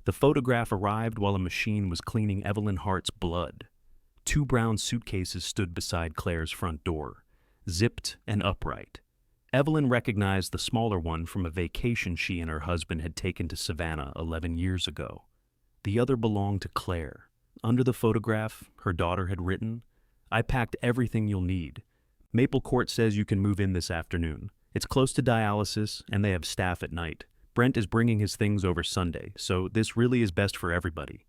The photograph arrived while a machine was cleaning Evelyn Hart's blood. Two brown suitcases stood beside Claire's front door, zipped and upright. Evelyn recognized the smaller one from a vacation she and her husband had taken to Savannah 11 years ago. The other belonged to Claire. Under the photograph, her daughter had written, "I packed everything you'll need. Maple Court says you can move in this afternoon. It's close to dialysis, and they have staff at night. Brent is bringing his things over Sunday, so this really is best for everybody."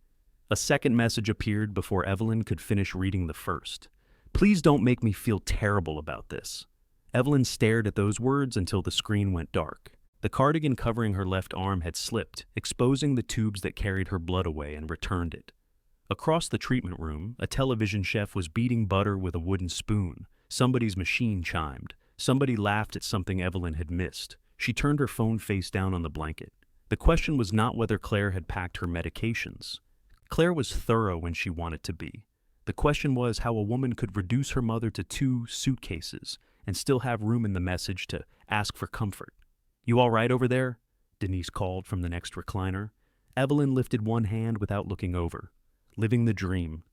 A second message appeared before Evelyn could finish reading the first. "Please don't make me feel terrible about this." Evelyn stared at those words until the screen went dark. The cardigan covering her left arm had slipped, exposing the tubes that carried her blood away and returned it. Across the treatment room, a television chef was beating butter with a wooden spoon. Somebody's machine chimed. Somebody laughed at something Evelyn had missed. She turned her phone face down on the blanket. The question was not whether Claire had packed her medications. Claire was thorough when she wanted to be. The question was how a woman could reduce her mother to 2 suitcases and still have room in the message to ask for comfort. "You all right over there?" Denise called from the next recliner. Evelyn lifted one hand without looking over. Living the dream.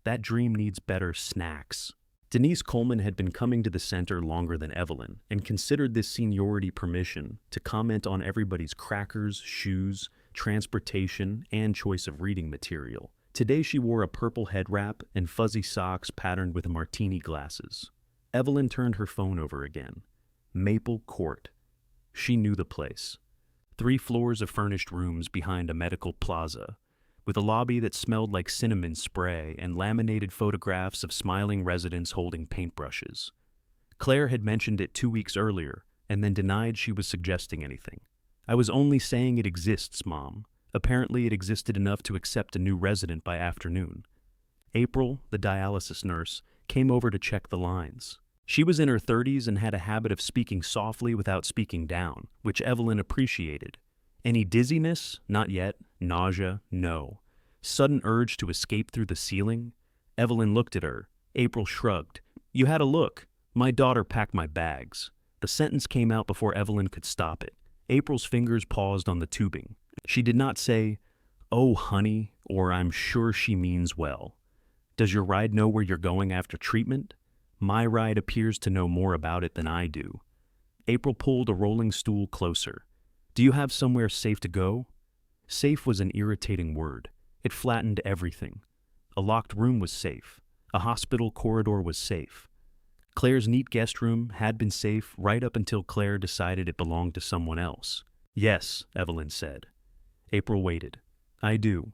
That dream needs better snacks. Denise Coleman had been coming to the center longer than Evelyn and considered this seniority permission to comment on everybody's crackers, shoes, transportation, and choice of reading material. Today she wore a purple head wrap and fuzzy socks patterned with martini glasses. Evelyn turned her phone over again. Maple Court. She knew the place. 3 floors of furnished rooms behind a medical plaza, with a lobby that smelled like cinnamon spray and laminated photographs of smiling residents holding paintbrushes. Claire had mentioned it 2 weeks earlier and then denied she was suggesting anything. "I was only saying it exists, Mom. Apparently it existed enough to accept a new resident by afternoon." April, the dialysis nurse, came over to check the lines. She was in her 30s and had a habit of speaking softly without speaking down, which Evelyn appreciated. Any dizziness? Not yet. Nausea? No. Sudden urge to escape through the ceiling? Evelyn looked at her. April shrugged. "You had a look. My daughter packed my bags." The sentence came out before Evelyn could stop it. April's fingers paused on the tubing. She did not say, "Oh, honey," or "I'm sure she means well." "Does your ride know where you're going after treatment?" "My ride appears to know more about it than I do." April pulled a rolling stool closer. "Do you have somewhere safe to go?" Safe was an irritating word. It flattened everything. A locked room was safe. A hospital corridor was safe. Claire's neat guest room had been safe right up until Claire decided it belonged to someone else. "Yes," Evelyn said. April waited. "I do."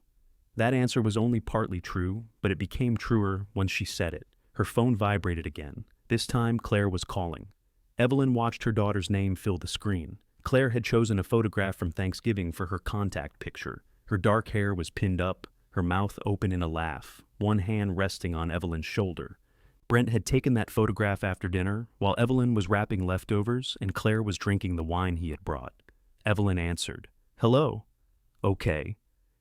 That answer was only partly true, but it became truer once she said it. Her phone vibrated again. This time, Claire was calling. Evelyn watched her daughter's name fill the screen. Claire had chosen a photograph from Thanksgiving for her contact picture. Her dark hair was pinned up, her mouth open in a laugh, one hand resting on Evelyn's shoulder. Brent had taken that photograph after dinner, while Evelyn was wrapping leftovers and Claire was drinking the wine he had brought. Evelyn answered. "Hello." "Okay."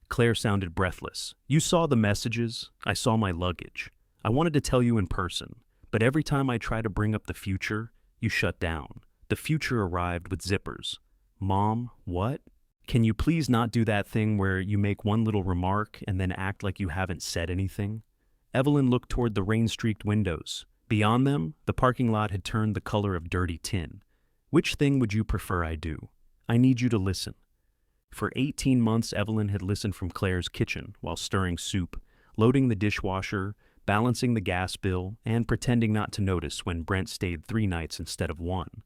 Claire sounded breathless. "You saw the messages. I saw my luggage. I wanted to tell you in person, but every time I try to bring up the future, you shut down. The future arrived with zippers." "Mom, what?" "Can you please not do that thing where you make one little remark and then act like you haven't said anything?" Evelyn looked toward the rain-streaked windows. Beyond them, the parking lot had turned the color of dirty tin. "Which thing would you prefer I do? I need you to listen." For 18 months, Evelyn had listened from Claire's kitchen while stirring soup, loading the dishwasher, balancing the gas bill, and pretending not to notice when Brent stayed 3 nights instead of 1.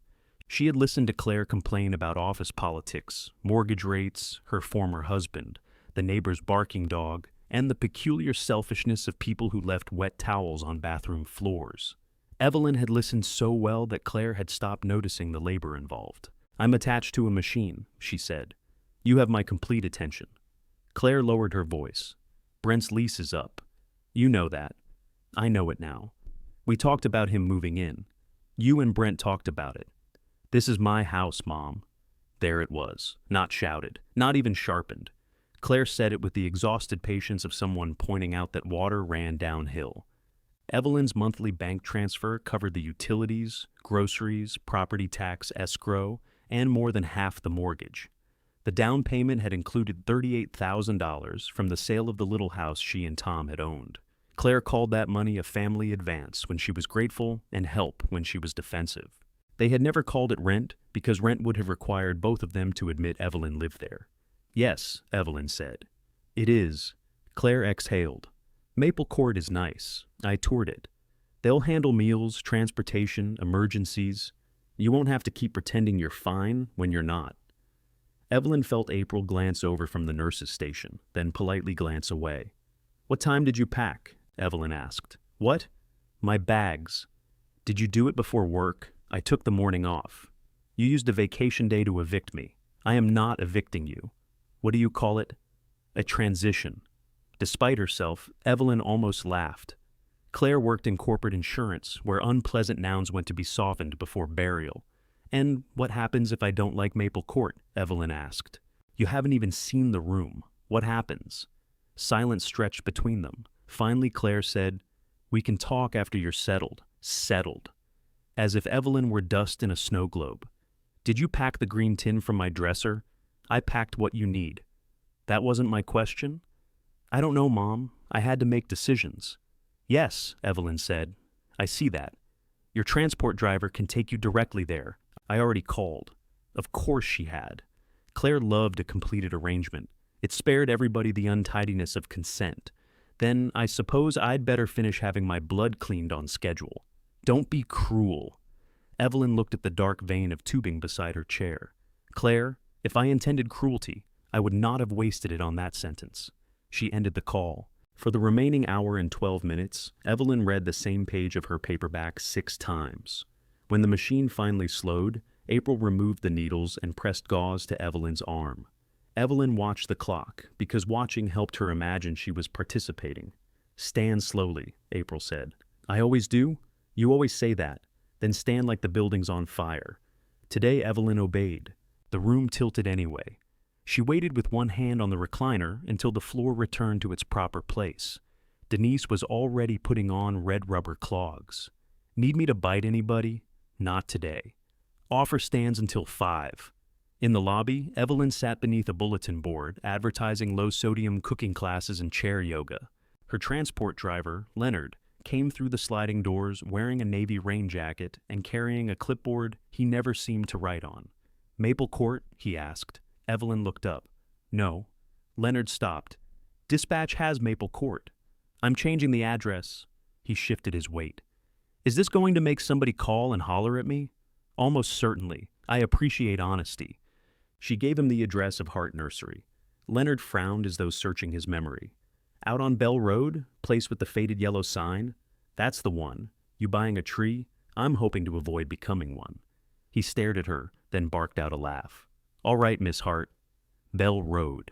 She had listened to Claire complain about office politics, mortgage rates, her former husband, the neighbor's barking dog, and the peculiar selfishness of people who left wet towels on bathroom floors. Evelyn had listened so well that Claire had stopped noticing the labor involved. "I'm attached to a machine," she said. "You have my complete attention." Claire lowered her voice. "Brent's lease is up. You know that. I know it now. We talked about him moving in. You and Brent talked about it. This is my house, Mom." There it was, not shouted, not even sharpened. Claire said it with the exhausted patience of someone pointing out that water ran downhill. Evelyn's monthly bank transfer covered the utilities, groceries, property tax escrow, and more than half the mortgage. The down payment had included $38,000 from the sale of the little house she and Tom had owned. Claire called that money a family advance when she was grateful and help when she was defensive. They had never called it rent because rent would have required both of them to admit Evelyn lived there. Yes, Evelyn said. It is. Claire exhaled. Maple Court is nice. I toured it. They'll handle meals, transportation, emergencies. You won't have to keep pretending you're fine when you're not. Evelyn felt April glance over from the nurse's station, then politely glance away. What time did you pack? Evelyn asked. What? My bags. Did you do it before work? I took the morning off. You used a vacation day to evict me. I am not evicting you. What do you call it? A transition. Despite herself, Evelyn almost laughed. Claire worked in corporate insurance, where unpleasant nouns went to be softened before burial. And what happens if I don't like Maple Court? Evelyn asked. You haven't even seen the room. What happens? Silence stretched between them. Finally, Claire said, We can talk after you're settled. Settled. As if Evelyn were dust in a snow globe. Did you pack the green tin from my dresser? I packed what you need. That wasn't my question? I don't know, Mom. I had to make decisions. Yes, Evelyn said. I see that. Your transport driver can take you directly there. I already called. Of course she had. Claire loved a completed arrangement. It spared everybody the untidiness of consent. Then I suppose I'd better finish having my blood cleaned on schedule. Don't be cruel. Evelyn looked at the dark vein of tubing beside her chair. Claire, if I intended cruelty, I would not have wasted it on that sentence. She ended the call. For the remaining hour and 12 minutes, Evelyn read the same page of her paperback 6 times. When the machine finally slowed, April removed the needles and pressed gauze to Evelyn's arm. Evelyn watched the clock, because watching helped her imagine she was participating. Stand slowly, April said. I always do? You always say that. Then stand like the building's on fire. Today Evelyn obeyed. The room tilted anyway. She waited with one hand on the recliner until the floor returned to its proper place. Denise was already putting on red rubber clogs. Need me to bite anybody? Not today. Offer stands until 5. In the lobby, Evelyn sat beneath a bulletin board advertising low-sodium cooking classes and chair yoga. Her transport driver, Leonard, came through the sliding doors wearing a navy rain jacket and carrying a clipboard he never seemed to write on. Maple Court? He asked. Evelyn looked up. No. Leonard stopped. Dispatch has Maple Court. I'm changing the address. He shifted his weight. Is this going to make somebody call and holler at me? Almost certainly. I appreciate honesty. She gave him the address of Hart Nursery. Leonard frowned as though searching his memory. Out on Bell Road, place with the faded yellow sign? That's the one. You buying a tree? I'm hoping to avoid becoming one. He stared at her, then barked out a laugh. All right, Miss Hart. Bell Road.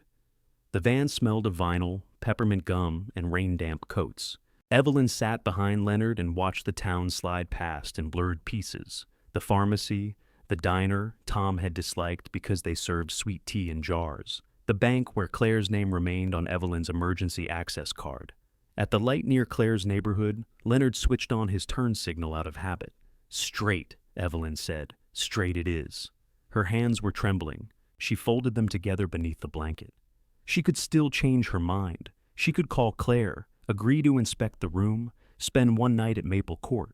The van smelled of vinyl, peppermint gum, and rain-damp coats. Evelyn sat behind Leonard and watched the town slide past in blurred pieces. The pharmacy, the diner Tom had disliked because they served sweet tea in jars. The bank where Claire's name remained on Evelyn's emergency access card. At the light near Claire's neighborhood, Leonard switched on his turn signal out of habit. Straight, Evelyn said. Straight it is. Her hands were trembling. She folded them together beneath the blanket. She could still change her mind. She could call Claire, agree to inspect the room, spend one night at Maple Court.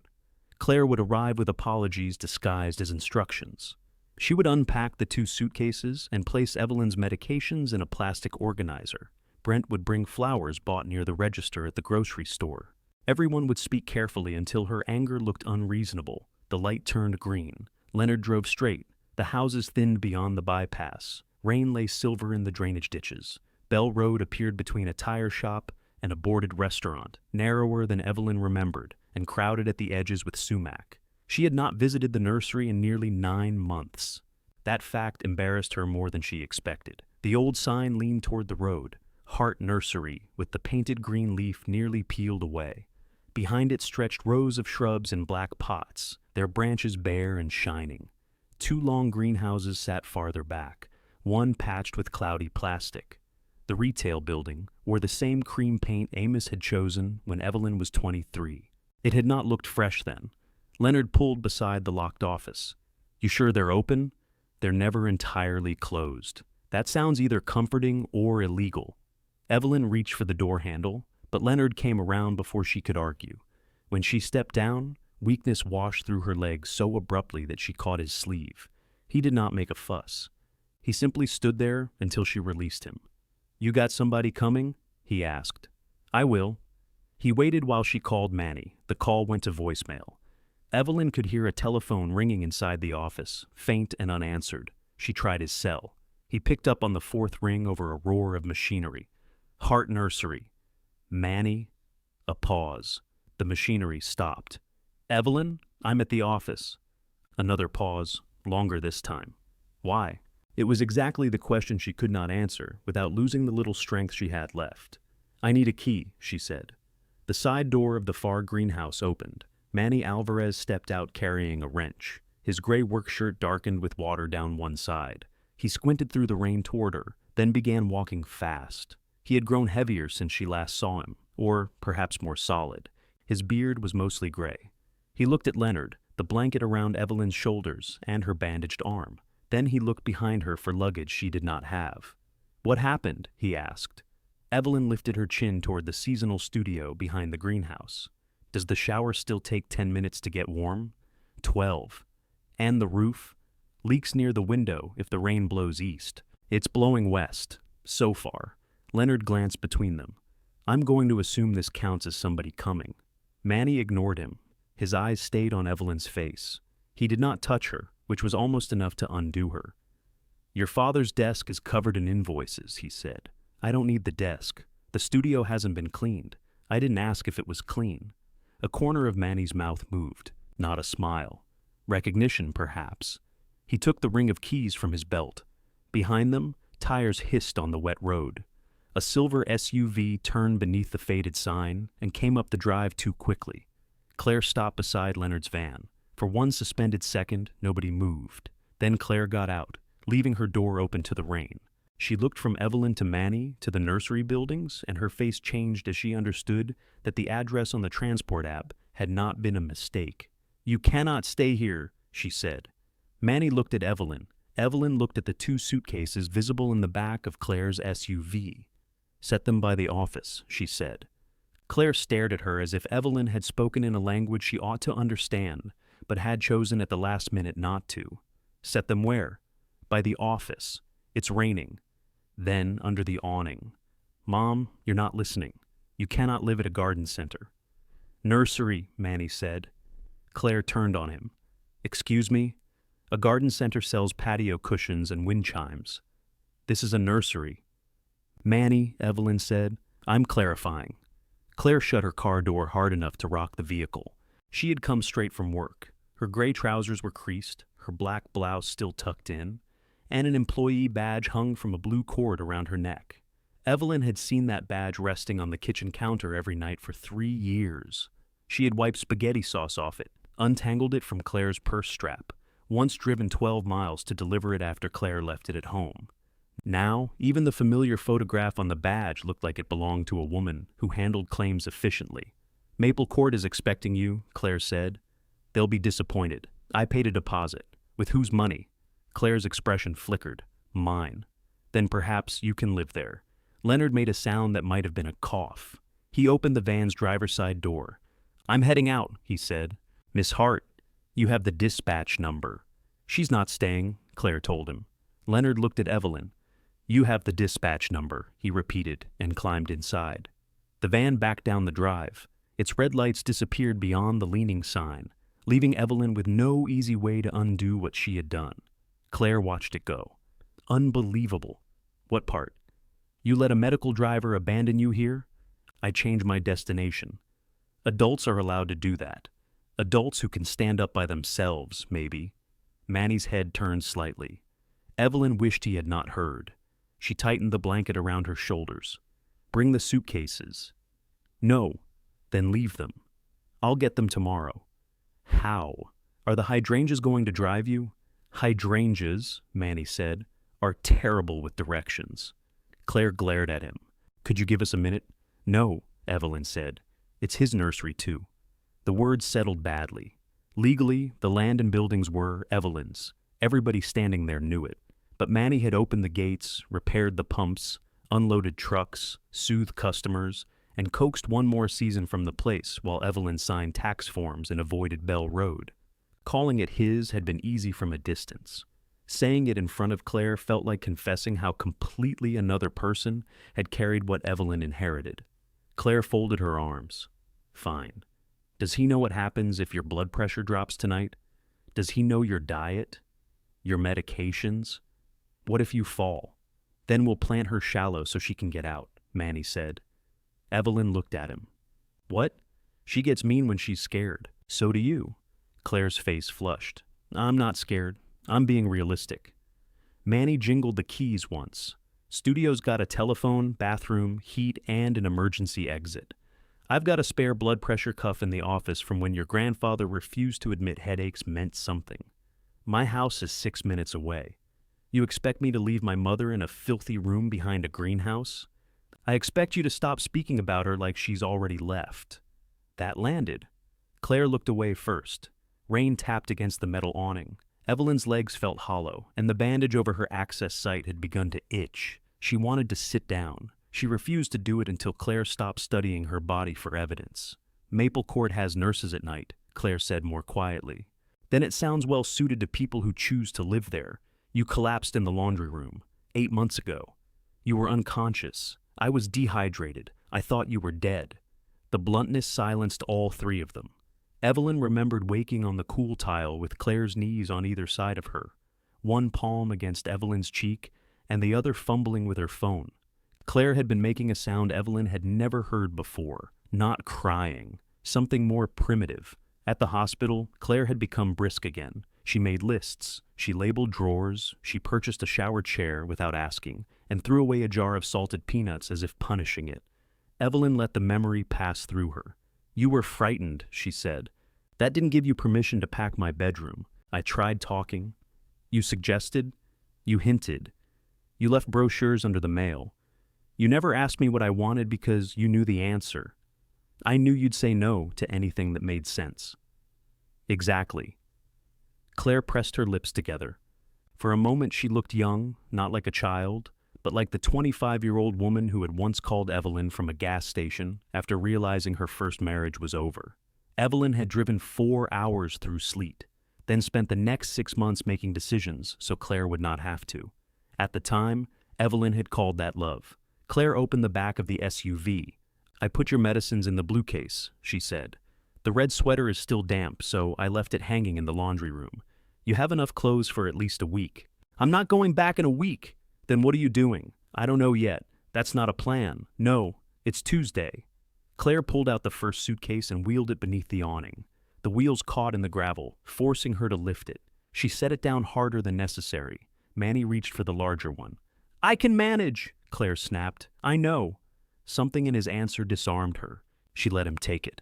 Claire would arrive with apologies disguised as instructions. She would unpack the 2 suitcases and place Evelyn's medications in a plastic organizer. Brent would bring flowers bought near the register at the grocery store. Everyone would speak carefully until her anger looked unreasonable. The light turned green. Leonard drove straight. The houses thinned beyond the bypass. Rain lay silver in the drainage ditches. Bell Road appeared between a tire shop and a boarded restaurant, narrower than Evelyn remembered, and crowded at the edges with sumac. She had not visited the nursery in nearly 9 months. That fact embarrassed her more than she expected. The old sign leaned toward the road, Hart Nursery, with the painted green leaf nearly peeled away. Behind it stretched rows of shrubs in black pots, their branches bare and shining. 2 long greenhouses sat farther back, one patched with cloudy plastic. The retail building wore the same cream paint Amos had chosen when Evelyn was 23. It had not looked fresh then. Leonard pulled beside the locked office. You sure they're open? They're never entirely closed. That sounds either comforting or illegal. Evelyn reached for the door handle, but Leonard came around before she could argue. When she stepped down, weakness washed through her legs so abruptly that she caught his sleeve. He did not make a fuss. He simply stood there until she released him. "You got somebody coming?" he asked. "I will." He waited while she called Manny. The call went to voicemail. Evelyn could hear a telephone ringing inside the office, faint and unanswered. She tried his cell. He picked up on the fourth ring over a roar of machinery. Hart Nursery. Manny. A pause. The machinery stopped. "Evelyn, I'm at the office." Another pause, longer this time. Why? It was exactly the question she could not answer without losing the little strength she had left. "I need a key," she said. The side door of the far greenhouse opened. Manny Alvarez stepped out carrying a wrench. His gray work shirt darkened with water down one side. He squinted through the rain toward her, then began walking fast. He had grown heavier since she last saw him, or perhaps more solid. His beard was mostly gray. He looked at Leonard, the blanket around Evelyn's shoulders and her bandaged arm. Then he looked behind her for luggage she did not have. "What happened?" he asked. Evelyn lifted her chin toward the seasonal studio behind the greenhouse. "Does the shower still take 10 minutes to get warm?" 12. "And the roof?" "Leaks near the window if the rain blows east." "It's blowing west, so far." Leonard glanced between them. "I'm going to assume this counts as somebody coming." Manny ignored him. His eyes stayed on Evelyn's face. He did not touch her, which was almost enough to undo her. "Your father's desk is covered in invoices," he said. "I don't need the desk. The studio hasn't been cleaned. I didn't ask if it was clean." A corner of Manny's mouth moved, not a smile. Recognition, perhaps. He took the ring of keys from his belt. Behind them, tires hissed on the wet road. A silver SUV turned beneath the faded sign and came up the drive too quickly. Claire stopped beside Leonard's van. For one suspended second, nobody moved. Then Claire got out, leaving her door open to the rain. She looked from Evelyn to Manny to the nursery buildings, and her face changed as she understood that the address on the transport app had not been a mistake. "You cannot stay here," she said. Manny looked at Evelyn. Evelyn looked at the two suitcases visible in the back of Claire's SUV. "Set them by the office," she said. Claire stared at her as if Evelyn had spoken in a language she ought to understand, but had chosen at the last minute not to. "Set them where?" "By the office. It's raining." Then, under the awning. "Mom, you're not listening. You cannot live at a garden center." "Nursery," Manny said. Claire turned on him. "Excuse me?" "A garden center sells patio cushions and wind chimes. This is a nursery." "Manny," Evelyn said, "I'm clarifying." Claire shut her car door hard enough to rock the vehicle. She had come straight from work. Her gray trousers were creased, her black blouse still tucked in, and an employee badge hung from a blue cord around her neck. Evelyn had seen that badge resting on the kitchen counter every night for 3 years. She had wiped spaghetti sauce off it, untangled it from Claire's purse strap, once driven 12 miles to deliver it after Claire left it at home. Now, even the familiar photograph on the badge looked like it belonged to a woman who handled claims efficiently. "Maple Court is expecting you," Claire said. "They'll be disappointed. I paid a deposit." "With whose money?" Claire's expression flickered. "Mine." "Then perhaps you can live there." Leonard made a sound that might have been a cough. He opened the van's driver's side door. "I'm heading out," he said. "Miss Hart, you have the dispatch number." "She's not staying," Claire told him. Leonard looked at Evelyn. "You have the dispatch number," he repeated, and climbed inside. The van backed down the drive. Its red lights disappeared beyond the leaning sign, leaving Evelyn with no easy way to undo what she had done. Claire watched it go. "Unbelievable." "What part?" "You let a medical driver abandon you here?" "I changed my destination." Adults are allowed to do that. Adults who can stand up by themselves, maybe. Manny's head turned slightly. Evelyn wished he had not heard. She tightened the blanket around her shoulders. "Bring the suitcases." "No." "Then leave them." "I'll get them tomorrow." "How? Are the hydrangeas going to drive you?" "Hydrangeas," Manny said, "are terrible with directions." Claire glared at him. "Could you give us a minute?" "No," Evelyn said. "It's his nursery, too." The words settled badly. Legally, the land and buildings were Evelyn's. Everybody standing there knew it. But Manny had opened the gates, repaired the pumps, unloaded trucks, soothed customers, and coaxed one more season from the place while Evelyn signed tax forms and avoided Bell Road. Calling it his had been easy from a distance. Saying it in front of Claire felt like confessing how completely another person had carried what Evelyn inherited. Claire folded her arms. Fine. Does he know what happens if your blood pressure drops tonight? Does he know your diet? Your medications? What if you fall? Then we'll plant her shallow so she can get out, Manny said. Evelyn looked at him. What? She gets mean when she's scared. So do you. Claire's face flushed. I'm not scared. I'm being realistic. Manny jingled the keys once. Studio's got a telephone, bathroom, heat, and an emergency exit. I've got a spare blood pressure cuff in the office from when your grandfather refused to admit headaches meant something. My house is 6 minutes away. You expect me to leave my mother in a filthy room behind a greenhouse? I expect you to stop speaking about her like she's already left. That landed. Claire looked away first. Rain tapped against the metal awning. Evelyn's legs felt hollow, and the bandage over her access site had begun to itch. She wanted to sit down. She refused to do it until Claire stopped studying her body for evidence. Maple Court has nurses at night, Claire said more quietly. Then it sounds well suited to people who choose to live there. You collapsed in the laundry room 8 months ago. You were unconscious. I was dehydrated. I thought you were dead. The bluntness silenced all three of them. Evelyn remembered waking on the cool tile with Claire's knees on either side of her, one palm against Evelyn's cheek and the other fumbling with her phone. Claire had been making a sound Evelyn had never heard before, not crying, something more primitive. At the hospital, Claire had become brisk again. She made lists, she labeled drawers, she purchased a shower chair without asking, and threw away a jar of salted peanuts as if punishing it. Evelyn let the memory pass through her. You were frightened, she said. That didn't give you permission to pack my bedroom. I tried talking. You suggested. You hinted. You left brochures under the mail. You never asked me what I wanted because you knew the answer. I knew you'd say no to anything that made sense. Exactly. Claire pressed her lips together. For a moment she looked young, not like a child, but like the 25-year-old woman who had once called Evelyn from a gas station after realizing her first marriage was over. Evelyn had driven 4 hours through sleet, then spent the next 6 months making decisions so Claire would not have to. At the time, Evelyn had called that love. Claire opened the back of the SUV. I put your medicines in the blue case, she said. The red sweater is still damp, so I left it hanging in the laundry room. You have enough clothes for at least a week. I'm not going back in a week. Then what are you doing? I don't know yet. That's not a plan. No, it's Tuesday. Claire pulled out the first suitcase and wheeled it beneath the awning. The wheels caught in the gravel, forcing her to lift it. She set it down harder than necessary. Manny reached for the larger one. I can manage, Claire snapped. I know. Something in his answer disarmed her. She let him take it.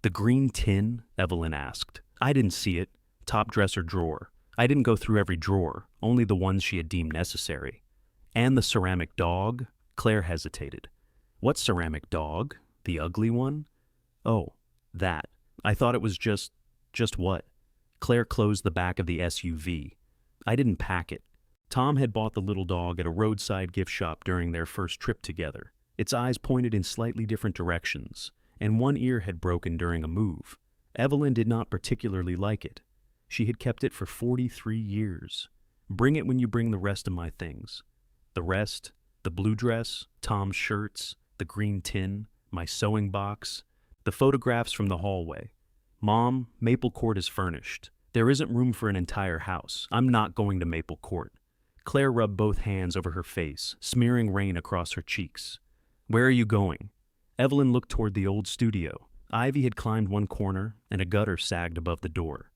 The green tin? Evelyn asked. I didn't see it. Top dresser drawer. I didn't go through every drawer, only the ones she had deemed necessary. And the ceramic dog? Claire hesitated. What ceramic dog? The ugly one? Oh, that. I thought it was just what? Claire closed the back of the SUV. I didn't pack it. Tom had bought the little dog at a roadside gift shop during their first trip together. Its eyes pointed in slightly different directions, and one ear had broken during a move. Evelyn did not particularly like it. She had kept it for 43 years. Bring it when you bring the rest of my things. The rest, the blue dress, Tom's shirts, the green tin, my sewing box, the photographs from the hallway. Mom, Maple Court is furnished. There isn't room for an entire house. I'm not going to Maple Court. Claire rubbed both hands over her face, smearing rain across her cheeks. Where are you going? Evelyn looked toward the old studio. Ivy had climbed one corner, and a gutter sagged above the door.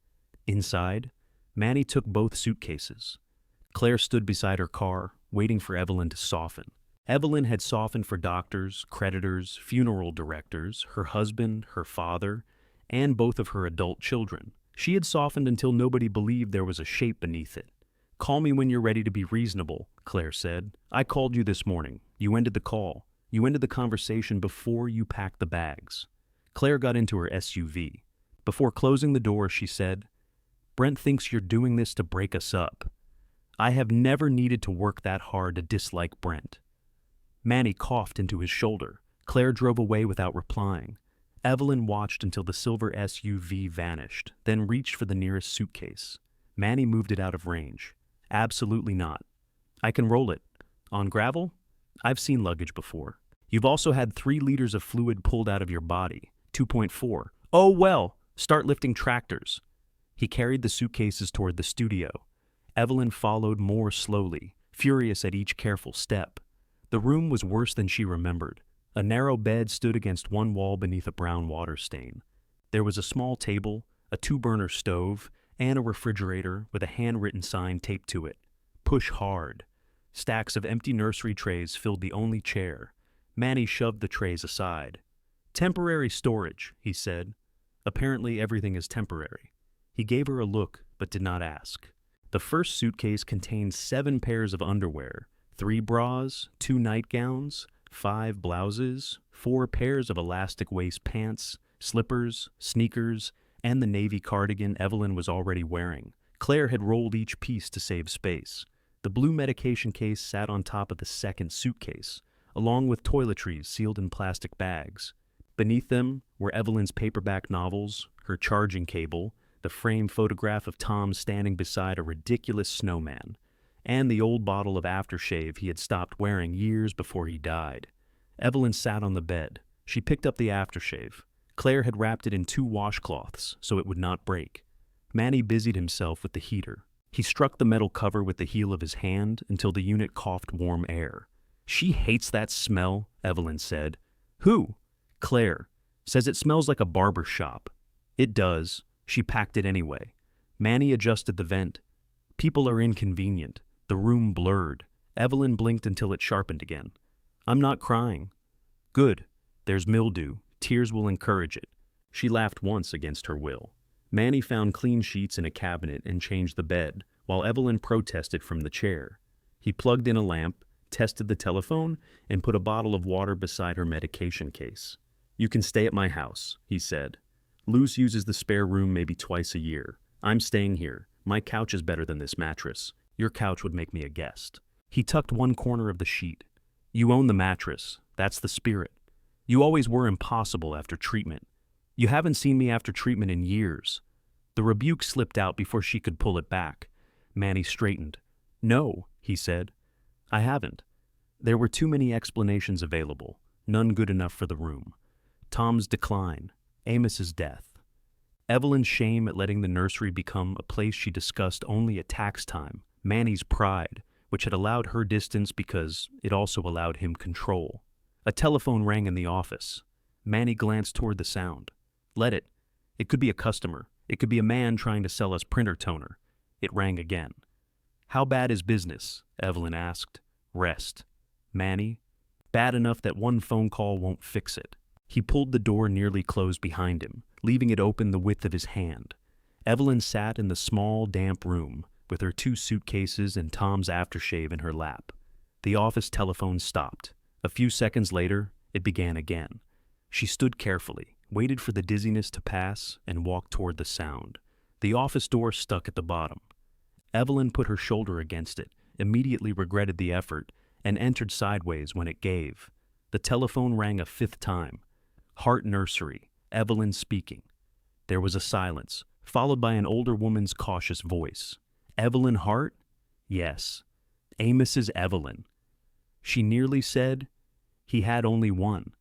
Inside, Manny took both suitcases. Claire stood beside her car, waiting for Evelyn to soften. Evelyn had softened for doctors, creditors, funeral directors, her husband, her father, and both of her adult children. She had softened until nobody believed there was a shape beneath it. Call me when you're ready to be reasonable, Claire said. I called you this morning. You ended the call. You ended the conversation before you packed the bags. Claire got into her SUV. Before closing the door, she said, Brent thinks you're doing this to break us up. I have never needed to work that hard to dislike Brent. Manny coughed into his shoulder. Claire drove away without replying. Evelyn watched until the silver SUV vanished, then reached for the nearest suitcase. Manny moved it out of range. Absolutely not. I can roll it. On gravel? I've seen luggage before. You've also had 3 liters of fluid pulled out of your body. 2.4. Oh well, start lifting tractors. He carried the suitcases toward the studio. Evelyn followed more slowly, furious at each careful step. The room was worse than she remembered. A narrow bed stood against one wall beneath a brown water stain. There was a small table, a 2-burner stove, and a refrigerator with a handwritten sign taped to it. Push hard. Stacks of empty nursery trays filled the only chair. Manny shoved the trays aside. Temporary storage, he said. Apparently everything is temporary. He gave her a look, but did not ask. The first suitcase contained 7 pairs of underwear, 3 bras, 2 nightgowns, 5 blouses, 4 pairs of elastic waist pants, slippers, sneakers, and the navy cardigan Evelyn was already wearing. Claire had rolled each piece to save space. The blue medication case sat on top of the second suitcase, along with toiletries sealed in plastic bags. Beneath them were Evelyn's paperback novels, her charging cable, the framed photograph of Tom standing beside a ridiculous snowman, and the old bottle of aftershave he had stopped wearing years before he died. Evelyn sat on the bed. She picked up the aftershave. Claire had wrapped it in 2 washcloths so it would not break. Manny busied himself with the heater. He struck the metal cover with the heel of his hand until the unit coughed warm air. She hates that smell, Evelyn said. Who? Claire. Says it smells like a barber shop. It does. She packed it anyway. Manny adjusted the vent. People are inconvenient. The room blurred. Evelyn blinked until it sharpened again. I'm not crying. Good. There's mildew. Tears will encourage it. She laughed once against her will. Manny found clean sheets in a cabinet and changed the bed, while Evelyn protested from the chair. He plugged in a lamp, tested the telephone, and put a bottle of water beside her medication case. You can stay at my house, he said. Luce uses the spare room maybe twice a year. I'm staying here. My couch is better than this mattress. Your couch would make me a guest. He tucked one corner of the sheet. You own the mattress. That's the spirit. You always were impossible after treatment. You haven't seen me after treatment in years. The rebuke slipped out before she could pull it back. Manny straightened. No, he said. I haven't. There were too many explanations available, none good enough for the room. Tom's decline, Amos's death. Evelyn's shame at letting the nursery become a place she discussed only at tax time. Manny's pride, which had allowed her distance because it also allowed him control. A telephone rang in the office. Manny glanced toward the sound. Let it. It could be a customer. It could be a man trying to sell us printer toner. It rang again. How bad is business? Evelyn asked. Rest. Manny? Bad enough that one phone call won't fix it. He pulled the door nearly closed behind him, leaving it open the width of his hand. Evelyn sat in the small, damp room, with her 2 suitcases and Tom's aftershave in her lap. The office telephone stopped. A few seconds later, it began again. She stood carefully, waited for the dizziness to pass, and walked toward the sound. The office door stuck at the bottom. Evelyn put her shoulder against it, immediately regretted the effort, and entered sideways when it gave. The telephone rang a 5th time. Hart Nursery, Evelyn speaking. There was a silence, followed by an older woman's cautious voice. Evelyn Hart? Yes. Amos's Evelyn. She nearly said he had only one.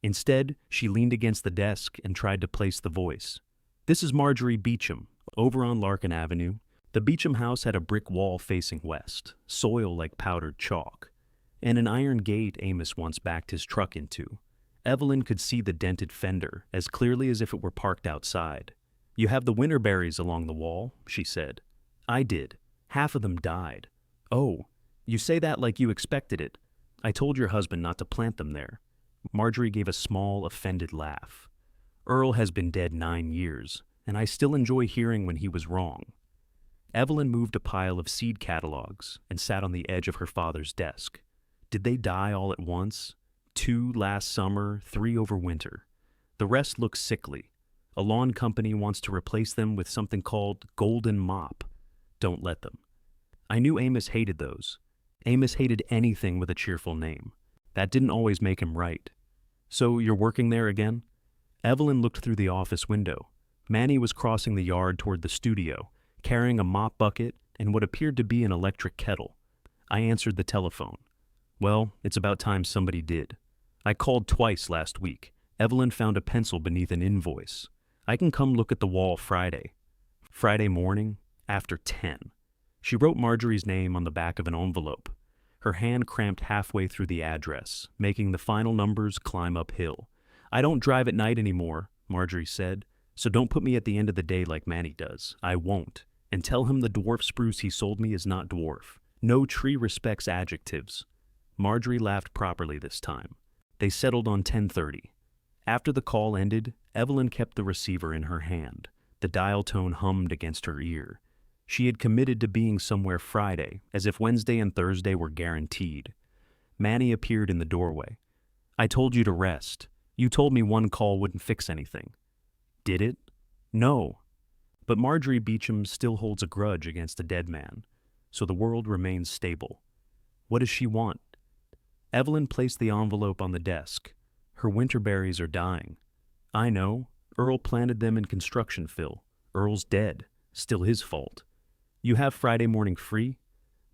Instead, she leaned against the desk and tried to place the voice. This is Marjorie Beecham, over on Larkin Avenue. The Beecham house had a brick wall facing west, soil like powdered chalk, and an iron gate Amos once backed his truck into. Evelyn could see the dented fender as clearly as if it were parked outside. You have the winterberries along the wall, she said. I did. Half of them died. Oh, you say that like you expected it. I told your husband not to plant them there. Marjorie gave a small, offended laugh. Earl has been dead 9 years, and I still enjoy hearing when he was wrong. Evelyn moved a pile of seed catalogs and sat on the edge of her father's desk. Did they die all at once? 2 last summer, 3 over winter. The rest look sickly. A lawn company wants to replace them with something called Golden Mop. Don't let them. I knew Amos hated those. Amos hated anything with a cheerful name. That didn't always make him right. So you're working there again? Evelyn looked through the office window. Manny was crossing the yard toward the studio, carrying a mop bucket and what appeared to be an electric kettle. I answered the telephone. Well, it's about time somebody did. I called twice last week. Evelyn found a pencil beneath an invoice. I can come look at the wall Friday. Friday morning, after 10. She wrote Marjorie's name on the back of an envelope. Her hand cramped halfway through the address, making the final numbers climb uphill. I don't drive at night anymore, Marjorie said, so don't put me at the end of the day like Manny does. I won't. And tell him the dwarf spruce he sold me is not dwarf. No tree respects adjectives. Marjorie laughed properly this time. They settled on 10:30. After the call ended, Evelyn kept the receiver in her hand. The dial tone hummed against her ear. She had committed to being somewhere Friday, as if Wednesday and Thursday were guaranteed. Manny appeared in the doorway. I told you to rest. You told me one call wouldn't fix anything. Did it? No. But Marjorie Beecham still holds a grudge against a dead man, so the world remains stable. What does she want? Evelyn placed the envelope on the desk. Her winter berries are dying. I know. Earl planted them in construction fill. Earl's dead. Still his fault. You have Friday morning free?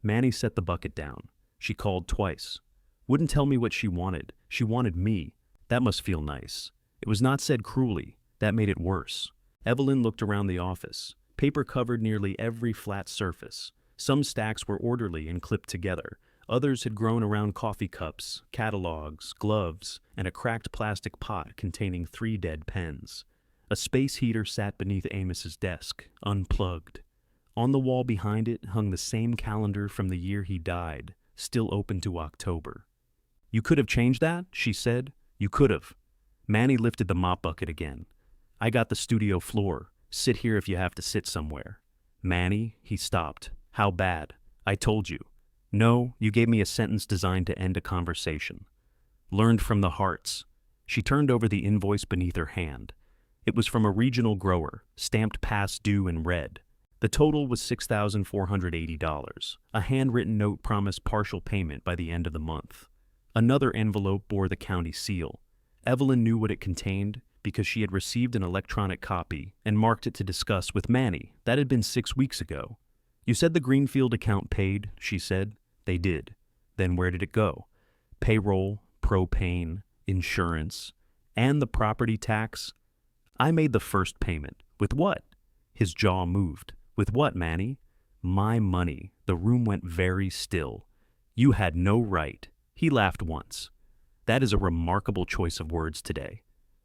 Manny set the bucket down. She called twice. Wouldn't tell me what she wanted. She wanted me. That must feel nice. It was not said cruelly. That made it worse. Evelyn looked around the office. Paper covered nearly every flat surface. Some stacks were orderly and clipped together. Others had grown around coffee cups, catalogs, gloves, and a cracked plastic pot containing 3 dead pens. A space heater sat beneath Amos's desk, unplugged. On the wall behind it hung the same calendar from the year he died, still open to October. You could have changed that, she said. You could have. Manny lifted the mop bucket again. I got the studio floor. Sit here if you have to sit somewhere. Manny, he stopped. How bad? I told you. No, you gave me a sentence designed to end a conversation. Learned from the hearts. She turned over the invoice beneath her hand. It was from a regional grower, stamped past due in red. The total was $6,480. A handwritten note promised partial payment by the end of the month. Another envelope bore the county seal. Evelyn knew what it contained because she had received an electronic copy and marked it to discuss with Manny. That had been 6 weeks ago. You said the Greenfield account paid, she said. They did. Then where did it go? Payroll, propane, insurance, and the property tax. I made the first payment. With what? His jaw moved. With what, Manny? My money. The room went very still. You had no right. He laughed once. That is a remarkable choice of words today.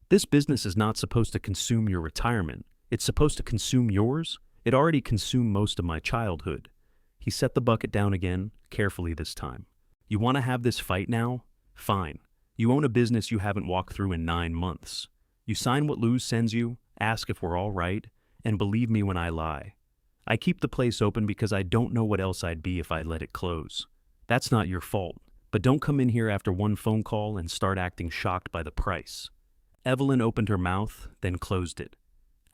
This business is not supposed to consume your retirement. It's supposed to consume yours? It already consumed most of my childhood. He set the bucket down again, carefully this time. You want to have this fight now? Fine. You own a business you haven't walked through in 9 months. You sign what Luz sends you, ask if we're all right, and believe me when I lie. I keep the place open because I don't know what else I'd be if I let it close. That's not your fault, but don't come in here after one phone call and start acting shocked by the price. Evelyn opened her mouth, then closed it.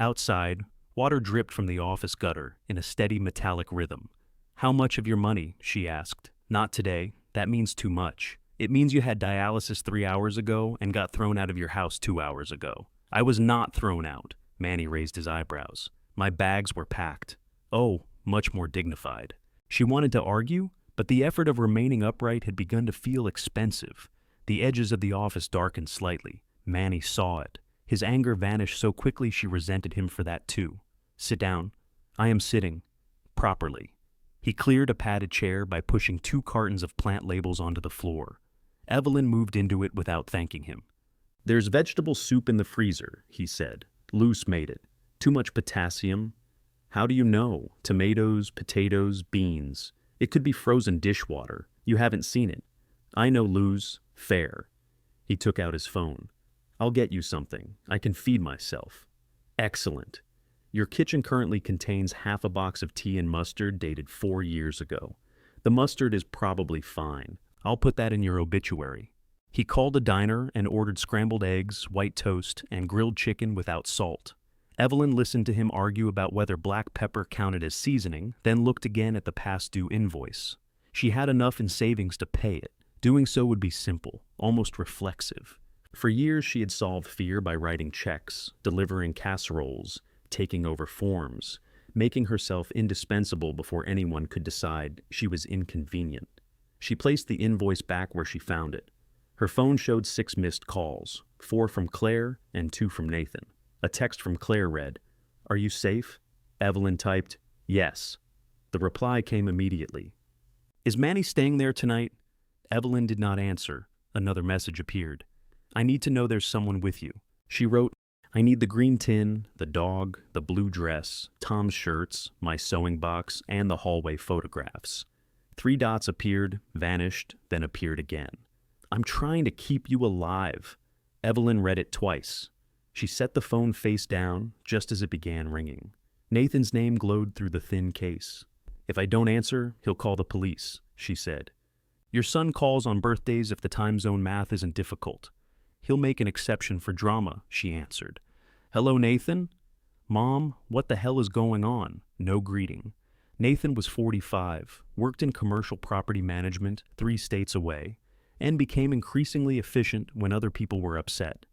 Outside, water dripped from the office gutter in a steady metallic rhythm. How much of your money? She asked. Not today. That means too much. It means you had dialysis 3 hours ago and got thrown out of your house 2 hours ago. I was not thrown out. Manny raised his eyebrows. My bags were packed. Oh, much more dignified. She wanted to argue, but the effort of remaining upright had begun to feel expensive. The edges of the office darkened slightly. Manny saw it. His anger vanished so quickly she resented him for that too. Sit down. I am sitting. Properly. He cleared a padded chair by pushing 2 cartons of plant labels onto the floor. Evelyn moved into it without thanking him. There's vegetable soup in the freezer, he said. Luce made it. Too much potassium. How do you know? Tomatoes, potatoes, beans. It could be frozen dishwater. You haven't seen it. I know Luz. Fair. He took out his phone. I'll get you something. I can feed myself. Excellent. Your kitchen currently contains half a box of tea and mustard dated 4 years ago. The mustard is probably fine. I'll put that in your obituary. He called a diner and ordered scrambled eggs, white toast, and grilled chicken without salt. Evelyn listened to him argue about whether black pepper counted as seasoning, then looked again at the past due invoice. She had enough in savings to pay it. Doing so would be simple, almost reflexive. For years she had solved fear by writing checks, delivering casseroles, taking over forms, making herself indispensable before anyone could decide she was inconvenient. She placed the invoice back where she found it. Her phone showed 6 missed calls, 4 from Claire and 2 from Nathan. A text from Claire read, "Are you safe?" Evelyn typed, "Yes." The reply came immediately. "Is Manny staying there tonight?" Evelyn did not answer. Another message appeared. "I need to know there's someone with you." She wrote, "I need the green tin, the dog, the blue dress, Tom's shirts, my sewing box, and the hallway photographs." 3 dots appeared, vanished, then appeared again. "I'm trying to keep you alive." Evelyn read it twice. She set the phone face down just as it began ringing. Nathan's name glowed through the thin case. "If I don't answer, he'll call the police," she said. "Your son calls on birthdays if the time zone math isn't difficult. He'll make an exception for drama," she answered. "Hello, Nathan?" "Mom, what the hell is going on?" No greeting. Nathan was 45, worked in commercial property management 3 states away, and became increasingly efficient when other people were upset.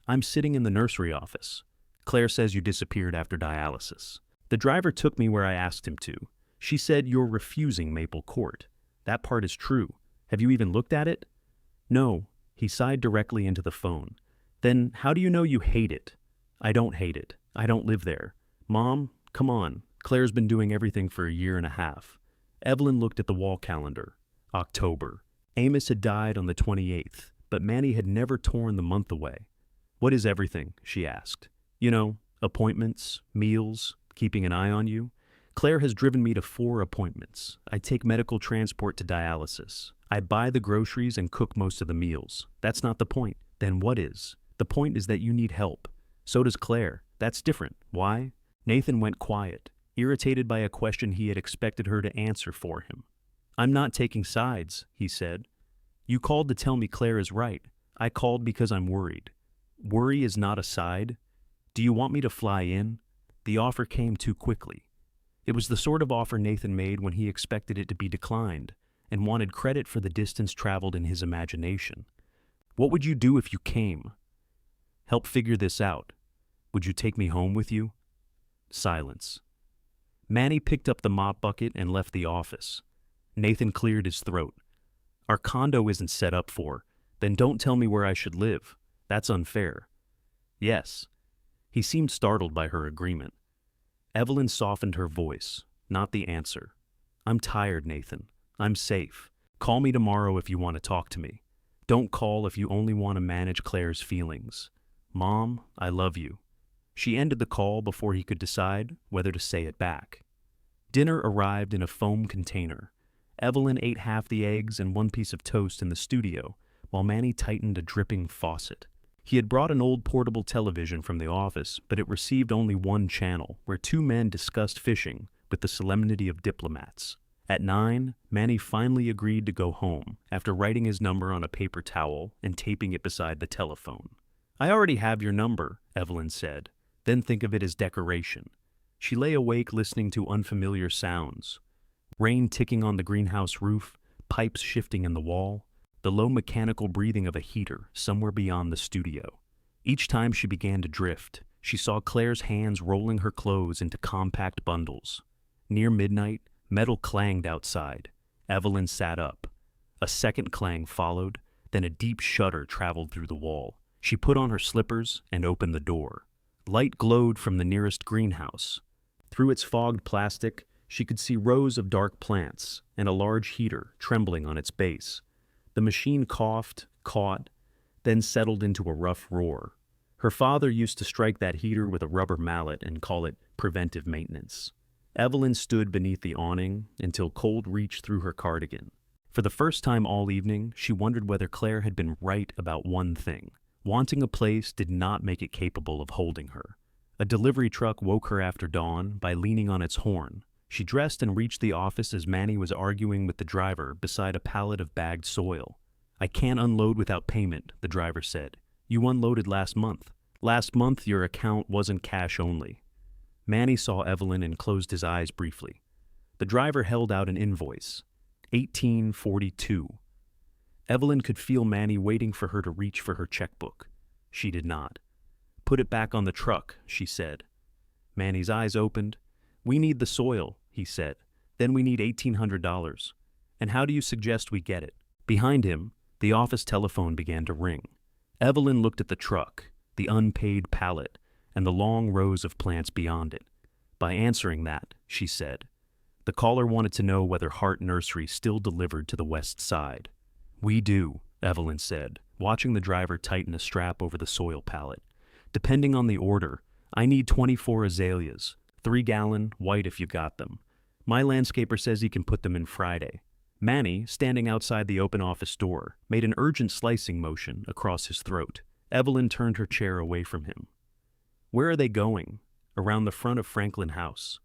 "I'm sitting in the nursery office. Claire says you disappeared after dialysis. The driver took me where I asked him to. She said you're refusing Maple Court. That part is true. Have you even looked at it?" "No." He sighed directly into the phone. "Then how do you know you hate it?" "I don't hate it. I don't live there." "Mom, come on. Claire's been doing everything for a year and a half." Evelyn looked at the wall calendar. October. Amos had died on the 28th, but Manny had never torn the month away. "What is everything?" she asked. "You know, appointments, meals, keeping an eye on you. Claire has driven me to 4 appointments. I take medical transport to dialysis. I buy the groceries and cook most of the meals. That's not the point. Then what is? The point is that you need help. So does Claire. That's different. Why?" Nathan went quiet, irritated by a question he had expected her to answer for him. "I'm not taking sides," he said. "You called to tell me Claire is right. I called because I'm worried." "Worry is not a side. Do you want me to fly in?" The offer came too quickly. It was the sort of offer Nathan made when he expected it to be declined and wanted credit for the distance traveled in his imagination. "What would you do if you came?" "Help figure this out. Would you take me home with you?" Silence. Manny picked up the mop bucket and left the office. Nathan cleared his throat. "Our condo isn't set up for. Then don't tell me where I should live. That's unfair." "Yes." He seemed startled by her agreement. Evelyn softened her voice, not the answer. "I'm tired, Nathan. I'm safe. Call me tomorrow if you want to talk to me. Don't call if you only want to manage Claire's feelings. Mom, I love you." She ended the call before he could decide whether to say it back. Dinner arrived in a foam container. Evelyn ate half the eggs and 1 piece of toast in the studio, while Manny tightened a dripping faucet. He had brought an old portable television from the office, but it received only 1 channel, where 2 men discussed fishing with the solemnity of diplomats. At 9, Manny finally agreed to go home, after writing his number on a paper towel and taping it beside the telephone. "I already have your number," Evelyn said. "Then think of it as decoration." She lay awake listening to unfamiliar sounds. Rain ticking on the greenhouse roof, pipes shifting in the wall, the low mechanical breathing of a heater somewhere beyond the studio. Each time she began to drift, she saw Claire's hands rolling her clothes into compact bundles. Near midnight, metal clanged outside. Evelyn sat up. A second clang followed, then a deep shudder traveled through the wall. She put on her slippers and opened the door. Light glowed from the nearest greenhouse. Through its fogged plastic, she could see rows of dark plants and a large heater trembling on its base. The machine coughed, caught, then settled into a rough roar. Her father used to strike that heater with a rubber mallet and call it preventive maintenance. Evelyn stood beneath the awning until cold reached through her cardigan. For the first time all evening, she wondered whether Claire had been right about one thing. Wanting a place did not make it capable of holding her. A delivery truck woke her after dawn by leaning on its horn. She dressed and reached the office as Manny was arguing with the driver beside a pallet of bagged soil. "I can't unload without payment," the driver said. "You unloaded last month. Last month your account wasn't cash only. Manny saw Evelyn and closed his eyes briefly. The driver held out an invoice. 1842. Evelyn could feel Manny waiting for her to reach for her checkbook. She did not. Put it back on the truck, she said. Manny's eyes opened. We need the soil, he said. Then we need $1,800. And how do you suggest we get it? Behind him, the office telephone began to ring. Evelyn looked at the truck, the unpaid pallet, and the long rows of plants beyond it. By answering that, she said. The caller wanted to know whether Hart Nursery still delivered to the west side. We do, Evelyn said, watching the driver tighten a strap over the soil pallet. Depending on the order, I need 24 azaleas, 3-gallon, white if you got them. My landscaper says he can put them in Friday. Manny, standing outside the open office door, made an urgent slicing motion across his throat. Evelyn turned her chair away from him. Where are they going? Around the front of Franklin House.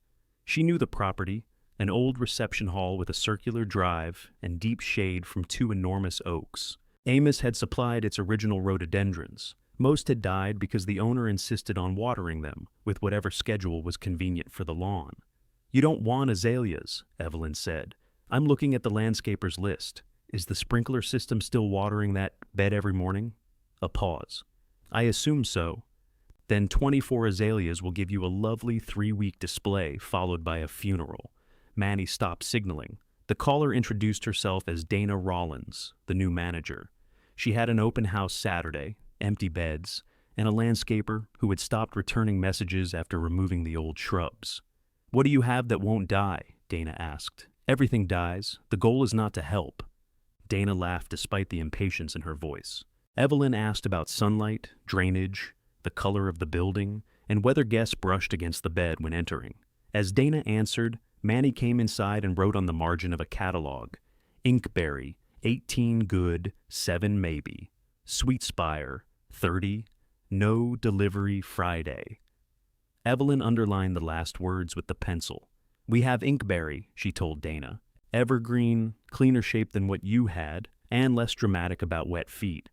She knew the property, an old reception hall with a circular drive and deep shade from 2 enormous oaks. Amos had supplied its original rhododendrons. Most had died because the owner insisted on watering them with whatever schedule was convenient for the lawn. You don't want azaleas, Evelyn said. I'm looking at the landscaper's list. Is the sprinkler system still watering that bed every morning? A pause. I assume so. Then 24 azaleas will give you a lovely 3-week display followed by a funeral. Manny stopped signaling. The caller introduced herself as Dana Rollins, the new manager. She had an open house Saturday, empty beds, and a landscaper who had stopped returning messages after removing the old shrubs. What do you have that won't die? Dana asked. Everything dies. The goal is not to help. Dana laughed despite the impatience in her voice. Evelyn asked about sunlight, drainage, the color of the building, and whether guests brushed against the bed when entering. As Dana answered, Manny came inside and wrote on the margin of a catalog, Inkberry, 18 good, 7 maybe. Sweet Spire, 30, no delivery Friday. Evelyn underlined the last words with the pencil. We have Inkberry, she told Dana. Evergreen, cleaner shape than what you had, and less dramatic about wet feet.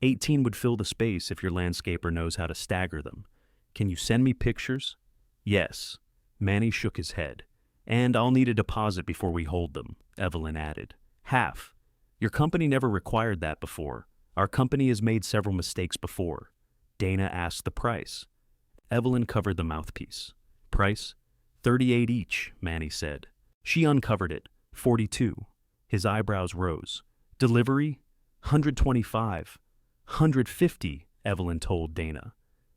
18 would fill the space if your landscaper knows how to stagger them. Can you send me pictures? Yes. Manny shook his head. And I'll need a deposit before we hold them, Evelyn added. Half. Your company never required that before. Our company has made several mistakes before. Dana asked the price. Evelyn covered the mouthpiece. Price? 38 each, Manny said. She uncovered it. 42. His eyebrows rose. Delivery? 125. 150, Evelyn told Dana.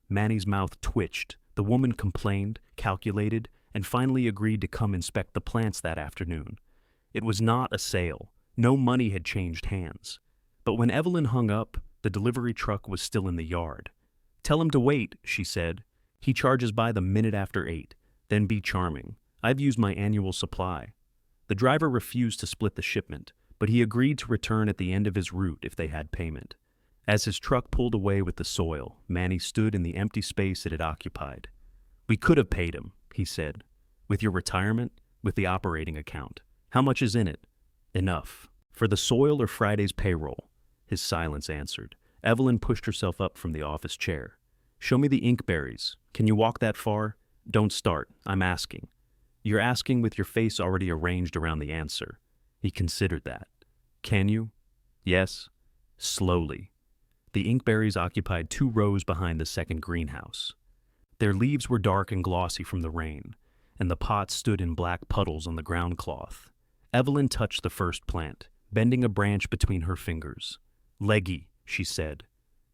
Manny's mouth twitched. The woman complained, calculated, and finally agreed to come inspect the plants that afternoon. It was not a sale. No money had changed hands. But when Evelyn hung up, the delivery truck was still in the yard. Tell him to wait, she said. He charges by the minute after 8. Then be charming. I've used my annual supply. The driver refused to split the shipment, but he agreed to return at the end of his route if they had payment. As his truck pulled away with the soil, Manny stood in the empty space it had occupied. We could have paid him, he said. With your retirement, with the operating account. How much is in it? Enough. For the soil or Friday's payroll? His silence answered. Evelyn pushed herself up from the office chair. Show me the inkberries. Can you walk that far? Don't start. I'm asking. You're asking with your face already arranged around the answer. He considered that. Can you? Yes. Slowly. The inkberries occupied 2 rows behind the second greenhouse. Their leaves were dark and glossy from the rain, and the pots stood in black puddles on the ground cloth. Evelyn touched the first plant, bending a branch between her fingers. Leggy, she said.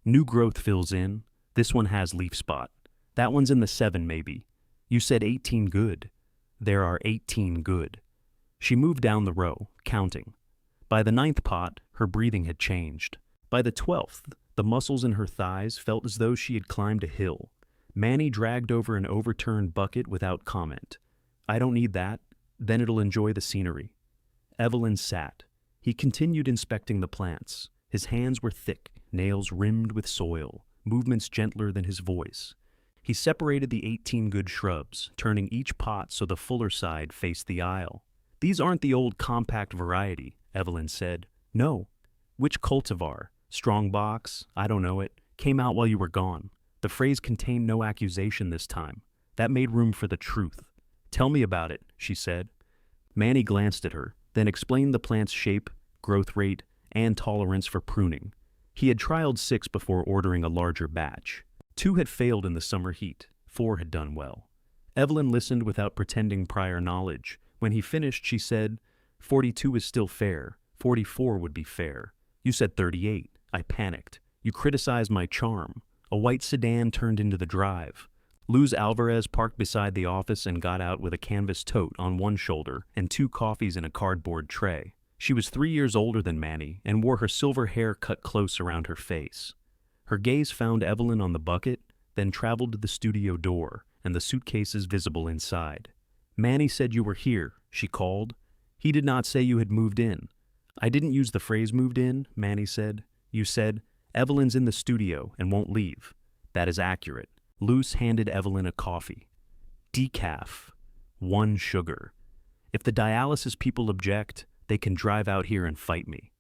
New growth fills in. This one has leaf spot. That one's in the 7 maybe. You said 18 good. There are 18 good. She moved down the row, counting. By the 9th pot, her breathing had changed. By the 12th, the muscles in her thighs felt as though she had climbed a hill. Manny dragged over an overturned bucket without comment. I don't need that. Then it'll enjoy the scenery. Evelyn sat. He continued inspecting the plants. His hands were thick, nails rimmed with soil, movements gentler than his voice. He separated the 18 good shrubs, turning each pot so the fuller side faced the aisle. These aren't the old compact variety, Evelyn said. No. Which cultivar? Strong box? I don't know it. Came out while you were gone. The phrase contained no accusation this time. That made room for the truth. "Tell me about it," she said. Manny glanced at her, then explained the plant's shape, growth rate, and tolerance for pruning. He had trialed 6 before ordering a larger batch. 2 had failed in the summer heat. 4 had done well. Evelyn listened without pretending prior knowledge. When he finished, she said, 42 is still fair. 44 would be fair. You said 38. I panicked. You criticized my charm. A white sedan turned into the drive. Luz Alvarez parked beside the office and got out with a canvas tote on one shoulder and 2 coffees in a cardboard tray. She was 3 years older than Manny and wore her silver hair cut close around her face. Her gaze found Evelyn on the bucket, then traveled to the studio door and the suitcases visible inside. "Manny said you were here," she called. "He did not say you had moved in." "I didn't use the phrase moved in," Manny said. "You said, Evelyn's in the studio and won't leave." "That is accurate." Luz handed Evelyn a coffee. "Decaf. 1 sugar. If the dialysis people object, they can drive out here and fight me."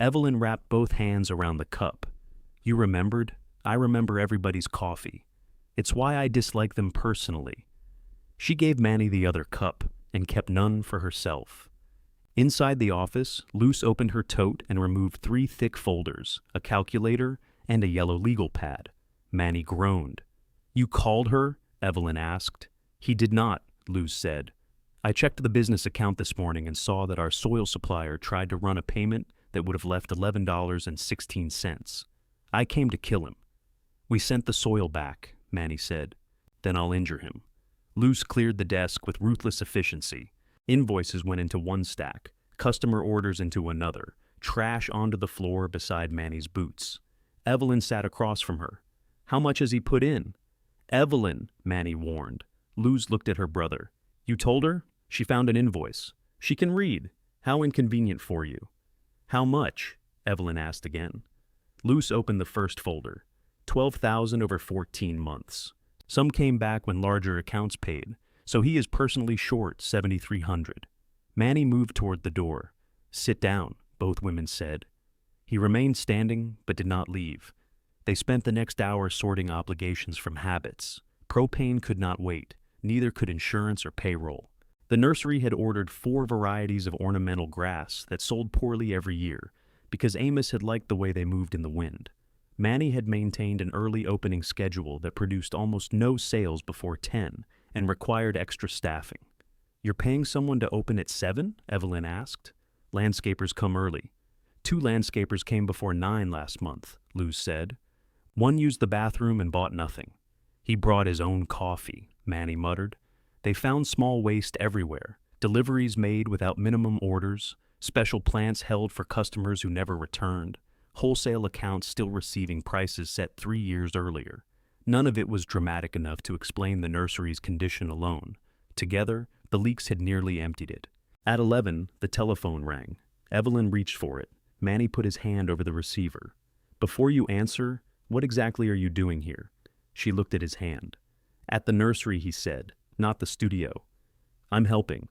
Evelyn wrapped both hands around the cup. "You remembered? I remember everybody's coffee. It's why I dislike them personally." She gave Manny the other cup and kept none for herself. Inside the office, Luz opened her tote and removed 3 thick folders, a calculator, and a yellow legal pad. Manny groaned. "You called her?" Evelyn asked. "He did not," Luz said. "I checked the business account this morning and saw that our soil supplier tried to run a payment that would have left $11.16. I came to kill him." "We sent the soil back," Manny said. "Then I'll injure him." Luz cleared the desk with ruthless efficiency. Invoices went into one stack, customer orders into another, trash onto the floor beside Manny's boots. Evelyn sat across from her. "How much has he put in?" "Evelyn," Manny warned. Luz looked at her brother. "You told her?" "She found an invoice. She can read. How inconvenient for you." "How much?" Evelyn asked again. Luz opened the first folder. 12,000 over 14 months. Some came back when larger accounts paid, so he is personally short 7,300. Manny moved toward the door. "Sit down," both women said. He remained standing, but did not leave. They spent the next hour sorting obligations from habits. Propane could not wait, neither could insurance or payroll. The nursery had ordered 4 varieties of ornamental grass that sold poorly every year, because Amos had liked the way they moved in the wind. Manny had maintained an early opening schedule that produced almost no sales before 10 and required extra staffing. "You're paying someone to open at 7? Evelyn asked. "Landscapers come early." 2 landscapers came before 9 last month, Luz said. "One used the bathroom and bought nothing." "He brought his own coffee," Manny muttered. They found small waste everywhere, deliveries made without minimum orders, special plants held for customers who never returned, wholesale accounts still receiving prices set 3 years earlier. None of it was dramatic enough to explain the nursery's condition alone. Together, the leaks had nearly emptied it. At 11, the telephone rang. Evelyn reached for it. Manny put his hand over the receiver. "Before you answer, what exactly are you doing here?" She looked at his hand. "At the nursery," he said, "not the studio." "I'm helping."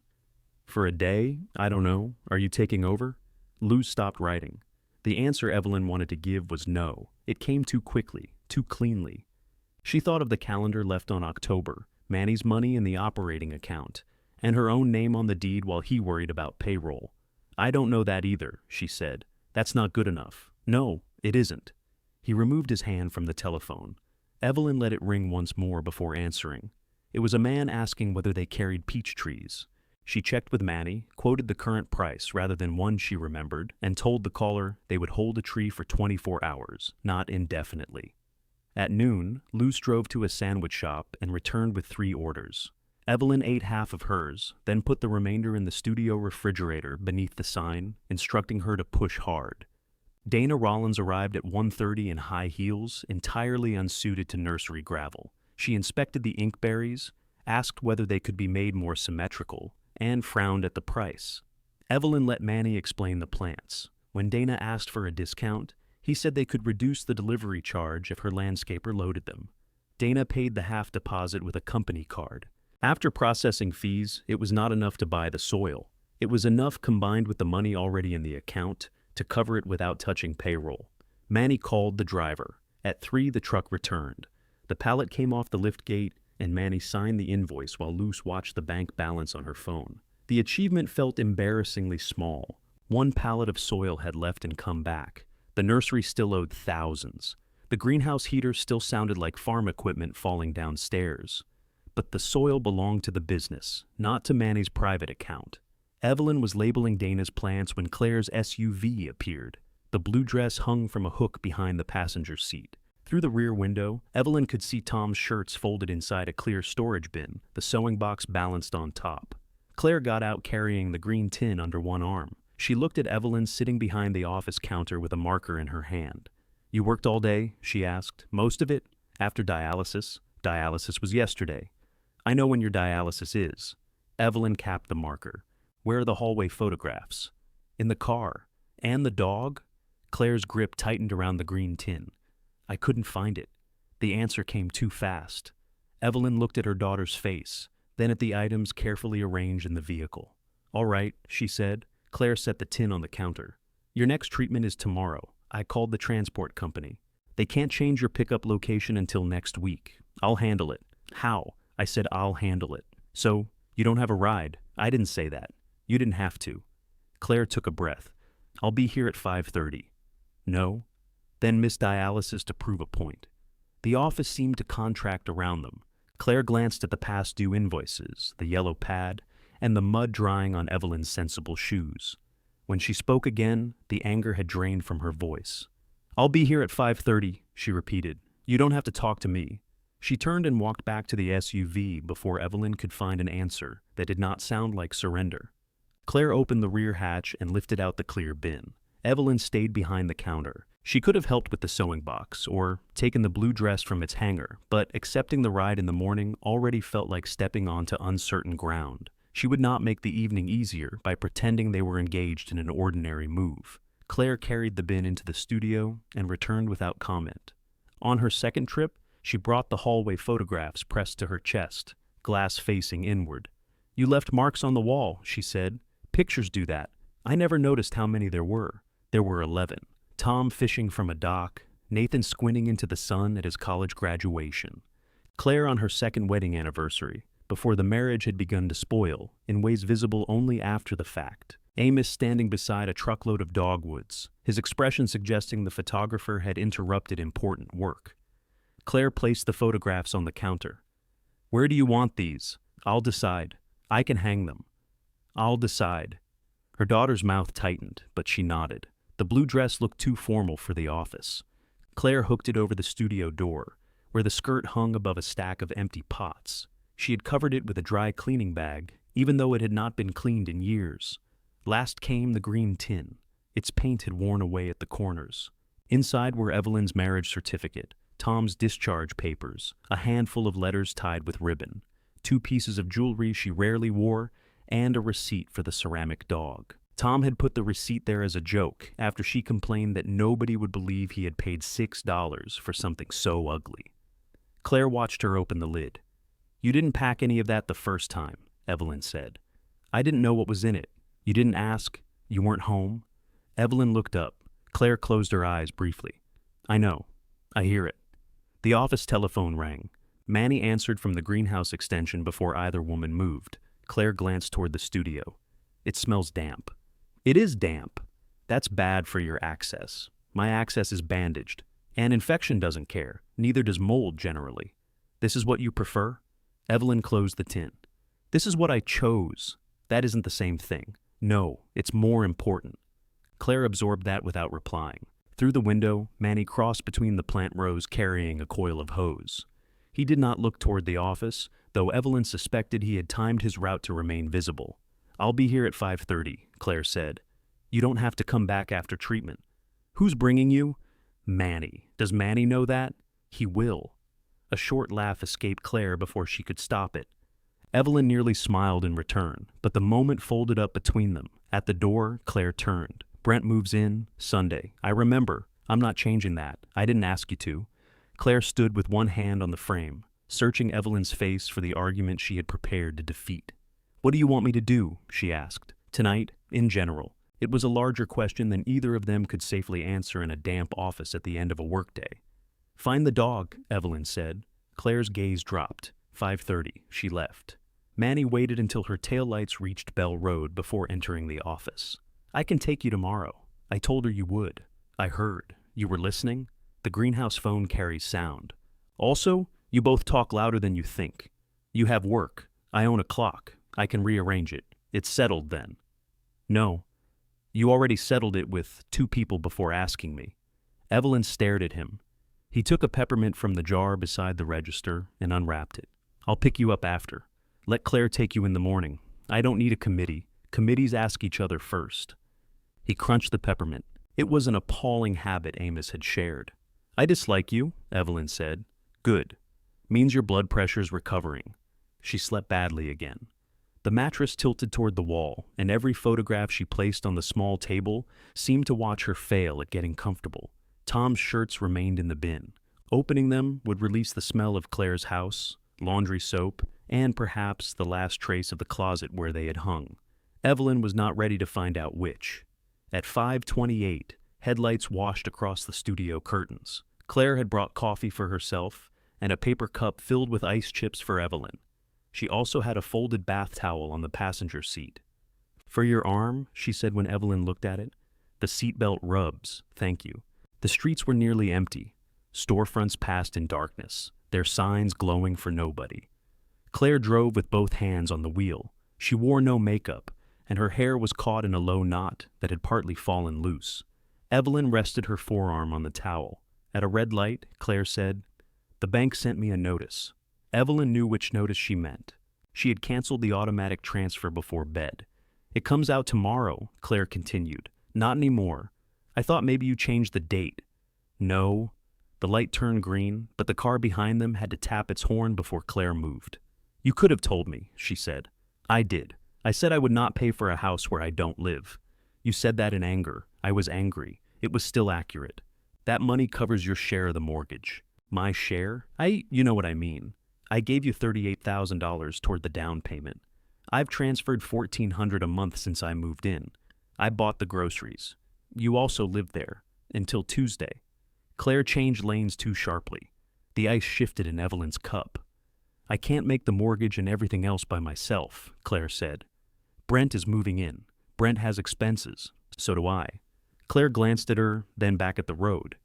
"For a day? I don't know. Are you taking over?" Luz stopped writing. The answer Evelyn wanted to give was no. It came too quickly, too cleanly. She thought of the calendar left on October, Manny's money in the operating account, and her own name on the deed while he worried about payroll. "I don't know that either," she said. "That's not good enough." "No, it isn't." He removed his hand from the telephone. Evelyn let it ring once more before answering. It was a man asking whether they carried peach trees. She checked with Manny, quoted the current price rather than one she remembered, and told the caller they would hold a tree for 24 hours, not indefinitely. At noon, Luz drove to a sandwich shop and returned with 3 orders. Evelyn ate half of hers, then put the remainder in the studio refrigerator beneath the sign, instructing her to push hard. Dana Rollins arrived at 1:30 in high heels, entirely unsuited to nursery gravel. She inspected the inkberries, asked whether they could be made more symmetrical, and frowned at the price. Evelyn let Manny explain the plants. When Dana asked for a discount, he said they could reduce the delivery charge if her landscaper loaded them. Dana paid the half deposit with a company card. After processing fees, it was not enough to buy the soil. It was enough combined with the money already in the account to cover it without touching payroll. Manny called the driver. At 3, the truck returned. The pallet came off the lift gate, and Manny signed the invoice while Luce watched the bank balance on her phone. The achievement felt embarrassingly small. One pallet of soil had left and come back. The nursery still owed thousands. The greenhouse heater still sounded like farm equipment falling downstairs. But the soil belonged to the business, not to Manny's private account. Evelyn was labeling Dana's plants when Claire's SUV appeared. The blue dress hung from a hook behind the passenger seat. Through the rear window, Evelyn could see Tom's shirts folded inside a clear storage bin, the sewing box balanced on top. Claire got out carrying the green tin under one arm. She looked at Evelyn sitting behind the office counter with a marker in her hand. "You worked all day?" she asked. "Most of it? After dialysis?" "Dialysis was yesterday." "I know when your dialysis is." Evelyn capped the marker. "Where are the hallway photographs?" "In the car." "And the dog?" Claire's grip tightened around the green tin. "I couldn't find it." The answer came too fast. Evelyn looked at her daughter's face, then at the items carefully arranged in the vehicle. "All right," she said. Claire set the tin on the counter. "Your next treatment is tomorrow. I called the transport company. They can't change your pickup location until next week. I'll handle it." "How?" I said I'll handle it. "So, you don't have a ride?" "I didn't say that. You didn't have to." Claire took a breath. "I'll be here at 5:30. "No?" "Then miss dialysis to prove a point." The office seemed to contract around them. Claire glanced at the past due invoices, the yellow pad, and the mud drying on Evelyn's sensible shoes. When she spoke again, the anger had drained from her voice. "I'll be here at 5:30, she repeated. "You don't have to talk to me." She turned and walked back to the SUV before Evelyn could find an answer that did not sound like surrender. Claire opened the rear hatch and lifted out the clear bin. Evelyn stayed behind the counter. She could have helped with the sewing box or taken the blue dress from its hanger, but accepting the ride in the morning already felt like stepping onto uncertain ground. She would not make the evening easier by pretending they were engaged in an ordinary move. Claire carried the bin into the studio and returned without comment. On her second trip, she brought the hallway photographs pressed to her chest, glass facing inward. "You left marks on the wall," she said. "Pictures do that. I never noticed how many there were." There were 11. Tom fishing from a dock, Nathan squinting into the sun at his college graduation, Claire on her second wedding anniversary, before the marriage had begun to spoil, in ways visible only after the fact. Amos standing beside a truckload of dogwoods, his expression suggesting the photographer had interrupted important work. Claire placed the photographs on the counter. "Where do you want these?" "I'll decide. I can hang them." "I'll decide." Her daughter's mouth tightened, but she nodded. The blue dress looked too formal for the office. Claire hooked it over the studio door, where the skirt hung above a stack of empty pots. She had covered it with a dry cleaning bag, even though it had not been cleaned in years. Last came the green tin. Its paint had worn away at the corners. Inside were Evelyn's marriage certificate, Tom's discharge papers, a handful of letters tied with ribbon, 2 pieces of jewelry she rarely wore, and a receipt for the ceramic dog. Tom had put the receipt there as a joke after she complained that nobody would believe he had paid $6 for something so ugly. Claire watched her open the lid. "You didn't pack any of that the first time," Evelyn said. "I didn't know what was in it. You didn't ask. You weren't home." Evelyn looked up. Claire closed her eyes briefly. "I know. I hear it." The office telephone rang. Manny answered from the greenhouse extension before either woman moved. Claire glanced toward the studio. "It smells damp." "It is damp. That's bad for your access. My access is bandaged. An infection doesn't care. Neither does mold generally. This is what you prefer?" Evelyn closed the tin. "This is what I chose. That isn't the same thing. No, it's more important." Claire absorbed that without replying. Through the window, Manny crossed between the plant rows carrying a coil of hose. He did not look toward the office, though Evelyn suspected he had timed his route to remain visible. "I'll be here at 5:30, Claire said. "You don't have to come back after treatment." "Who's bringing you?" "Manny. Does Manny know that?" "He will." A short laugh escaped Claire before she could stop it. Evelyn nearly smiled in return, but the moment folded up between them. At the door, Claire turned. "Brent moves in Sunday. I remember. I'm not changing that. I didn't ask you to." Claire stood with one hand on the frame, searching Evelyn's face for the argument she had prepared to defeat. "What do you want me to do?" she asked. "Tonight, in general." It was a larger question than either of them could safely answer in a damp office at the end of a workday. "Find the dog," Evelyn said. Claire's gaze dropped. 5:30, she left. Manny waited until her taillights reached Bell Road before entering the office. I can take you tomorrow. I told her you would. I heard. You were listening? The greenhouse phone carries sound. Also, you both talk louder than you think. You have work. I own a clock. I can rearrange it. It's settled then. No. You already settled it with 2 people before asking me. Evelyn stared at him. He took a peppermint from the jar beside the register and unwrapped it. I'll pick you up after. Let Claire take you in the morning. I don't need a committee. Committees ask each other first. He crunched the peppermint. It was an appalling habit Amos had shared. I dislike you, Evelyn said. Good. Means your blood pressure's recovering. She slept badly again. The mattress tilted toward the wall, and every photograph she placed on the small table seemed to watch her fail at getting comfortable. Tom's shirts remained in the bin. Opening them would release the smell of Claire's house, laundry soap, and perhaps the last trace of the closet where they had hung. Evelyn was not ready to find out which. At 5:28, headlights washed across the studio curtains. Claire had brought coffee for herself and a paper cup filled with ice chips for Evelyn. She also had a folded bath towel on the passenger seat. For your arm, she said when Evelyn looked at it. The seatbelt rubs, thank you. The streets were nearly empty. Storefronts passed in darkness, their signs glowing for nobody. Claire drove with both hands on the wheel. She wore no makeup, and her hair was caught in a low knot that had partly fallen loose. Evelyn rested her forearm on the towel. At a red light, Claire said, "The bank sent me a notice." Evelyn knew which notice she meant. She had canceled the automatic transfer before bed. "It comes out tomorrow," Claire continued. "Not anymore. I thought maybe you changed the date." "No." The light turned green, but the car behind them had to tap its horn before Claire moved. "You could have told me," she said. "I did. I said I would not pay for a house where I don't live. You said that in anger. I was angry. It was still accurate. That money covers your share of the mortgage." "My share? You know what I mean. I gave you $38,000 toward the down payment. I've transferred $1,400 a month since I moved in. I bought the groceries. You also lived there. Until Tuesday." Claire changed lanes too sharply. The ice shifted in Evelyn's cup. "I can't make the mortgage and everything else by myself," Claire said. "Brent is moving in. Brent has expenses. So do I." Claire glanced at her, then back at the road.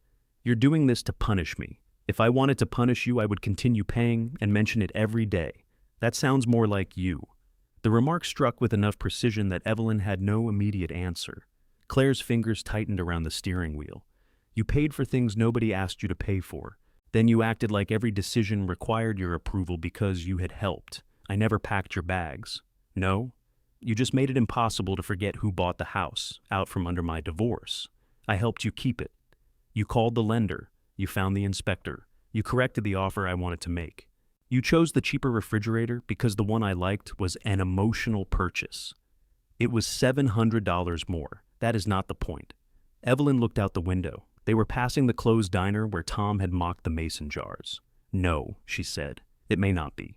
"You're doing this to punish me. If I wanted to punish you, I would continue paying and mention it every day. That sounds more like you." The remark struck with enough precision that Evelyn had no immediate answer. Claire's fingers tightened around the steering wheel. "You paid for things nobody asked you to pay for. Then you acted like every decision required your approval because you had helped. I never packed your bags. No? You just made it impossible to forget who bought the house, out from under my divorce. I helped you keep it. You called the lender. You found the inspector. You corrected the offer I wanted to make. You chose the cheaper refrigerator because the one I liked was an emotional purchase. It was $700 more. That is not the point." Evelyn looked out the window. They were passing the closed diner where Tom had mocked the mason jars. "No," she said. "It may not be."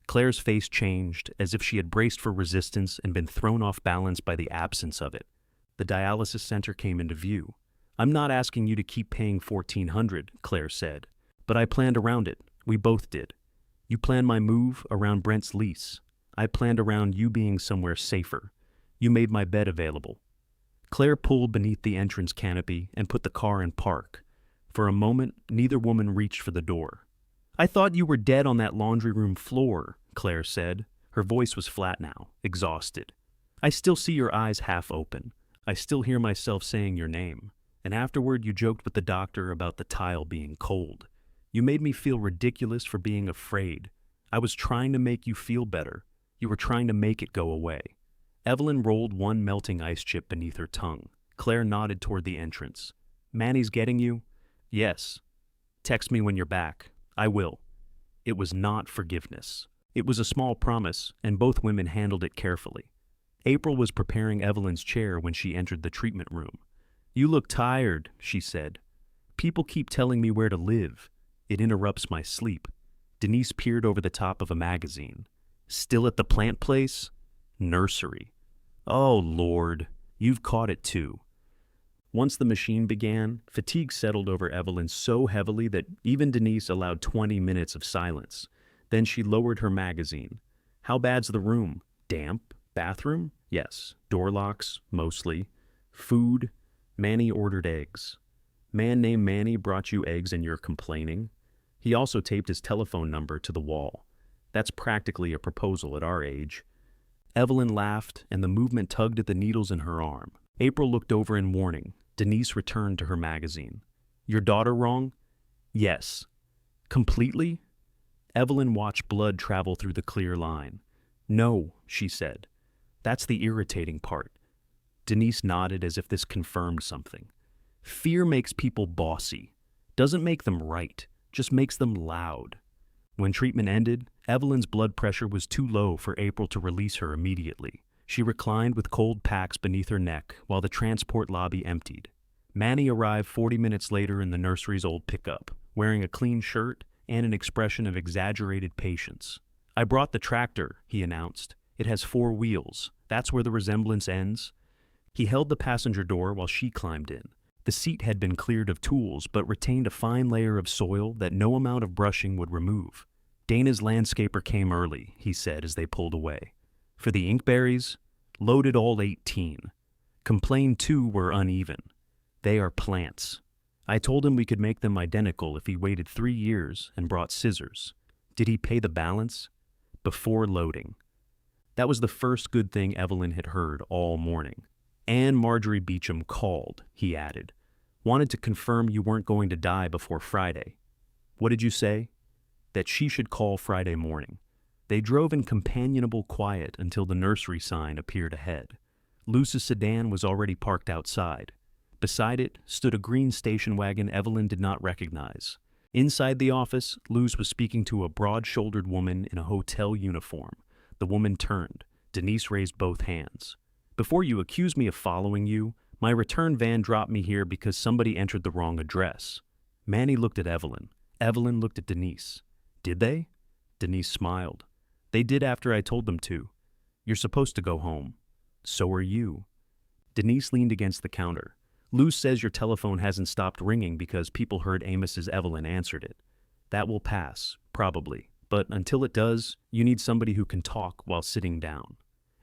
Claire's face changed, as if she had braced for resistance and been thrown off balance by the absence of it. The dialysis center came into view. "I'm not asking you to keep paying $1,400, Claire said. "But I planned around it. We both did. You planned my move around Brent's lease. I planned around you being somewhere safer. You made my bed available." Claire pulled beneath the entrance canopy and put the car in park. For a moment, neither woman reached for the door. "I thought you were dead on that laundry room floor," Claire said. Her voice was flat now, exhausted. "I still see your eyes half open. I still hear myself saying your name. And afterward you joked with the doctor about the tile being cold. You made me feel ridiculous for being afraid. I was trying to make you feel better. You were trying to make it go away." Evelyn rolled one melting ice chip beneath her tongue. Claire nodded toward the entrance. "Manny's getting you?" "Yes." "Text me when you're back." "I will." It was not forgiveness. It was a small promise, and both women handled it carefully. April was preparing Evelyn's chair when she entered the treatment room. "You look tired," she said. "People keep telling me where to live. It interrupts my sleep." Denise peered over the top of a magazine. "Still at the plant place?" "Nursery." "Oh, Lord, you've caught it too." Once the machine began, fatigue settled over Evelyn so heavily that even Denise allowed 20 minutes of silence. Then she lowered her magazine. How bad's the room? Damp? Bathroom? Yes. Door locks? Mostly. Food? Manny ordered eggs. Man named Manny brought you eggs and you're complaining? He also taped his telephone number to the wall. That's practically a proposal at our age. Evelyn laughed, and the movement tugged at the needles in her arm. April looked over in warning. Denise returned to her magazine. Your daughter wrong? Yes. Completely? Evelyn watched blood travel through the clear line. No, she said. That's the irritating part. Denise nodded as if this confirmed something. Fear makes people bossy. Doesn't make them right, just makes them loud. When treatment ended, Evelyn's blood pressure was too low for April to release her immediately. She reclined with cold packs beneath her neck while the transport lobby emptied. Manny arrived 40 minutes later in the nursery's old pickup, wearing a clean shirt and an expression of exaggerated patience. I brought the tractor, he announced. It has 4 wheels. That's where the resemblance ends. He held the passenger door while she climbed in. The seat had been cleared of tools but retained a fine layer of soil that no amount of brushing would remove. Dana's landscaper came early, he said as they pulled away. For the inkberries, loaded all 18. Complained 2 were uneven. They are plants. I told him we could make them identical if he waited 3 years and brought scissors. Did he pay the balance? Before loading. That was the first good thing Evelyn had heard all morning. And Marjorie Beecham called, he added. Wanted to confirm you weren't going to die before Friday. What did you say? That she should call Friday morning. They drove in companionable quiet until the nursery sign appeared ahead. Luce's sedan was already parked outside. Beside it stood a green station wagon Evelyn did not recognize. Inside the office, Luce was speaking to a broad-shouldered woman in a hotel uniform. The woman turned. Denise raised both hands. Before you accuse me of following you, my return van dropped me here because somebody entered the wrong address. Manny looked at Evelyn. Evelyn looked at Denise. Did they? Denise smiled. They did after I told them to. You're supposed to go home. So are you. Denise leaned against the counter. Luce says your telephone hasn't stopped ringing because people heard Amos's Evelyn answered it. That will pass, probably. But until it does, you need somebody who can talk while sitting down.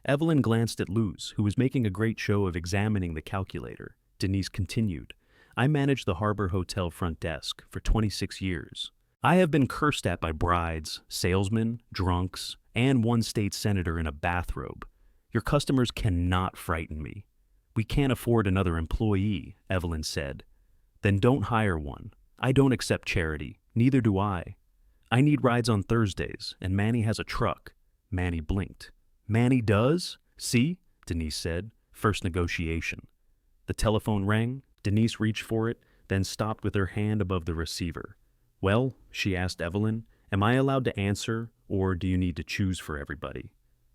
Evelyn glanced at Luce, who was making a great show of examining the calculator. Denise continued. I managed the Harbor Hotel front desk for 26 years. I have been cursed at by brides, salesmen, drunks, and one state senator in a bathrobe. Your customers cannot frighten me. We can't afford another employee, Evelyn said. Then don't hire one. I don't accept charity. Neither do I. I need rides on Thursdays, and Manny has a truck. Manny blinked. Manny does? See? Denise said. First negotiation. The telephone rang. Denise reached for it, then stopped with her hand above the receiver. Well, she asked Evelyn, am I allowed to answer, or do you need to choose for everybody?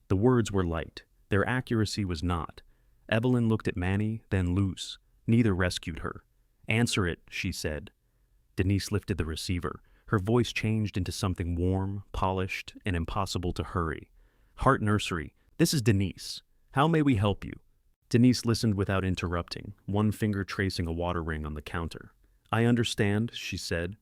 The words were light. Their accuracy was not. Evelyn looked at Manny, then Luce. Neither rescued her. Answer it, she said. Denise lifted the receiver. Her voice changed into something warm, polished, and impossible to hurry. Heart Nursery, this is Denise. How may we help you? Denise listened without interrupting, one finger tracing a water ring on the counter. I understand, she said.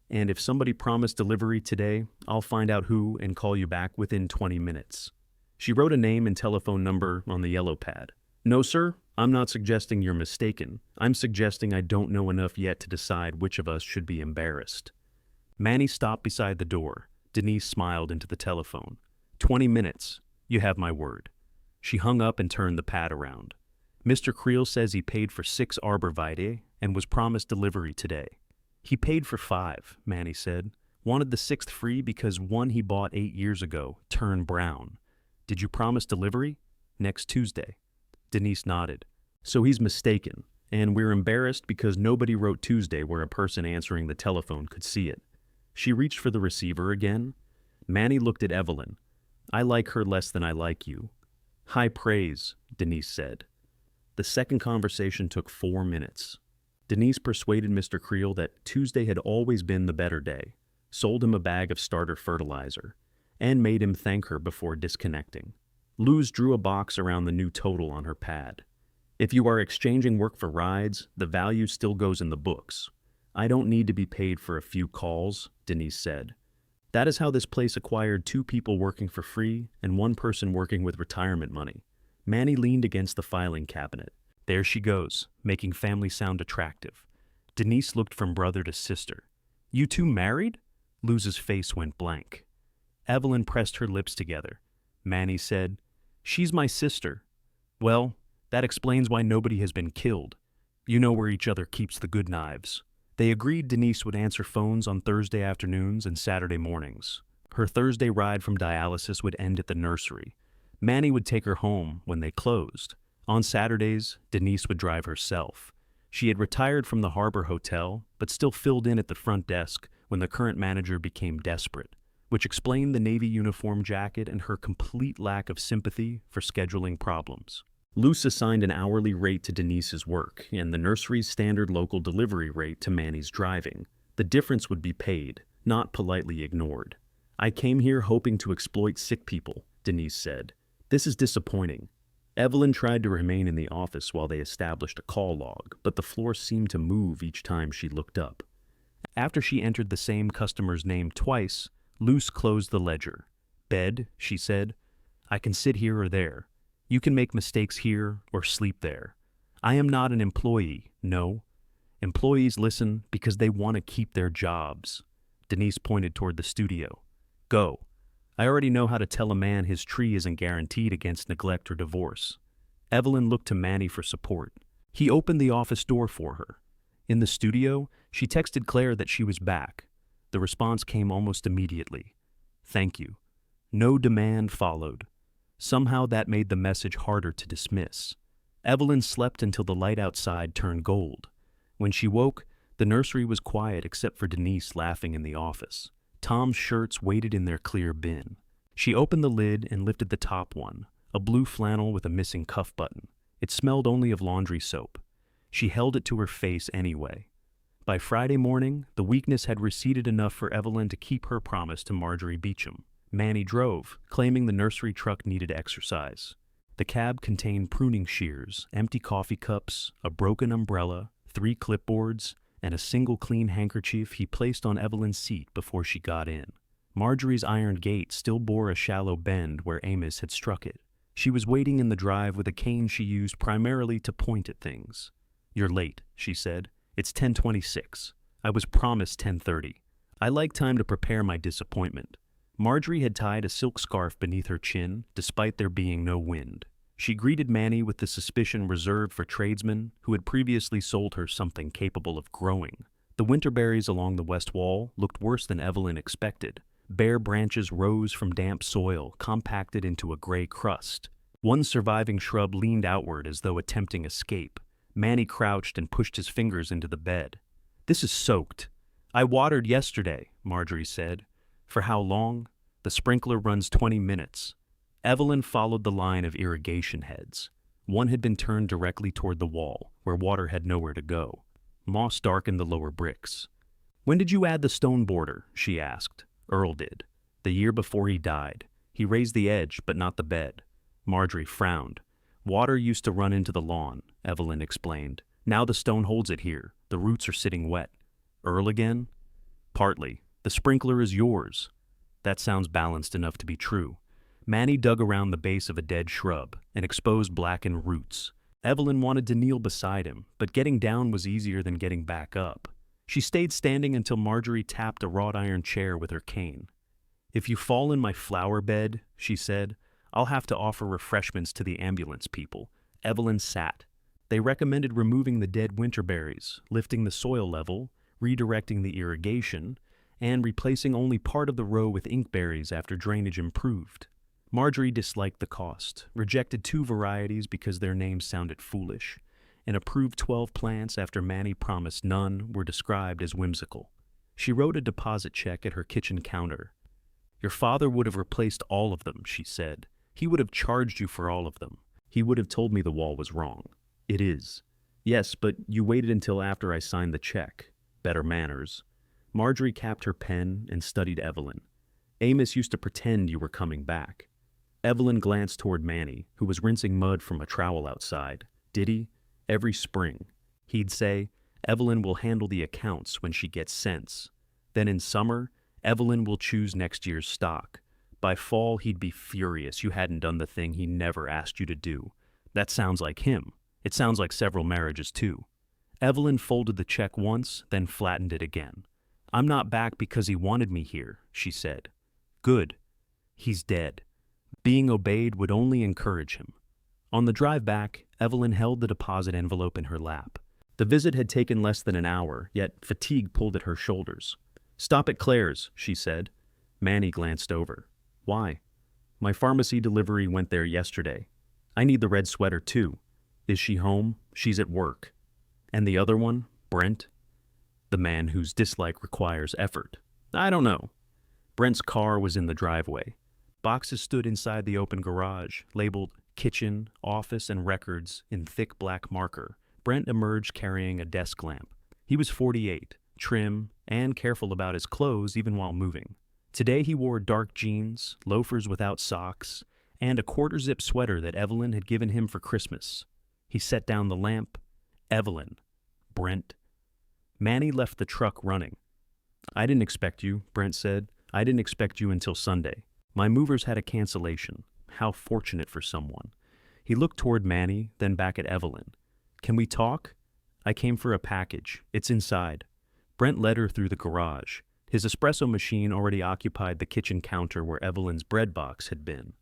And if somebody promised delivery today, I'll find out who and call you back within 20 minutes. She wrote a name and telephone number on the yellow pad. No, sir, I'm not suggesting you're mistaken. I'm suggesting I don't know enough yet to decide which of us should be embarrassed. Manny stopped beside the door. Denise smiled into the telephone. 20 minutes. You have my word. She hung up and turned the pad around. Mr. Creel says he paid for 6 arborvitae and was promised delivery today. He paid for 5, Manny said. Wanted the 6th free because one he bought 8 years ago turned brown. Did you promise delivery? Next Tuesday. Denise nodded. So he's mistaken, and we're embarrassed because nobody wrote Tuesday where a person answering the telephone could see it. She reached for the receiver again. Manny looked at Evelyn. I like her less than I like you. High praise, Denise said. The second conversation took 4 minutes. Denise persuaded Mr. Creel that Tuesday had always been the better day, sold him a bag of starter fertilizer, and made him thank her before disconnecting. Luz drew a box around the new total on her pad. If you are exchanging work for rides, the value still goes in the books. I don't need to be paid for a few calls, Denise said. That is how this place acquired two people working for free and one person working with retirement money. Manny leaned against the filing cabinet. There she goes, making family sound attractive. Denise looked from brother to sister. You two married? Luz's face went blank. Evelyn pressed her lips together. Manny said, She's my sister. Well, that explains why nobody has been killed. You know where each other keeps the good knives. They agreed Denise would answer phones on Thursday afternoons and Saturday mornings. Her Thursday ride from dialysis would end at the nursery. Manny would take her home when they closed. On Saturdays, Denise would drive herself. She had retired from the Harbor Hotel, but still filled in at the front desk when the current manager became desperate, which explained the Navy uniform jacket and her complete lack of sympathy for scheduling problems. Luz assigned an hourly rate to Denise's work and the nursery's standard local delivery rate to Manny's driving. The difference would be paid, not politely ignored. I came here hoping to exploit sick people, Denise said. This is disappointing. Evelyn tried to remain in the office while they established a call log, but the floor seemed to move each time she looked up. After she entered the same customer's name twice, Luz closed the ledger. Bed, she said. I can sit here or there. You can make mistakes here or sleep there. I am not an employee, no. Employees listen because they want to keep their jobs. Denise pointed toward the studio. Go. I already know how to tell a man his tree isn't guaranteed against neglect or divorce. Evelyn looked to Manny for support. He opened the office door for her. In the studio, she texted Claire that she was back. The response came almost immediately. Thank you. No demand followed. Somehow that made the message harder to dismiss. Evelyn slept until the light outside turned gold. When she woke, the nursery was quiet except for Denise laughing in the office. Tom's shirts waited in their clear bin. She opened the lid and lifted the top one, a blue flannel with a missing cuff button. It smelled only of laundry soap. She held it to her face anyway. By Friday morning, the weakness had receded enough for Evelyn to keep her promise to Marjorie Beecham. Manny drove, claiming the nursery truck needed exercise. The cab contained pruning shears, empty coffee cups, a broken umbrella, 3 clipboards, and a single clean handkerchief he placed on Evelyn's seat before she got in. Marjorie's iron gate still bore a shallow bend where Amos had struck it. She was waiting in the drive with a cane she used primarily to point at things. You're late, she said. It's 10:26. I was promised 10:30. I like time to prepare my disappointment. Marjorie had tied a silk scarf beneath her chin, despite there being no wind. She greeted Manny with the suspicion reserved for tradesmen who had previously sold her something capable of growing. The winterberries along the west wall looked worse than Evelyn expected. Bare branches rose from damp soil, compacted into a gray crust. One surviving shrub leaned outward as though attempting escape. Manny crouched and pushed his fingers into the bed. This is soaked. I watered yesterday, Marjorie said. For how long? The sprinkler runs 20 minutes. Evelyn followed the line of irrigation heads. One had been turned directly toward the wall, where water had nowhere to go. Moss darkened the lower bricks. When did you add the stone border? She asked. Earl did. The year before he died. He raised the edge, but not the bed. Marjorie frowned. Water used to run into the lawn, Evelyn explained. Now the stone holds it here. The roots are sitting wet. Earl again? Partly. The sprinkler is yours. That sounds balanced enough to be true. Manny dug around the base of a dead shrub and exposed blackened roots. Evelyn wanted to kneel beside him, but getting down was easier than getting back up. She stayed standing until Marjorie tapped a wrought iron chair with her cane. If you fall in my flower bed, she said, I'll have to offer refreshments to the ambulance people. Evelyn sat. They recommended removing the dead winterberries, lifting the soil level, redirecting the irrigation, and replacing only part of the row with inkberries after drainage improved. Marjorie disliked the cost, rejected 2 varieties because their names sounded foolish, and approved 12 plants after Manny promised none were described as whimsical. She wrote a deposit check at her kitchen counter. Your father would have replaced all of them, she said. He would have charged you for all of them. He would have told me the wall was wrong. It is. Yes, but you waited until after I signed the check. Better manners. Marjorie capped her pen and studied Evelyn. Amos used to pretend you were coming back. Evelyn glanced toward Manny, who was rinsing mud from a trowel outside. Did he? Every spring. He'd say, Evelyn will handle the accounts when she gets sense. Then in summer, Evelyn will choose next year's stock. By fall, he'd be furious you hadn't done the thing he never asked you to do. That sounds like him. It sounds like several marriages, too. Evelyn folded the check once, then flattened it again. I'm not back because he wanted me here, she said. Good. He's dead. Being obeyed would only encourage him. On the drive back, Evelyn held the deposit envelope in her lap. The visit had taken less than an hour, yet fatigue pulled at her shoulders. Stop at Claire's, she said. Manny glanced over. Why? My pharmacy delivery went there yesterday. I need the red sweater too. Is she home? She's at work. And the other one, Brent? The man whose dislike requires effort. I don't know. Brent's car was in the driveway. Boxes stood inside the open garage, labeled kitchen, office, and records in thick black marker. Brent emerged carrying a desk lamp. He was 48, trim, and careful about his clothes even while moving. Today he wore dark jeans, loafers without socks, and a quarter-zip sweater that Evelyn had given him for Christmas. He set down the lamp. Evelyn. Brent. Manny left the truck running. I didn't expect you, Brent said. I didn't expect you until Sunday. My movers had a cancellation. How fortunate for someone. He looked toward Manny, then back at Evelyn. Can we talk? I came for a package. It's inside. Brent led her through the garage. His espresso machine already occupied the kitchen counter where Evelyn's bread box had been.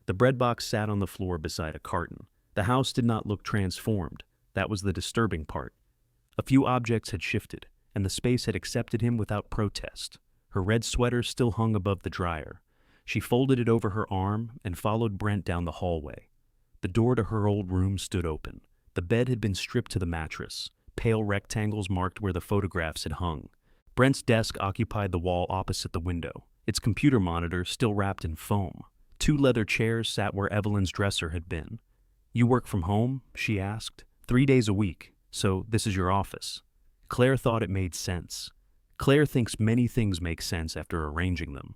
The bread box sat on the floor beside a carton. The house did not look transformed. That was the disturbing part. A few objects had shifted, and the space had accepted him without protest. Her red sweater still hung above the dryer. She folded it over her arm and followed Brent down the hallway. The door to her old room stood open. The bed had been stripped to the mattress. Pale rectangles marked where the photographs had hung. Brent's desk occupied the wall opposite the window, its computer monitor still wrapped in foam. 2 leather chairs sat where Evelyn's dresser had been. You work from home? She asked. 3 days a week, so this is your office. Claire thought it made sense. Claire thinks many things make sense after arranging them.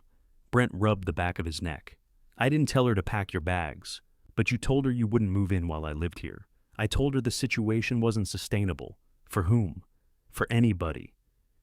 Brent rubbed the back of his neck. I didn't tell her to pack your bags, but you told her you wouldn't move in while I lived here. I told her the situation wasn't sustainable. For whom? For anybody.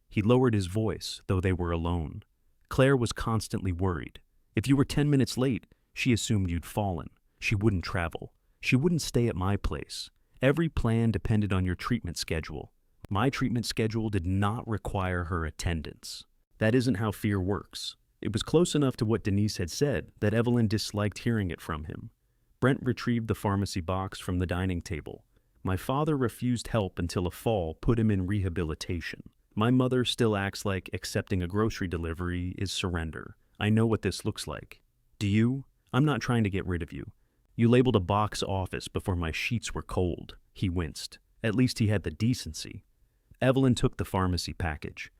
He lowered his voice, though they were alone. Claire was constantly worried. If you were 10 minutes late, she assumed you'd fallen. She wouldn't travel. She wouldn't stay at my place. Every plan depended on your treatment schedule. My treatment schedule did not require her attendance. That isn't how fear works. It was close enough to what Denise had said that Evelyn disliked hearing it from him. Brent retrieved the pharmacy box from the dining table. My father refused help until a fall put him in rehabilitation. My mother still acts like accepting a grocery delivery is surrender. I know what this looks like. Do you? I'm not trying to get rid of you. You labeled a box office before my sheets were cold. He winced. At least he had the decency. Evelyn took the pharmacy package.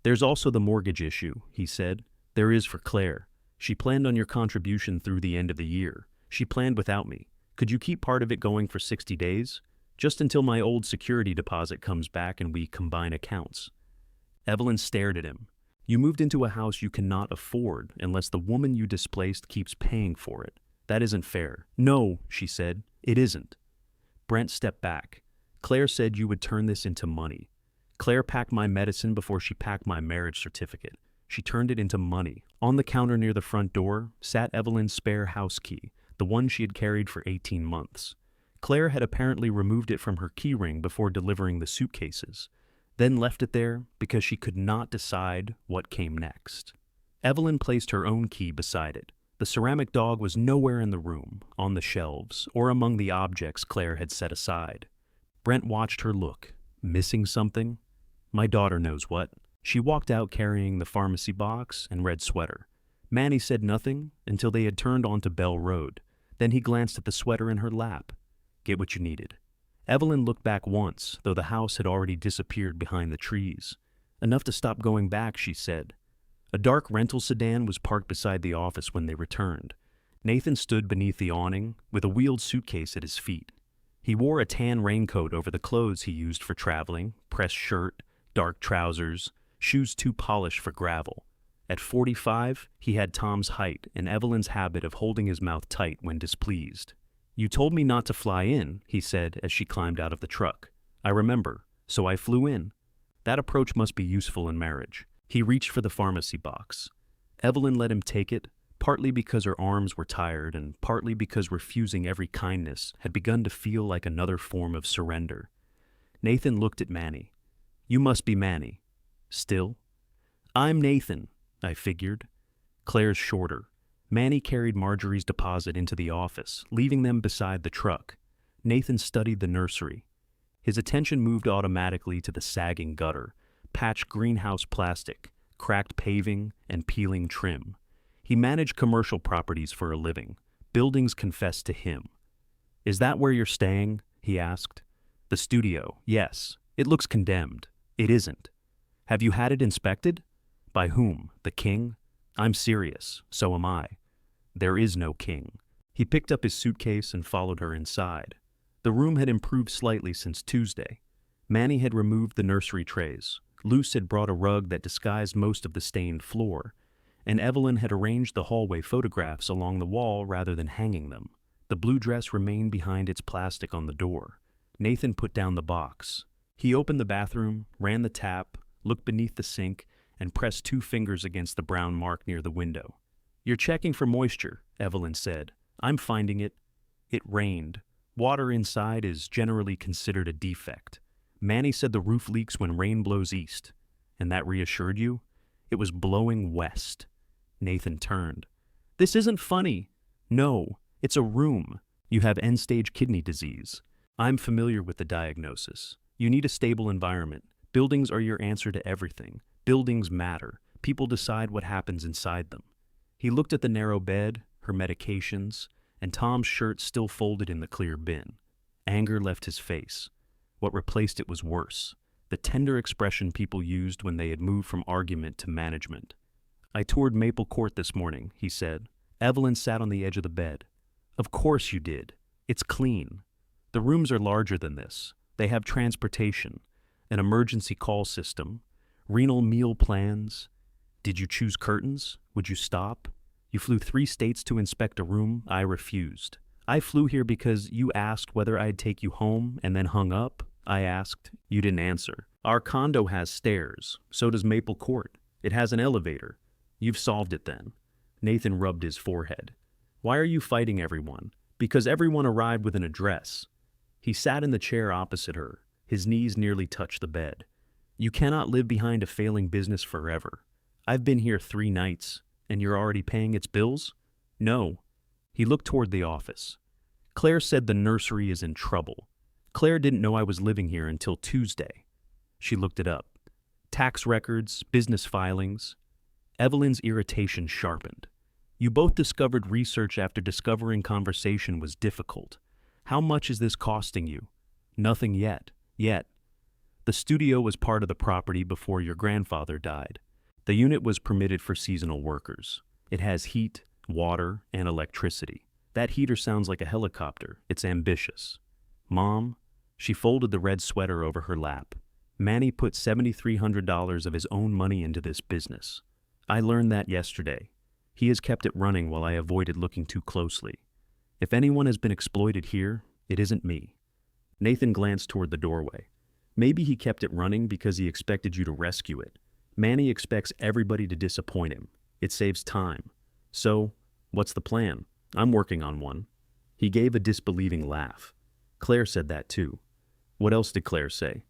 There's also the mortgage issue, he said. There is for Claire. She planned on your contribution through the end of the year. She planned without me. Could you keep part of it going for 60 days? Just until my old security deposit comes back and we combine accounts. Evelyn stared at him. You moved into a house you cannot afford unless the woman you displaced keeps paying for it. That isn't fair. No, she said. It isn't. Brent stepped back. Claire said you would turn this into money. Claire packed my medicine before she packed my marriage certificate. She turned it into money. On the counter near the front door sat Evelyn's spare house key, the one she had carried for 18 months. Claire had apparently removed it from her keyring before delivering the suitcases, then left it there because she could not decide what came next. Evelyn placed her own key beside it. The ceramic dog was nowhere in the room, on the shelves, or among the objects Claire had set aside. Brent watched her look. Missing something? My daughter knows what. She walked out carrying the pharmacy box and red sweater. Manny said nothing until they had turned onto Bell Road. Then he glanced at the sweater in her lap. Get what you needed. Evelyn looked back once, though the house had already disappeared behind the trees. Enough to stop going back, she said. A dark rental sedan was parked beside the office when they returned. Nathan stood beneath the awning, with a wheeled suitcase at his feet. He wore a tan raincoat over the clothes he used for traveling, pressed shirt, dark trousers, shoes too polished for gravel. At 45, he had Tom's height and Evelyn's habit of holding his mouth tight when displeased. You told me not to fly in, he said as she climbed out of the truck. I remember, so I flew in. That approach must be useful in marriage. He reached for the pharmacy box. Evelyn let him take it, partly because her arms were tired and partly because refusing every kindness had begun to feel like another form of surrender. Nathan looked at Manny. You must be Manny. Still? I'm Nathan, I figured. Claire's shorter. Manny carried Marjorie's deposit into the office, leaving them beside the truck. Nathan studied the nursery. His attention moved automatically to the sagging gutter, patched greenhouse plastic, cracked paving, and peeling trim. He managed commercial properties for a living. Buildings confessed to him. Is that where you're staying? He asked. The studio, yes. It looks condemned. It isn't. Have you had it inspected? By whom? The king? I'm serious. So am I. There is no king. He picked up his suitcase and followed her inside. The room had improved slightly since Tuesday. Manny had removed the nursery trays. Luce had brought a rug that disguised most of the stained floor, and Evelyn had arranged the hallway photographs along the wall rather than hanging them. The blue dress remained behind its plastic on the door. Nathan put down the box. He opened the bathroom, ran the tap, looked beneath the sink, and pressed 2 fingers against the brown mark near the window. You're checking for moisture, Evelyn said. I'm finding it. It rained. Water inside is generally considered a defect. Manny said the roof leaks when rain blows east. And that reassured you? It was blowing west. Nathan turned. This isn't funny. No, it's a room. You have end-stage kidney disease. I'm familiar with the diagnosis. You need a stable environment. Buildings are your answer to everything. Buildings matter. People decide what happens inside them. He looked at the narrow bed, her medications, and Tom's shirt still folded in the clear bin. Anger left his face. What replaced it was worse. The tender expression people used when they had moved from argument to management. I toured Maple Court this morning, he said. Evelyn sat on the edge of the bed. Of course you did. It's clean. The rooms are larger than this. They have transportation, an emergency call system, renal meal plans. Did you choose curtains? Would you stop? You flew 3 states to inspect a room. I refused. I flew here because you asked whether I'd take you home and then hung up. I asked. You didn't answer. Our condo has stairs. So does Maple Court. It has an elevator. You've solved it then. Nathan rubbed his forehead. Why are you fighting everyone? Because everyone arrived with an address. He sat in the chair opposite her. His knees nearly touched the bed. You cannot live behind a failing business forever. I've been here 3 nights, and you're already paying its bills? No. He looked toward the office. Claire said the nursery is in trouble. Claire didn't know I was living here until Tuesday. She looked it up. Tax records, business filings. Evelyn's irritation sharpened. You both discovered research after discovering conversation was difficult. How much is this costing you? Nothing yet. Yet. The studio was part of the property before your grandfather died. The unit was permitted for seasonal workers. It has heat, water, and electricity. That heater sounds like a helicopter. It's ambitious. Mom, she folded the red sweater over her lap. Manny put $7,300 of his own money into this business. I learned that yesterday. He has kept it running while I avoided looking too closely. If anyone has been exploited here, it isn't me. Nathan glanced toward the doorway. Maybe he kept it running because he expected you to rescue it. Manny expects everybody to disappoint him. It saves time. So, what's the plan? I'm working on one. He gave a disbelieving laugh. Claire said that too. What else did Claire say?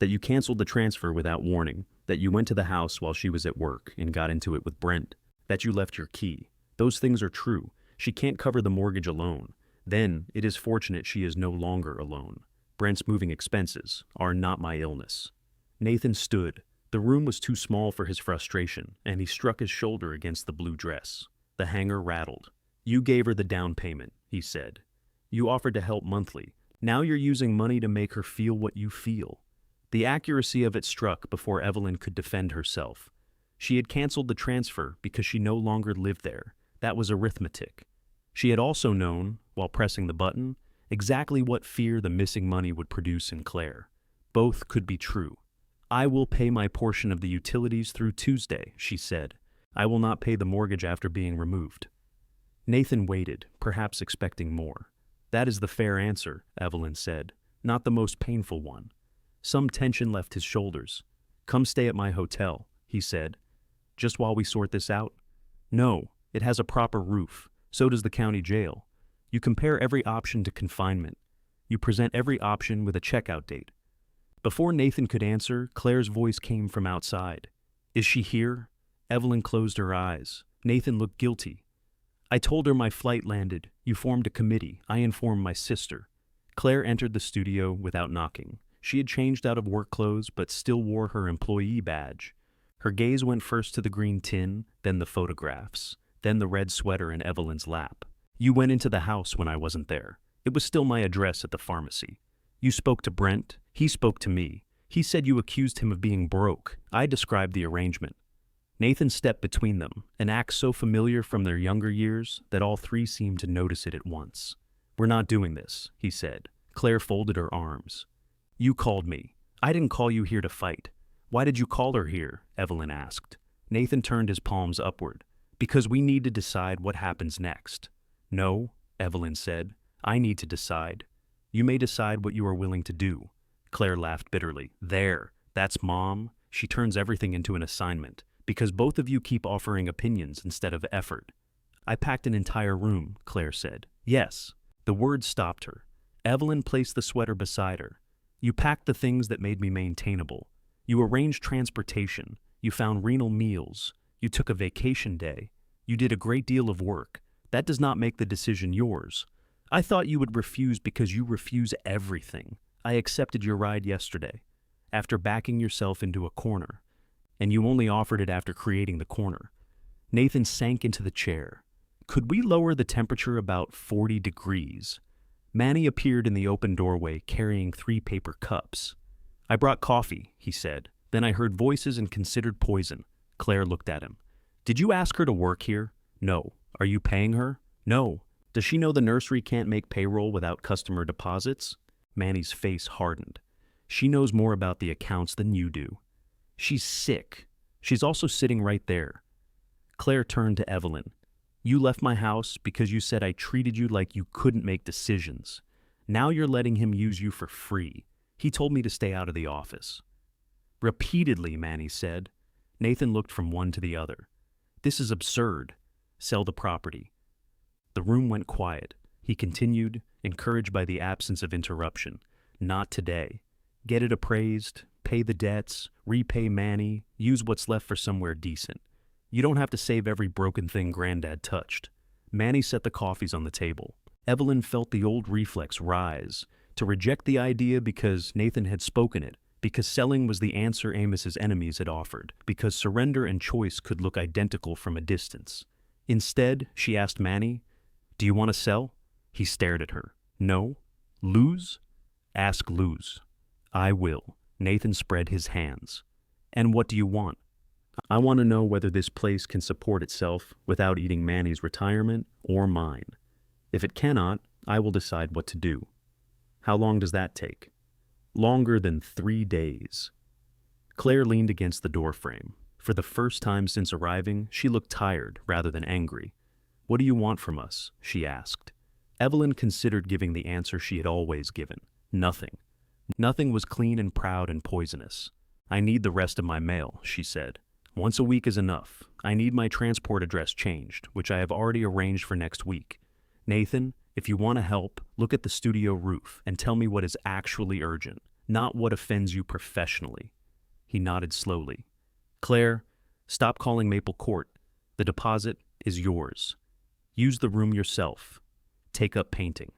That you canceled the transfer without warning, that you went to the house while she was at work and got into it with Brent, that you left your key. Those things are true. She can't cover the mortgage alone. Then, it is fortunate she is no longer alone. Brent's moving expenses are not my illness. Nathan stood. The room was too small for his frustration, and he struck his shoulder against the blue dress. The hanger rattled. You gave her the down payment, he said. You offered to help monthly. Now you're using money to make her feel what you feel. The accuracy of it struck before Evelyn could defend herself. She had canceled the transfer because she no longer lived there. That was arithmetic. She had also known, while pressing the button, exactly what fear the missing money would produce in Claire. Both could be true. I will pay my portion of the utilities through Tuesday, she said. I will not pay the mortgage after being removed. Nathan waited, perhaps expecting more. That is the fair answer, Evelyn said, not the most painful one. Some tension left his shoulders. Come stay at my hotel, he said. Just while we sort this out? No, it has a proper roof. So does the county jail. You compare every option to confinement. You present every option with a checkout date. Before Nathan could answer, Claire's voice came from outside. Is she here? Evelyn closed her eyes. Nathan looked guilty. I told her my flight landed. You formed a committee. I informed my sister. Claire entered the studio without knocking. She had changed out of work clothes, but still wore her employee badge. Her gaze went first to the green tin, then the photographs, then the red sweater in Evelyn's lap. You went into the house when I wasn't there. It was still my address at the pharmacy. You spoke to Brent. He spoke to me. He said you accused him of being broke. I described the arrangement. Nathan stepped between them, an act so familiar from their younger years that all three seemed to notice it at once. We're not doing this, he said. Claire folded her arms. You called me. I didn't call you here to fight. Why did you call her here? Evelyn asked. Nathan turned his palms upward. Because we need to decide what happens next. No, Evelyn said. I need to decide. You may decide what you are willing to do. Claire laughed bitterly. There, that's Mom. She turns everything into an assignment. Because both of you keep offering opinions instead of effort. I packed an entire room, Claire said. Yes. The words stopped her. Evelyn placed the sweater beside her. You packed the things that made me maintainable. You arranged transportation. You found renal meals. You took a vacation day. You did a great deal of work. That does not make the decision yours. I thought you would refuse because you refuse everything. I accepted your ride yesterday, after backing yourself into a corner, and you only offered it after creating the corner. Nathan sank into the chair. Could we lower the temperature about 40 degrees? Manny appeared in the open doorway carrying 3 paper cups. I brought coffee, he said. Then I heard voices and considered poison. Claire looked at him. Did you ask her to work here? No. Are you paying her? No. Does she know the nursery can't make payroll without customer deposits? Manny's face hardened. She knows more about the accounts than you do. She's sick. She's also sitting right there. Claire turned to Evelyn. You left my house because you said I treated you like you couldn't make decisions. Now you're letting him use you for free. He told me to stay out of the office. Repeatedly, Manny said. Nathan looked from one to the other. This is absurd. Sell the property. The room went quiet. He continued, encouraged by the absence of interruption. Not today. Get it appraised, pay the debts, repay Manny, use what's left for somewhere decent. You don't have to save every broken thing Granddad touched. Manny set the coffees on the table. Evelyn felt the old reflex rise, to reject the idea because Nathan had spoken it, because selling was the answer Amos's enemies had offered, because surrender and choice could look identical from a distance. Instead, she asked Manny, do you want to sell? He stared at her. No? Lose? Ask lose. I will. Nathan spread his hands. And what do you want? I want to know whether this place can support itself without eating Manny's retirement or mine. If it cannot, I will decide what to do. How long does that take? Longer than 3 days. Claire leaned against the doorframe. For the first time since arriving, she looked tired rather than angry. What do you want from us? She asked. Evelyn considered giving the answer she had always given. Nothing. Nothing was clean and proud and poisonous. I need the rest of my mail, she said. Once a week is enough. I need my transport address changed, which I have already arranged for next week. Nathan, if you want to help, look at the studio roof and tell me what is actually urgent, not what offends you professionally. He nodded slowly. Claire, stop calling Maple Court. The deposit is yours. Use the room yourself. Take up painting.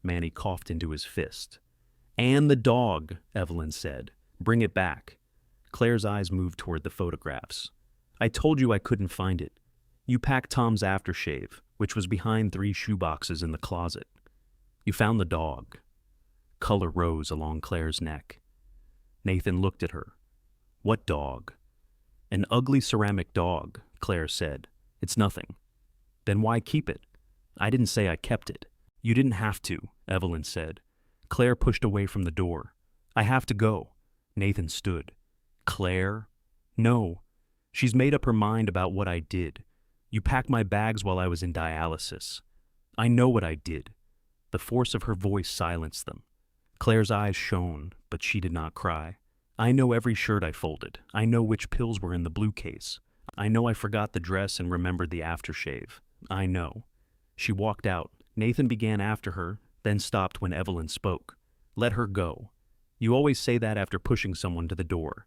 Manny coughed into his fist. And the dog, Evelyn said. Bring it back. Claire's eyes moved toward the photographs. I told you I couldn't find it. You packed Tom's aftershave, which was behind 3 shoeboxes in the closet. You found the dog. Color rose along Claire's neck. Nathan looked at her. What dog? An ugly ceramic dog, Claire said. It's nothing. Then why keep it? I didn't say I kept it. You didn't have to, Evelyn said. Claire pushed away from the door. I have to go. Nathan stood. Claire? No. She's made up her mind about what I did. You packed my bags while I was in dialysis. I know what I did. The force of her voice silenced them. Claire's eyes shone, but she did not cry. I know every shirt I folded. I know which pills were in the blue case. I know I forgot the dress and remembered the aftershave. I know. She walked out. Nathan began after her, then stopped when Evelyn spoke. Let her go. You always say that after pushing someone to the door.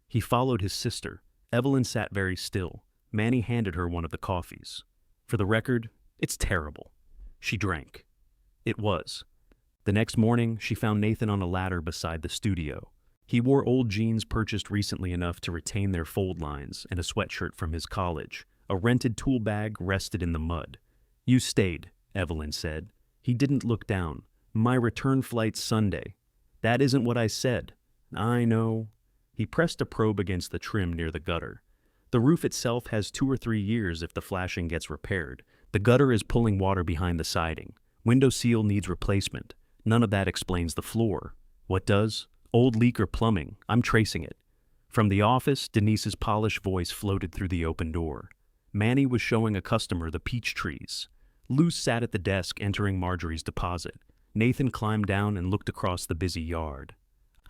He followed his sister. Evelyn sat very still. Manny handed her one of the coffees. For the record, it's terrible. She drank. It was. The next morning, she found Nathan on a ladder beside the studio. He wore old jeans purchased recently enough to retain their fold lines and a sweatshirt from his college. A rented tool bag rested in the mud. You stayed, Evelyn said. He didn't look down. My return flight's Sunday. That isn't what I said. I know. He pressed a probe against the trim near the gutter. The roof itself has 2 or 3 years if the flashing gets repaired. The gutter is pulling water behind the siding. Window seal needs replacement. None of that explains the floor. What does? Old leak or plumbing. I'm tracing it. From the office, Denise's polished voice floated through the open door. Manny was showing a customer the peach trees. Luce sat at the desk entering Marjorie's deposit. Nathan climbed down and looked across the busy yard.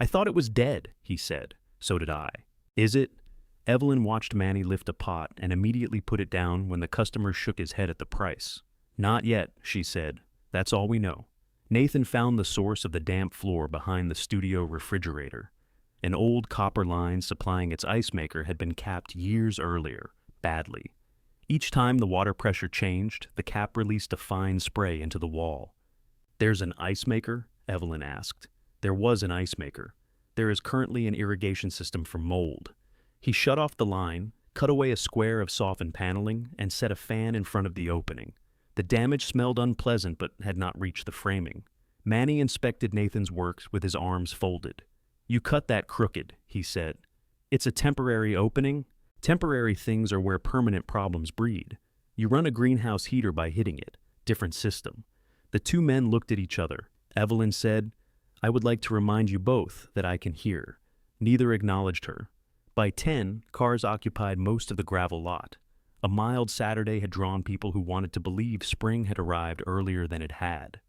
I thought it was dead, he said. So did I. Is it? Evelyn watched Manny lift a pot and immediately put it down when the customer shook his head at the price. Not yet, she said. That's all we know. Nathan found the source of the damp floor behind the studio refrigerator. An old copper line supplying its ice maker had been capped years earlier, badly. Each time the water pressure changed, the cap released a fine spray into the wall. There's an ice maker? Evelyn asked. There was an ice maker. There is currently an irrigation system for mold. He shut off the line, cut away a square of softened paneling, and set a fan in front of the opening. The damage smelled unpleasant but had not reached the framing. Manny inspected Nathan's work with his arms folded. You cut that crooked, he said. It's a temporary opening? Temporary things are where permanent problems breed. You run a greenhouse heater by hitting it. Different system. The two men looked at each other. Evelyn said, I would like to remind you both that I can hear. Neither acknowledged her. By 10, cars occupied most of the gravel lot. A mild Saturday had drawn people who wanted to believe spring had arrived earlier than it had.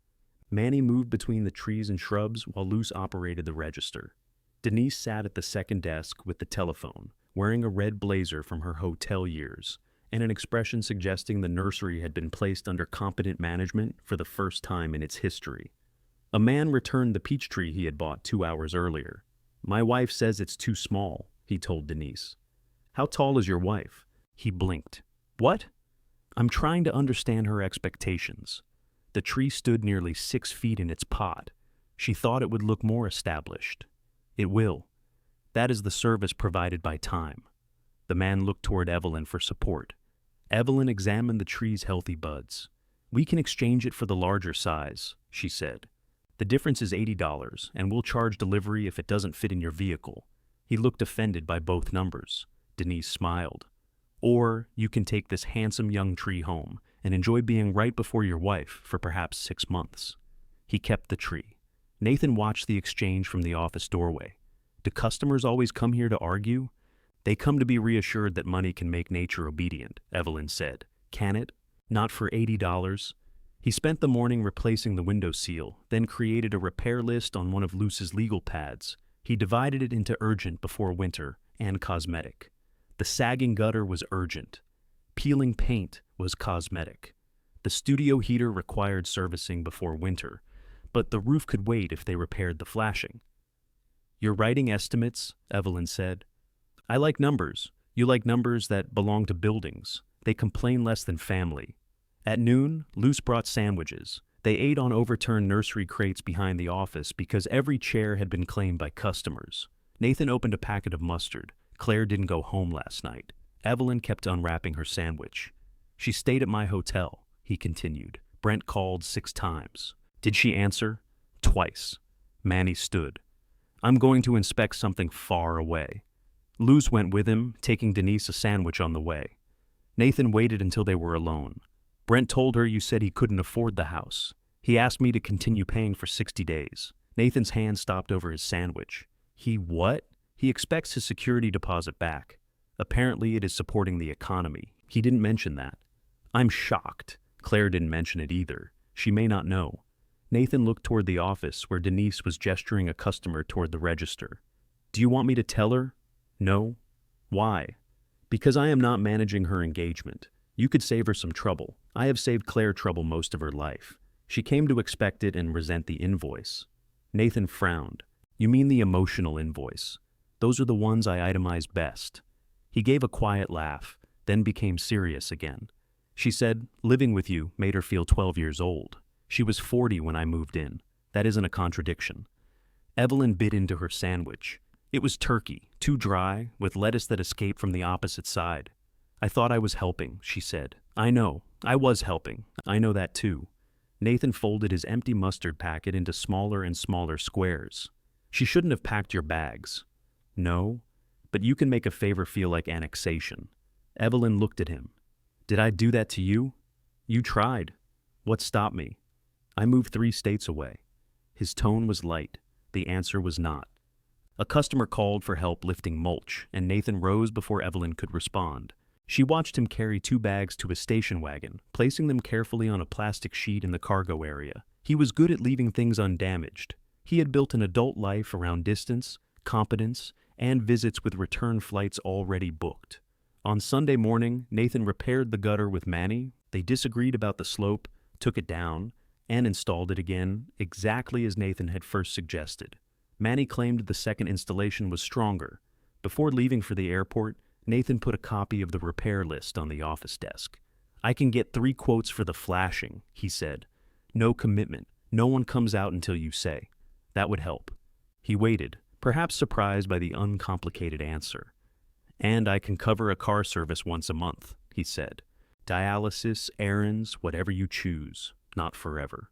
Manny moved between the trees and shrubs while Luce operated the register. Denise sat at the second desk with the telephone, wearing a red blazer from her hotel years, and an expression suggesting the nursery had been placed under competent management for the first time in its history. A man returned the peach tree he had bought 2 hours earlier. My wife says it's too small, he told Denise. How tall is your wife? He blinked. What? I'm trying to understand her expectations. The tree stood nearly 6 feet in its pot. She thought it would look more established. It will. That is the service provided by time. The man looked toward Evelyn for support. Evelyn examined the tree's healthy buds. We can exchange it for the larger size, she said. The difference is $80, and we'll charge delivery if it doesn't fit in your vehicle. He looked offended by both numbers. Denise smiled. Or you can take this handsome young tree home and enjoy being right before your wife for perhaps 6 months. He kept the tree. Nathan watched the exchange from the office doorway. Do customers always come here to argue? They come to be reassured that money can make nature obedient, Evelyn said. Can it? Not for $80. He spent the morning replacing the window seal, then created a repair list on one of Luce's legal pads. He divided it into urgent before winter and cosmetic. The sagging gutter was urgent. Peeling paint was cosmetic. The studio heater required servicing before winter, but the roof could wait if they repaired the flashing. You're writing estimates, Evelyn said. I like numbers. You like numbers that belong to buildings. They complain less than family. At noon, Luce brought sandwiches. They ate on overturned nursery crates behind the office because every chair had been claimed by customers. Nathan opened a packet of mustard. Claire didn't go home last night. Evelyn kept unwrapping her sandwich. She stayed at my hotel, he continued. Brent called 6 times. Did she answer? Twice. Manny stood. I'm going to inspect something far away. Luce went with him, taking Denise a sandwich on the way. Nathan waited until they were alone. Brent told her you said he couldn't afford the house. He asked me to continue paying for 60 days. Nathan's hand stopped over his sandwich. He what? He expects his security deposit back. Apparently it is supporting the economy. He didn't mention that. I'm shocked. Claire didn't mention it either. She may not know. Nathan looked toward the office where Denise was gesturing a customer toward the register. Do you want me to tell her? No. Why? Because I am not managing her engagement. You could save her some trouble. I have saved Claire trouble most of her life. She came to expect it and resent the invoice. Nathan frowned. You mean the emotional invoice? Those are the ones I itemize best. He gave a quiet laugh, then became serious again. She said, living with you made her feel 12 years old. She was 40 when I moved in. That isn't a contradiction. Evelyn bit into her sandwich. It was turkey, too dry, with lettuce that escaped from the opposite side. I thought I was helping, she said. I know. I was helping. I know that too. Nathan folded his empty mustard packet into smaller and smaller squares. She shouldn't have packed your bags. No, but you can make a favor feel like annexation. Evelyn looked at him. Did I do that to you? You tried. What stopped me? I moved 3 states away. His tone was light. The answer was not. A customer called for help lifting mulch, and Nathan rose before Evelyn could respond. She watched him carry 2 bags to a station wagon, placing them carefully on a plastic sheet in the cargo area. He was good at leaving things undamaged. He had built an adult life around distance, competence, and visits with return flights already booked. On Sunday morning, Nathan repaired the gutter with Manny. They disagreed about the slope, took it down, and installed it again, exactly as Nathan had first suggested. Manny claimed the second installation was stronger. Before leaving for the airport, Nathan put a copy of the repair list on the office desk. I can get 3 quotes for the flashing, he said. No commitment. No one comes out until you say. That would help. He waited, perhaps surprised by the uncomplicated answer. And I can cover a car service once a month, he said. Dialysis, errands, whatever you choose, not forever.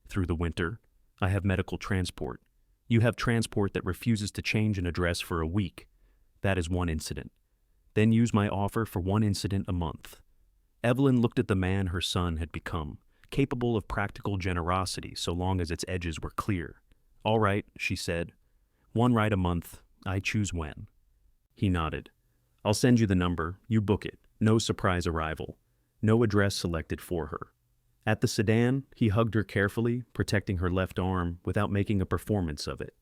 Through the winter, I have medical transport. You have transport that refuses to change an address for a week. That is 1 incident. Then use my offer for 1 incident a month. Evelyn looked at the man her son had become, capable of practical generosity so long as its edges were clear. All right, she said. 1 ride a month. I choose when. He nodded. I'll send you the number. You book it. No surprise arrival. No address selected for her. At the sedan, he hugged her carefully, protecting her left arm without making a performance of it.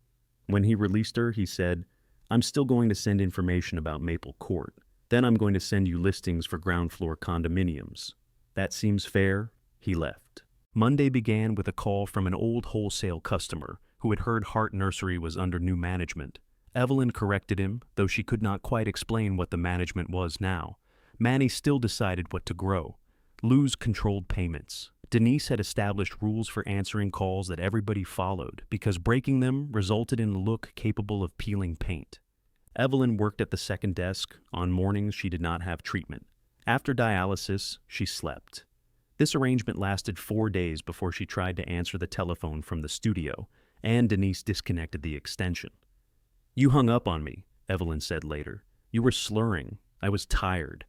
When he released her, he said, I'm still going to send information about Maple Court. Then I'm going to send you listings for ground floor condominiums. That seems fair. He left. Monday began with a call from an old wholesale customer who had heard Hart Nursery was under new management. Evelyn corrected him, though she could not quite explain what the management was now. Manny still decided what to grow. Lou's controlled payments. Denise had established rules for answering calls that everybody followed because breaking them resulted in a look capable of peeling paint. Evelyn worked at the second desk. On mornings she did not have treatment. After dialysis, she slept. This arrangement lasted 4 days before she tried to answer the telephone from the studio, and Denise disconnected the extension. You hung up on me, Evelyn said later. You were slurring. I was tired.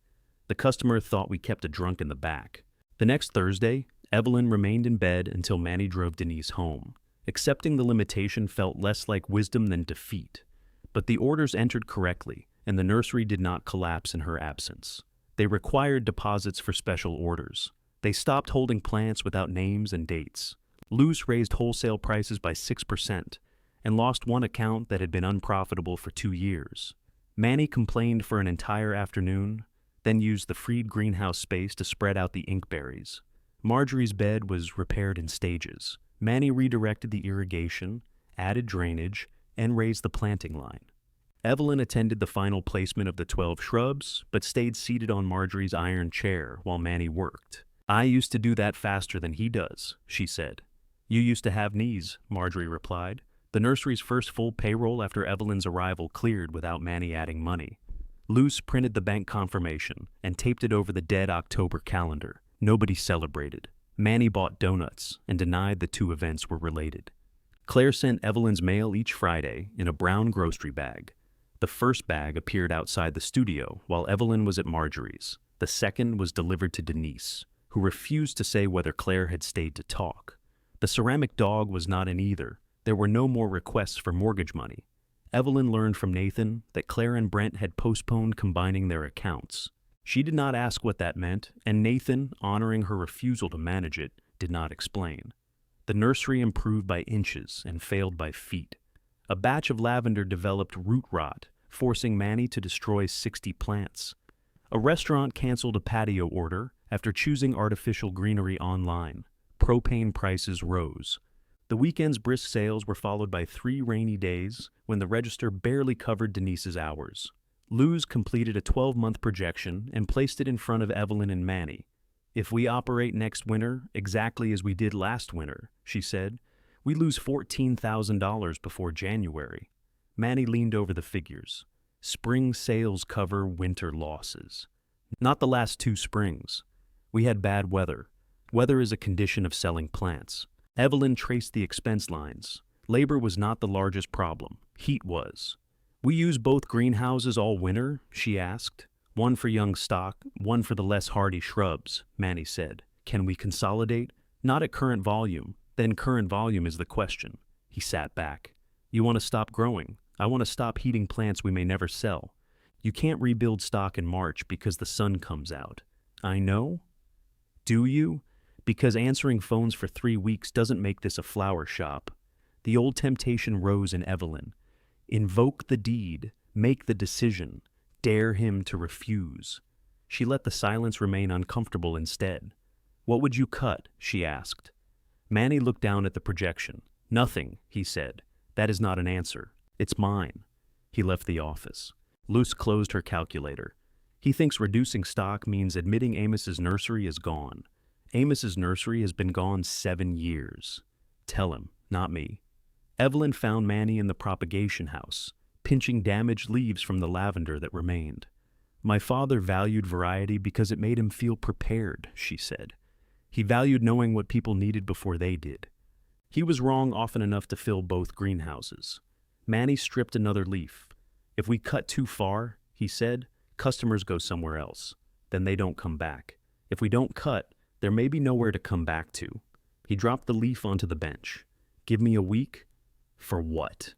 The customer thought we kept a drunk in the back. The next Thursday, Evelyn remained in bed until Manny drove Denise home. Accepting the limitation felt less like wisdom than defeat. But the orders entered correctly, and the nursery did not collapse in her absence. They required deposits for special orders. They stopped holding plants without names and dates. Luce raised wholesale prices by 6%, and lost 1 account that had been unprofitable for 2 years. Manny complained for an entire afternoon, then used the freed greenhouse space to spread out the inkberries. Marjorie's bed was repaired in stages. Manny redirected the irrigation, added drainage, and raised the planting line. Evelyn attended the final placement of the 12 shrubs, but stayed seated on Marjorie's iron chair while Manny worked. I used to do that faster than he does, she said. You used to have knees, Marjorie replied. The nursery's first full payroll after Evelyn's arrival cleared without Manny adding money. Luce printed the bank confirmation and taped it over the dead October calendar. Nobody celebrated. Manny bought donuts and denied the 2 events were related. Claire sent Evelyn's mail each Friday in a brown grocery bag. The first bag appeared outside the studio while Evelyn was at Marjorie's. The second was delivered to Denise, who refused to say whether Claire had stayed to talk. The ceramic dog was not in either. There were no more requests for mortgage money. Evelyn learned from Nathan that Claire and Brent had postponed combining their accounts. She did not ask what that meant, and Nathan, honoring her refusal to manage it, did not explain. The nursery improved by inches and failed by feet. A batch of lavender developed root rot, forcing Manny to destroy 60 plants. A restaurant canceled a patio order after choosing artificial greenery online. Propane prices rose. The weekend's brisk sales were followed by 3 rainy days when the register barely covered Denise's hours. Luz completed a 12-month projection and placed it in front of Evelyn and Manny. "If we operate next winter exactly as we did last winter," she said, "we lose $14,000 before January." Manny leaned over the figures. "Spring sales cover winter losses." "Not the last 2 springs. We had bad weather. Weather is a condition of selling plants." Evelyn traced the expense lines. Labor was not the largest problem. Heat was. "We use both greenhouses all winter?" she asked. "One for young stock, one for the less hardy shrubs," Manny said. "Can we consolidate?" "Not at current volume." "Then current volume is the question." He sat back. "You want to stop growing? I want to stop heating plants we may never sell. You can't rebuild stock in March because the sun comes out." "I know." "Do you?" "Because answering phones for 3 weeks doesn't make this a flower shop." The old temptation rose in Evelyn. Invoke the deed, make the decision, dare him to refuse. She let the silence remain uncomfortable instead. "What would you cut?" she asked. Manny looked down at the projection. "Nothing," he said. "That is not an answer. It's mine." He left the office. Luce closed her calculator. "He thinks reducing stock means admitting Amos's nursery is gone. Amos's nursery has been gone 7 years. Tell him, not me." Evelyn found Manny in the propagation house, pinching damaged leaves from the lavender that remained. "My father valued variety because it made him feel prepared," she said. "He valued knowing what people needed before they did. He was wrong often enough to fill both greenhouses." Manny stripped another leaf. "If we cut too far," he said, "customers go somewhere else. Then they don't come back. If we don't cut, there may be nowhere to come back to." He dropped the leaf onto the bench. "Give me a week?" "For what?"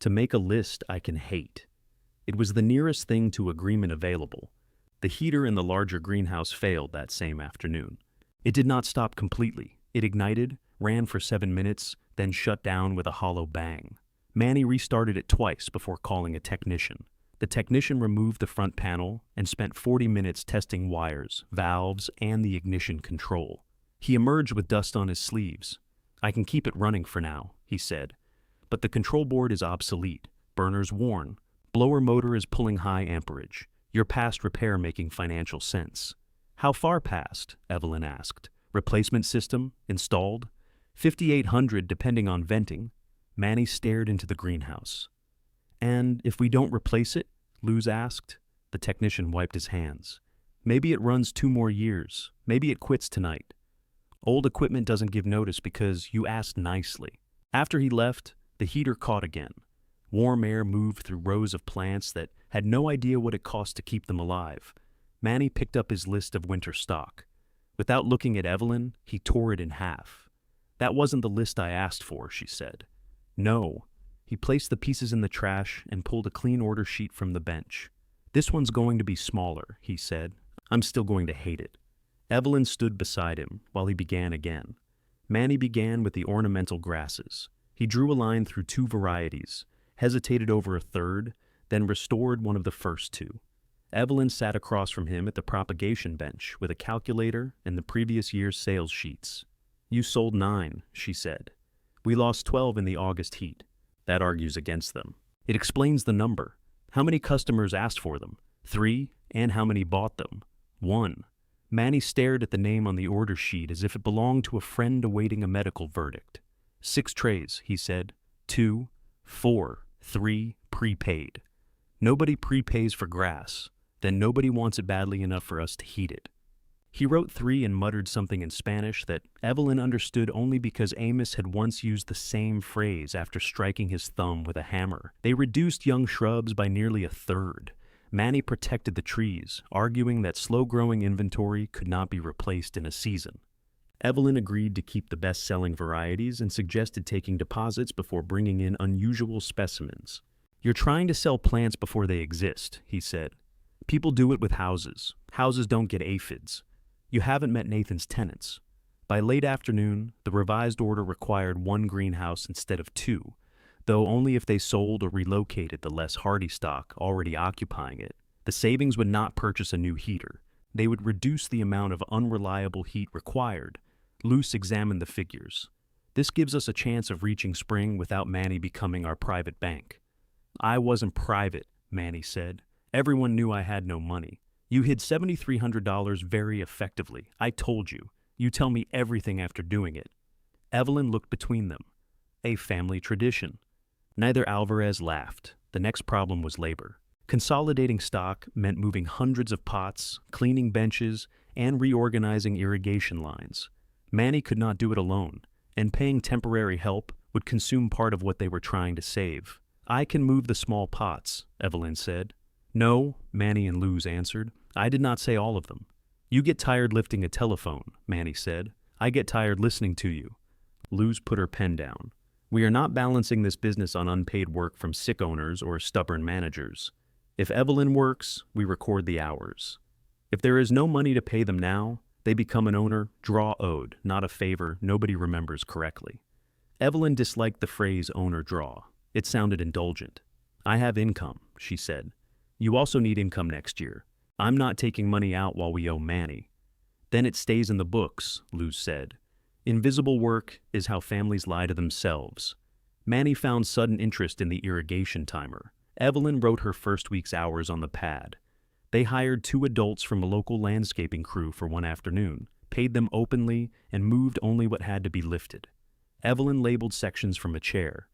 "To make a list I can hate." It was the nearest thing to agreement available. The heater in the larger greenhouse failed that same afternoon. It did not stop completely. It ignited, ran for 7 minutes, then shut down with a hollow bang. Manny restarted it twice before calling a technician. The technician removed the front panel and spent 40 minutes testing wires, valves, and the ignition control. He emerged with dust on his sleeves. "I can keep it running for now," he said. "But the control board is obsolete, burners worn, blower motor is pulling high amperage. You're past repair making financial sense." "How far past?" Evelyn asked. "Replacement system? Installed?" 5,800 depending on venting." Manny stared into the greenhouse. "And if we don't replace it?" Luz asked. The technician wiped his hands. "Maybe it runs 2 more years. Maybe it quits tonight. Old equipment doesn't give notice because you asked nicely." After he left, the heater caught again. Warm air moved through rows of plants that had no idea what it cost to keep them alive. Manny picked up his list of winter stock. Without looking at Evelyn, he tore it in half. "That wasn't the list I asked for," she said. "No." He placed the pieces in the trash and pulled a clean order sheet from the bench. "This one's going to be smaller," he said. "I'm still going to hate it." Evelyn stood beside him while he began again. Manny began with the ornamental grasses. He drew a line through 2 varieties, hesitated over a third, then restored one of the first 2. Evelyn sat across from him at the propagation bench with a calculator and the previous year's sales sheets. "You sold 9, she said. "We lost 12 in the August heat." "That argues against them." "It explains the number. How many customers asked for them?" 3, and how many bought them?" 1. Manny stared at the name on the order sheet as if it belonged to a friend awaiting a medical verdict. 6 trays, he said. 2, 4, 3, prepaid. Nobody prepays for grass. Then nobody wants it badly enough for us to heat it. He wrote 3 and muttered something in Spanish that Evelyn understood only because Amos had once used the same phrase after striking his thumb with a hammer. They reduced young shrubs by nearly a third. Manny protected the trees, arguing that slow-growing inventory could not be replaced in a season. Evelyn agreed to keep the best-selling varieties and suggested taking deposits before bringing in unusual specimens. "You're trying to sell plants before they exist," he said. "People do it with houses. Houses don't get aphids. You haven't met Nathan's tenants." By late afternoon, the revised order required 1 greenhouse instead of 2, though only if they sold or relocated the less hardy stock already occupying it. The savings would not purchase a new heater. They would reduce the amount of unreliable heat required. Luce examined the figures. This gives us a chance of reaching spring without Manny becoming our private bank. I wasn't private, Manny said. Everyone knew I had no money. You hid $7,300 very effectively. I told you. You tell me everything after doing it. Evelyn looked between them. A family tradition. Neither Alvarez laughed. The next problem was labor. Consolidating stock meant moving hundreds of pots, cleaning benches, and reorganizing irrigation lines. Manny could not do it alone, and paying temporary help would consume part of what they were trying to save. I can move the small pots, Evelyn said. No, Manny and Luz answered. I did not say all of them. You get tired lifting a telephone, Manny said. I get tired listening to you. Luz put her pen down. We are not balancing this business on unpaid work from sick owners or stubborn managers. If Evelyn works, we record the hours. If there is no money to pay them now, they become an owner, draw owed, not a favor nobody remembers correctly. Evelyn disliked the phrase owner draw. It sounded indulgent. I have income, she said. You also need income next year. I'm not taking money out while we owe Manny. Then it stays in the books, Luz said. Invisible work is how families lie to themselves. Manny found sudden interest in the irrigation timer. Evelyn wrote her first week's hours on the pad. They hired 2 adults from a local landscaping crew for one afternoon, paid them openly, and moved only what had to be lifted. Evelyn labeled sections from a chair.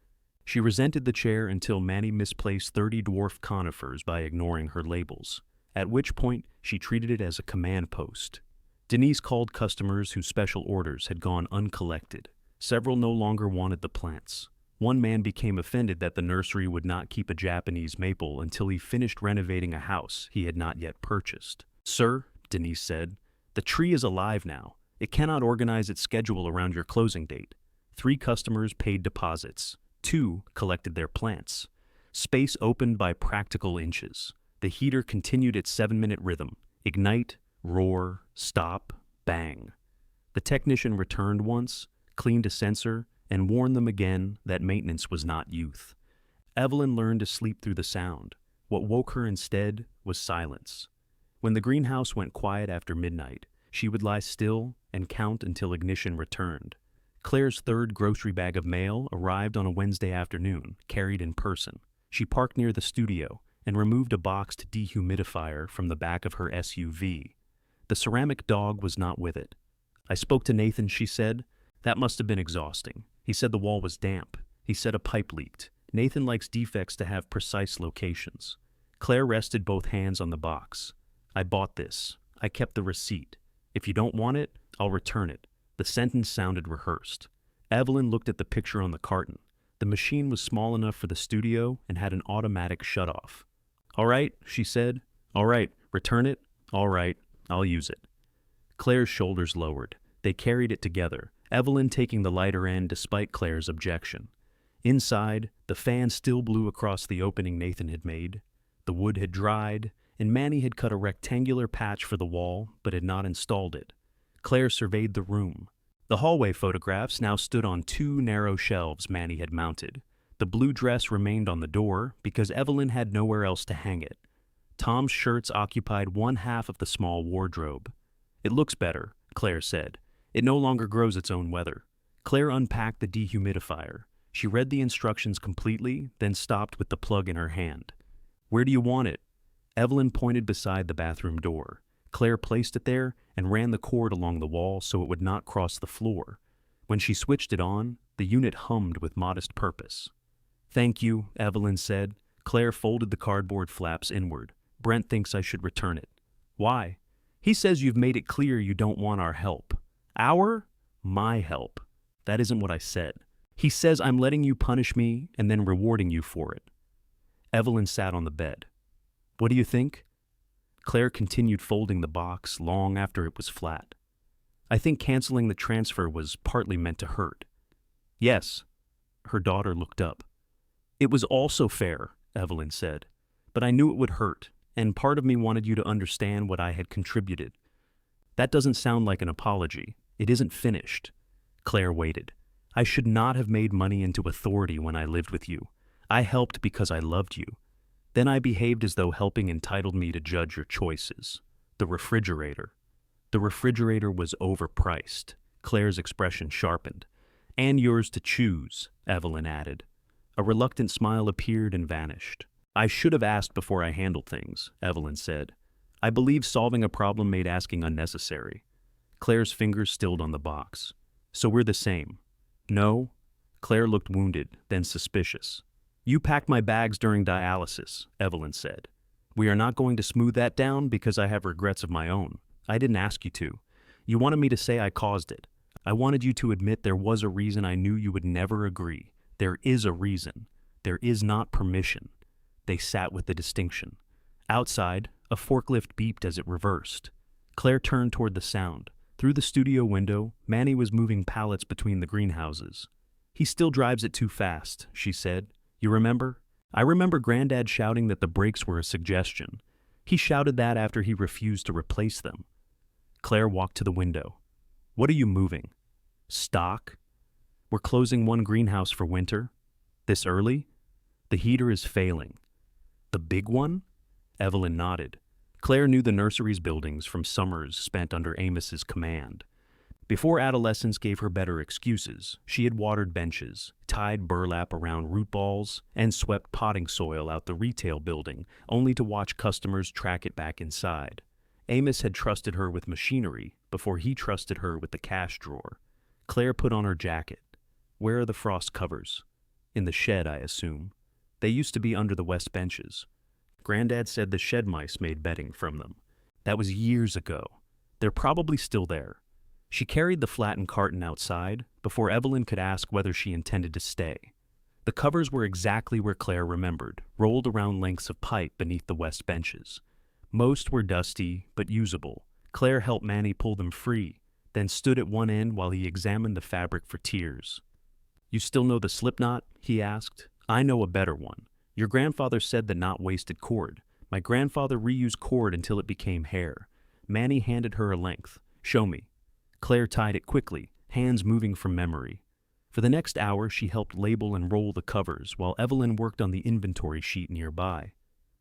She resented the chair until Manny misplaced 30 dwarf conifers by ignoring her labels, at which point she treated it as a command post. Denise called customers whose special orders had gone uncollected. Several no longer wanted the plants. One man became offended that the nursery would not keep a Japanese maple until he finished renovating a house he had not yet purchased. Sir, Denise said, the tree is alive now. It cannot organize its schedule around your closing date. 3 customers paid deposits. 2 collected their plants. Space opened by practical inches. The heater continued its 7-minute rhythm. Ignite, roar, stop, bang. The technician returned once, cleaned a sensor, and warned them again that maintenance was not youth. Evelyn learned to sleep through the sound. What woke her instead was silence. When the greenhouse went quiet after midnight, she would lie still and count until ignition returned. Claire's 3rd grocery bag of mail arrived on a Wednesday afternoon, carried in person. She parked near the studio and removed a boxed dehumidifier from the back of her SUV. The ceramic dog was not with it. I spoke to Nathan, she said. That must have been exhausting. He said the wall was damp. He said a pipe leaked. Nathan likes defects to have precise locations. Claire rested both hands on the box. I bought this. I kept the receipt. If you don't want it, I'll return it. The sentence sounded rehearsed. Evelyn looked at the picture on the carton. The machine was small enough for the studio and had an automatic shutoff. All right, she said. All right, return it. All right, I'll use it. Claire's shoulders lowered. They carried it together, Evelyn taking the lighter end despite Claire's objection. Inside, the fan still blew across the opening Nathan had made. The wood had dried, and Manny had cut a rectangular patch for the wall, but had not installed it. Claire surveyed the room. The hallway photographs now stood on 2 narrow shelves Manny had mounted. The blue dress remained on the door because Evelyn had nowhere else to hang it. Tom's shirts occupied 1/2 of the small wardrobe. It looks better, Claire said. It no longer grows its own weather. Claire unpacked the dehumidifier. She read the instructions completely, then stopped with the plug in her hand. Where do you want it? Evelyn pointed beside the bathroom door. Claire placed it there and ran the cord along the wall so it would not cross the floor. When she switched it on, the unit hummed with modest purpose. Thank you, Evelyn said. Claire folded the cardboard flaps inward. Brent thinks I should return it. Why? He says you've made it clear you don't want our help. Our? My help. That isn't what I said. He says I'm letting you punish me and then rewarding you for it. Evelyn sat on the bed. What do you think? Claire continued folding the box long after it was flat. I think canceling the transfer was partly meant to hurt. Yes. Her daughter looked up. It was also fair, Evelyn said, but I knew it would hurt, and part of me wanted you to understand what I had contributed. That doesn't sound like an apology. It isn't finished. Claire waited. I should not have made money into authority when I lived with you. I helped because I loved you. Then I behaved as though helping entitled me to judge your choices. The refrigerator. The refrigerator was overpriced. Claire's expression sharpened. And yours to choose, Evelyn added. A reluctant smile appeared and vanished. I should have asked before I handled things, Evelyn said. I believe solving a problem made asking unnecessary. Claire's fingers stilled on the box. So we're the same. No? Claire looked wounded, then suspicious. You packed my bags during dialysis, Evelyn said. We are not going to smooth that down because I have regrets of my own. I didn't ask you to. You wanted me to say I caused it. I wanted you to admit there was a reason I knew you would never agree. There is a reason. There is not permission. They sat with the distinction. Outside, a forklift beeped as it reversed. Claire turned toward the sound. Through the studio window, Manny was moving pallets between the greenhouses. He still drives it too fast, she said. You remember? I remember Granddad shouting that the brakes were a suggestion. He shouted that after he refused to replace them. Claire walked to the window. What are you moving? Stock? We're closing one greenhouse for winter? This early? The heater is failing. The big one? Evelyn nodded. Claire knew the nursery's buildings from summers spent under Amos's command. Before adolescence gave her better excuses, she had watered benches, tied burlap around root balls, and swept potting soil out the retail building, only to watch customers track it back inside. Amos had trusted her with machinery before he trusted her with the cash drawer. Claire put on her jacket. Where are the frost covers? In the shed, I assume. They used to be under the west benches. Granddad said the shed mice made bedding from them. That was years ago. They're probably still there. She carried the flattened carton outside before Evelyn could ask whether she intended to stay. The covers were exactly where Claire remembered, rolled around lengths of pipe beneath the west benches. Most were dusty, but usable. Claire helped Manny pull them free, then stood at one end while he examined the fabric for tears. You still know the slip knot? He asked. I know a better one. Your grandfather said the knot wasted cord. My grandfather reused cord until it became hair. Manny handed her a length. Show me. Claire tied it quickly, hands moving from memory. For the next hour, she helped label and roll the covers while Evelyn worked on the inventory sheet nearby.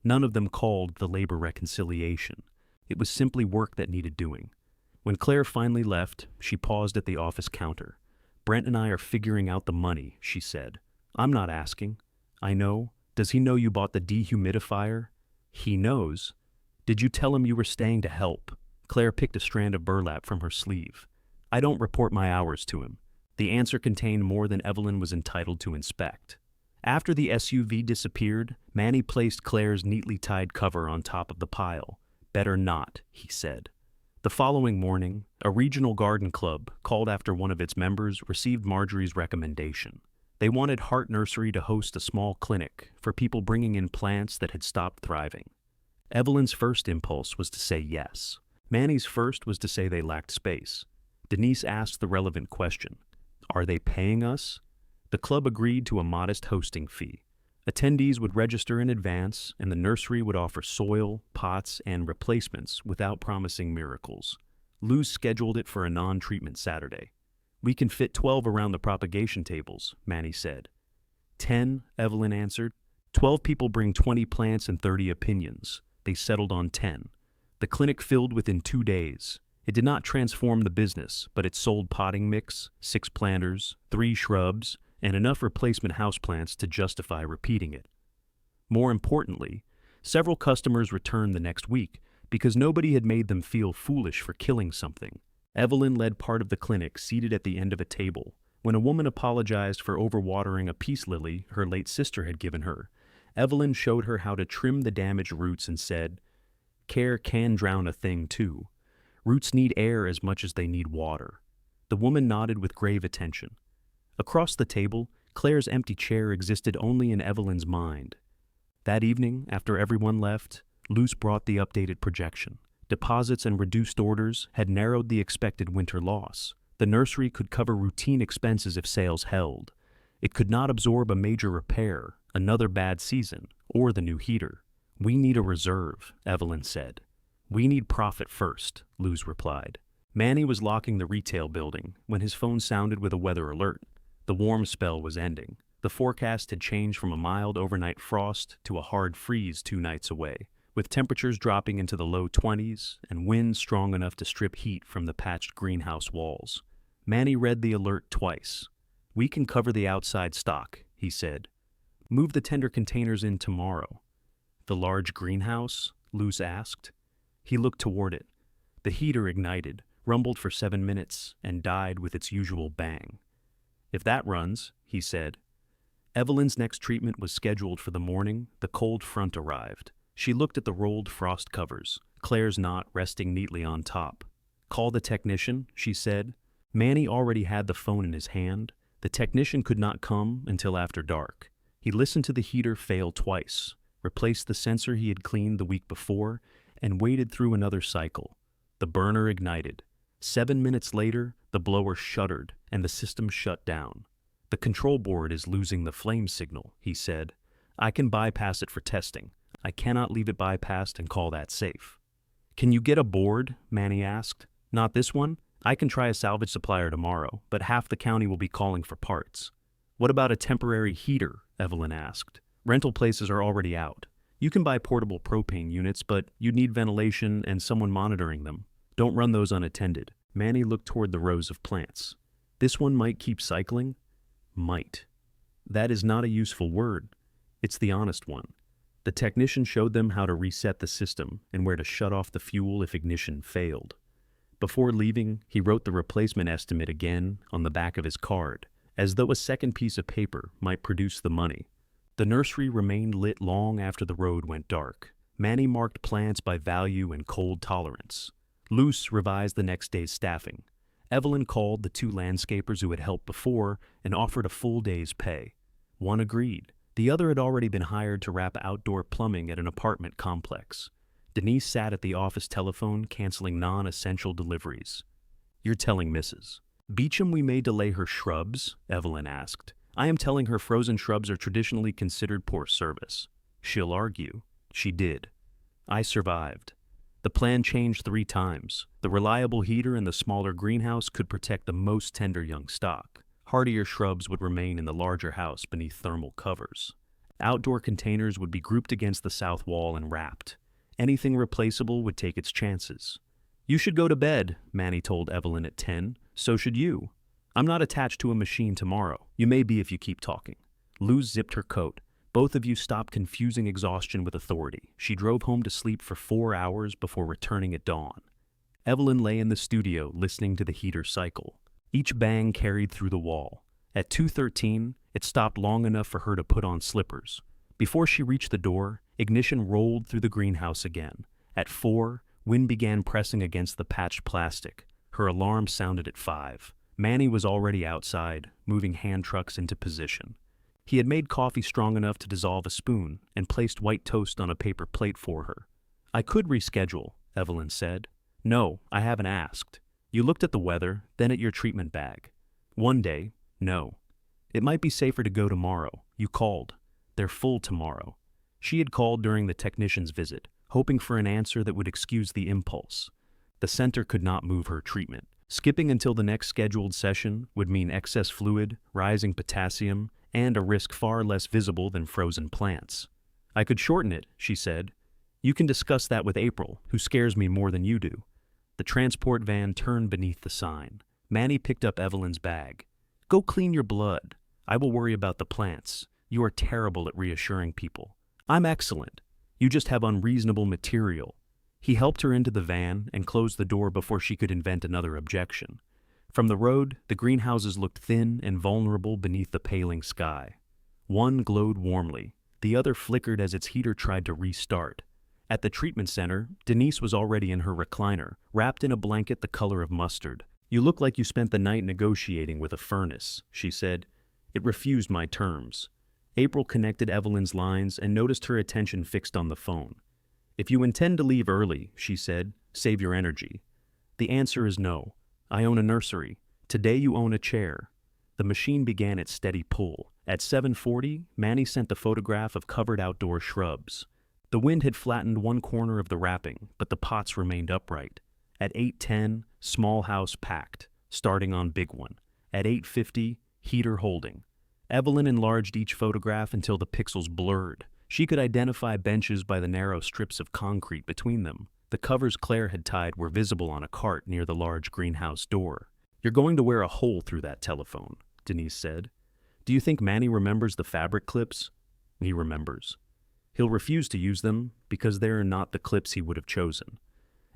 None of them called the labor reconciliation. It was simply work that needed doing. When Claire finally left, she paused at the office counter. Brent and I are figuring out the money, she said. I'm not asking. I know. Does he know you bought the dehumidifier? He knows. Did you tell him you were staying to help? Claire picked a strand of burlap from her sleeve. I don't report my hours to him. The answer contained more than Evelyn was entitled to inspect. After the SUV disappeared, Manny placed Claire's neatly tied cover on top of the pile. Better not, he said. The following morning, a regional garden club, called after one of its members, received Marjorie's recommendation. They wanted Heart Nursery to host a small clinic for people bringing in plants that had stopped thriving. Evelyn's first impulse was to say yes. Manny's first was to say they lacked space. Denise asked the relevant question. Are they paying us? The club agreed to a modest hosting fee. Attendees would register in advance, and the nursery would offer soil, pots, and replacements without promising miracles. Luz scheduled it for a non-treatment Saturday. We can fit 12 around the propagation tables, Manny said. 10, Evelyn answered. 12 people bring 20 plants and 30 opinions. They settled on 10. The clinic filled within 2 days. It did not transform the business, but it sold potting mix, 6 planters, 3 shrubs, and enough replacement houseplants to justify repeating it. More importantly, several customers returned the next week because nobody had made them feel foolish for killing something. Evelyn led part of the clinic seated at the end of a table. When a woman apologized for overwatering a peace lily her late sister had given her, Evelyn showed her how to trim the damaged roots and said, "Care can drown a thing too. Roots need air as much as they need water." The woman nodded with grave attention. Across the table, Claire's empty chair existed only in Evelyn's mind. That evening, after everyone left, Luce brought the updated projection. Deposits and reduced orders had narrowed the expected winter loss. The nursery could cover routine expenses if sales held. It could not absorb a major repair, another bad season, or the new heater. We need a reserve, Evelyn said. We need profit first, Luz replied. Manny was locking the retail building when his phone sounded with a weather alert. The warm spell was ending. The forecast had changed from a mild overnight frost to a hard freeze 2 nights away, with temperatures dropping into the low 20s and winds strong enough to strip heat from the patched greenhouse walls. Manny read the alert twice. "We can cover the outside stock," he said. "Move the tender containers in tomorrow." "The large greenhouse?" Luz asked. He looked toward it. The heater ignited, rumbled for 7 minutes, and died with its usual bang. "If that runs," he said. Evelyn's next treatment was scheduled for the morning. The cold front arrived. She looked at the rolled frost covers, Claire's knot resting neatly on top. "Call the technician," she said. Manny already had the phone in his hand. The technician could not come until after dark. He listened to the heater fail twice, replaced the sensor he had cleaned the week before, and waited through another cycle. The burner ignited. 7 minutes later, the blower shuddered and the system shut down. "The control board is losing the flame signal," he said. "I can bypass it for testing. I cannot leave it bypassed and call that safe." "Can you get a board?" Manny asked. "Not this one? I can try a salvage supplier tomorrow, but half the county will be calling for parts." "What about a temporary heater?" Evelyn asked. "Rental places are already out. You can buy portable propane units, but you'd need ventilation and someone monitoring them. Don't run those unattended." Manny looked toward the rows of plants. "This one might keep cycling?" Might. That is not a useful word. It's the honest one. The technician showed them how to reset the system and where to shut off the fuel if ignition failed. Before leaving, he wrote the replacement estimate again on the back of his card, as though a second piece of paper might produce the money. The nursery remained lit long after the road went dark. Manny marked plants by value and cold tolerance. Luz revised the next day's staffing. Evelyn called the 2 landscapers who had helped before and offered a full day's pay. One agreed. The other had already been hired to wrap outdoor plumbing at an apartment complex. Denise sat at the office telephone canceling non-essential deliveries. "You're telling Mrs. Beecham we may delay her shrubs?" Evelyn asked. "I am telling her frozen shrubs are traditionally considered poor service." "She'll argue." "She did. I survived." The plan changed 3 times. The reliable heater and the smaller greenhouse could protect the most tender young stock. Hardier shrubs would remain in the larger house beneath thermal covers. Outdoor containers would be grouped against the south wall and wrapped. Anything replaceable would take its chances. "You should go to bed," Manny told Evelyn at 10. "So should you. I'm not attached to a machine tomorrow. You may be if you keep talking." Luz zipped her coat. "Both of you stop confusing exhaustion with authority." She drove home to sleep for 4 hours before returning at dawn. Evelyn lay in the studio listening to the heater cycle. Each bang carried through the wall. At 2:13, it stopped long enough for her to put on slippers. Before she reached the door, ignition rolled through the greenhouse again. At 4, wind began pressing against the patched plastic. Her alarm sounded at 5. Manny was already outside, moving hand trucks into position. He had made coffee strong enough to dissolve a spoon and placed white toast on a paper plate for her. "I could reschedule," Evelyn said. "No, I haven't asked. You looked at the weather, then at your treatment bag. One day, no. It might be safer to go tomorrow. You called. They're full tomorrow." She had called during the technician's visit, hoping for an answer that would excuse the impulse. The center could not move her treatment. Skipping until the next scheduled session would mean excess fluid, rising potassium, and a risk far less visible than frozen plants. "I could shorten it," she said. "You can discuss that with April, who scares me more than you do." The transport van turned beneath the sign. Manny picked up Evelyn's bag. "Go clean your blood. I will worry about the plants. You are terrible at reassuring people." "I'm excellent. You just have unreasonable material." He helped her into the van and closed the door before she could invent another objection. From the road, the greenhouses looked thin and vulnerable beneath the paling sky. One glowed warmly. The other flickered as its heater tried to restart. At the treatment center, Denise was already in her recliner, wrapped in a blanket the color of mustard. "You look like you spent the night negotiating with a furnace," she said. "It refused my terms." April connected Evelyn's lines and noticed her attention fixed on the phone. "If you intend to leave early," she said, "save your energy." "The answer is no. I own a nursery. Today you own a chair." The machine began its steady pull. At 7:40, Manny sent the photograph of covered outdoor shrubs. The wind had flattened one corner of the wrapping, but the pots remained upright. At 8:10, small house packed, starting on big one. At 8:50, heater holding. Evelyn enlarged each photograph until the pixels blurred. She could identify benches by the narrow strips of concrete between them. The covers Claire had tied were visible on a cart near the large greenhouse door. "You're going to wear a hole through that telephone," Denise said. "Do you think Manny remembers the fabric clips?" "He remembers. He'll refuse to use them because they are not the clips he would have chosen."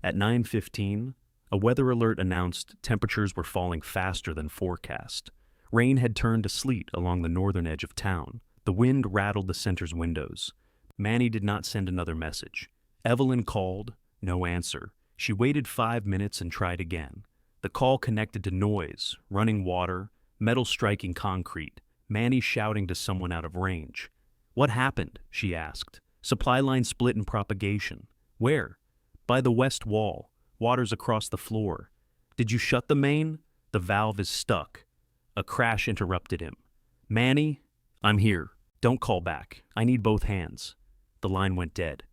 At 9:15, a weather alert announced temperatures were falling faster than forecast. Rain had turned to sleet along the northern edge of town. The wind rattled the center's windows. Manny did not send another message. Evelyn called. No answer. She waited 5 minutes and tried again. The call connected to noise, running water, metal striking concrete, Manny shouting to someone out of range. "What happened?" she asked. "Supply line split in propagation." "Where?" "By the west wall. Water's across the floor." "Did you shut the main?" "The valve is stuck." A crash interrupted him. "Manny, I'm here. Don't call back. I need both hands." The line went dead.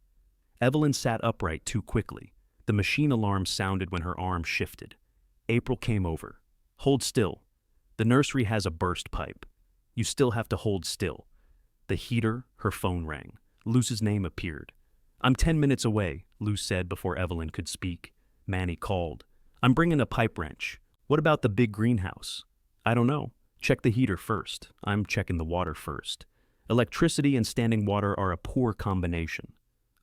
Evelyn sat upright too quickly. The machine alarm sounded when her arm shifted. April came over. "Hold still. The nursery has a burst pipe. You still have to hold still." The heater, her phone rang. Luce's name appeared. "I'm 10 minutes away," Luce said before Evelyn could speak. Manny called. "I'm bringing a pipe wrench. What about the big greenhouse?" "I don't know. Check the heater first." "I'm checking the water first." Electricity and standing water are a poor combination.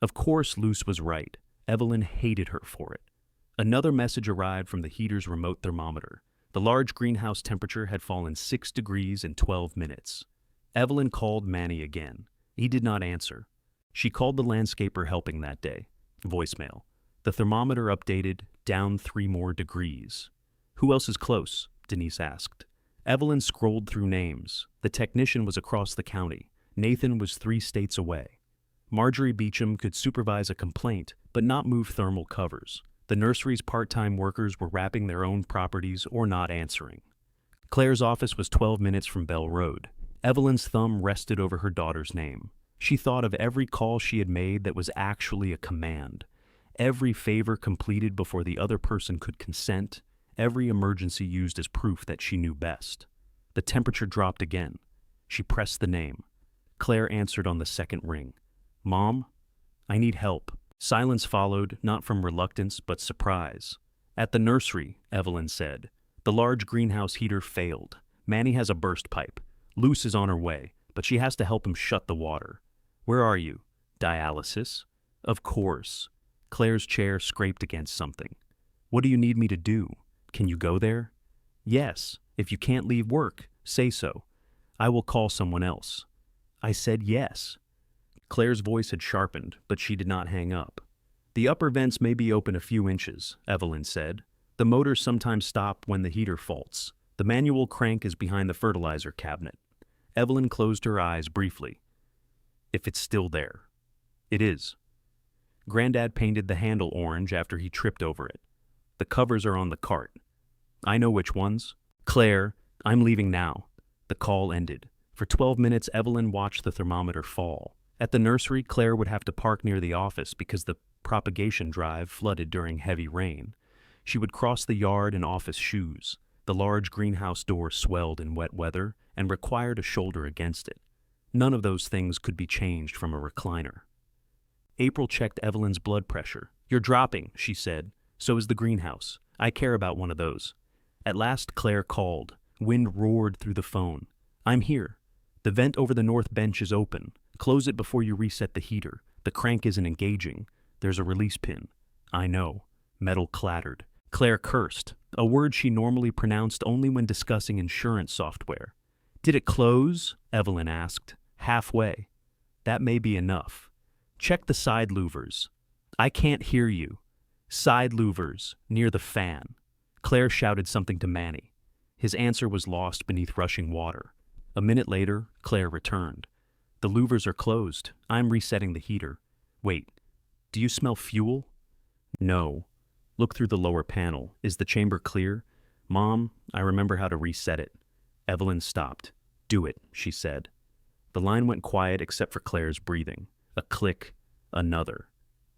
Of course, Luce was right. Evelyn hated her for it. Another message arrived from the heater's remote thermometer. The large greenhouse temperature had fallen 6 degrees in 12 minutes. Evelyn called Manny again. He did not answer. She called the landscaper helping that day. Voicemail. The thermometer updated, down 3 more degrees. "Who else is close?" Denise asked. Evelyn scrolled through names. The technician was across the county. Nathan was 3 states away. Marjorie Beecham could supervise a complaint, but not move thermal covers. The nursery's part-time workers were wrapping their own properties or not answering. Claire's office was 12 minutes from Bell Road. Evelyn's thumb rested over her daughter's name. She thought of every call she had made that was actually a command. Every favor completed before the other person could consent. Every emergency used as proof that she knew best. The temperature dropped again. She pressed the name. Claire answered on the second ring. "Mom, I need help." Silence followed, not from reluctance, but surprise. "At the nursery," Evelyn said. "The large greenhouse heater failed. Manny has a burst pipe. Luce is on her way, but she has to help him shut the water." "Where are you?" "Dialysis." "Of course." Claire's chair scraped against something. "What do you need me to do? Can you go there?" "Yes. If you can't leave work, say so. I will call someone else." "I said yes." Claire's voice had sharpened, but she did not hang up. "The upper vents may be open a few inches," Evelyn said. "The motors sometimes stop when the heater faults. The manual crank is behind the fertilizer cabinet." Evelyn closed her eyes briefly. "If it's still there." "It is." Granddad painted the handle orange after he tripped over it. "The covers are on the cart." "I know which ones." "Claire, I'm leaving now." The call ended. For 12 minutes, Evelyn watched the thermometer fall. At the nursery, Claire would have to park near the office because the propagation drive flooded during heavy rain. She would cross the yard in office shoes. The large greenhouse door swelled in wet weather and required a shoulder against it. None of those things could be changed from a recliner. April checked Evelyn's blood pressure. "You're dropping," she said. "So is the greenhouse. I care about one of those." At last, Claire called. Wind roared through the phone. "I'm here. The vent over the north bench is open. Close it before you reset the heater. The crank isn't engaging. There's a release pin." "I know." Metal clattered. Claire cursed, a word she normally pronounced only when discussing insurance software. "Did it close?" Evelyn asked. "Halfway." "That may be enough." "Check the side louvers." "I can't hear you." "Side louvers, near the fan." Claire shouted something to Manny. His answer was lost beneath rushing water. A minute later, Claire returned. "The louvers are closed. I'm resetting the heater." "Wait, do you smell fuel?" "No." "Look through the lower panel. Is the chamber clear?" "Mom, I remember how to reset it." Evelyn stopped. "Do it," she said. The line went quiet except for Claire's breathing. A click, another.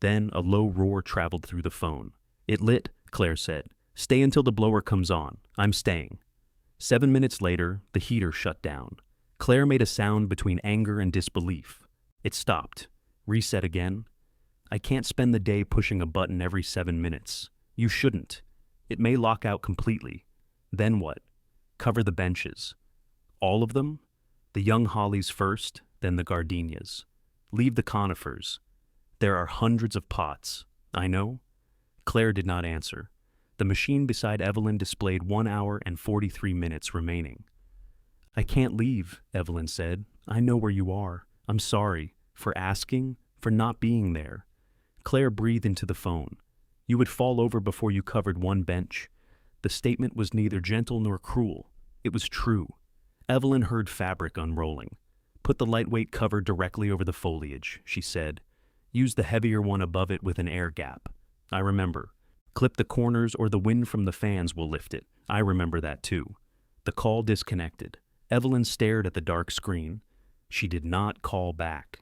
Then a low roar traveled through the phone. "It lit," Claire said. "Stay until the blower comes on. I'm staying." 7 minutes later, the heater shut down. Claire made a sound between anger and disbelief. It stopped. Reset again. I can't spend the day pushing a button every 7 minutes. You shouldn't. It may lock out completely. Then what? Cover the benches. All of them? The young hollies first, then the gardenias. Leave the conifers. There are hundreds of pots. I know. Claire did not answer. The machine beside Evelyn displayed 1 hour and 43 minutes remaining. I can't leave, Evelyn said. I know where you are. I'm sorry. For asking, for not being there. Claire breathed into the phone. You would fall over before you covered one bench. The statement was neither gentle nor cruel. It was true. Evelyn heard fabric unrolling. Put the lightweight cover directly over the foliage, she said. Use the heavier one above it with an air gap. I remember. Clip the corners or the wind from the fans will lift it. I remember that too. The call disconnected. Evelyn stared at the dark screen. She did not call back.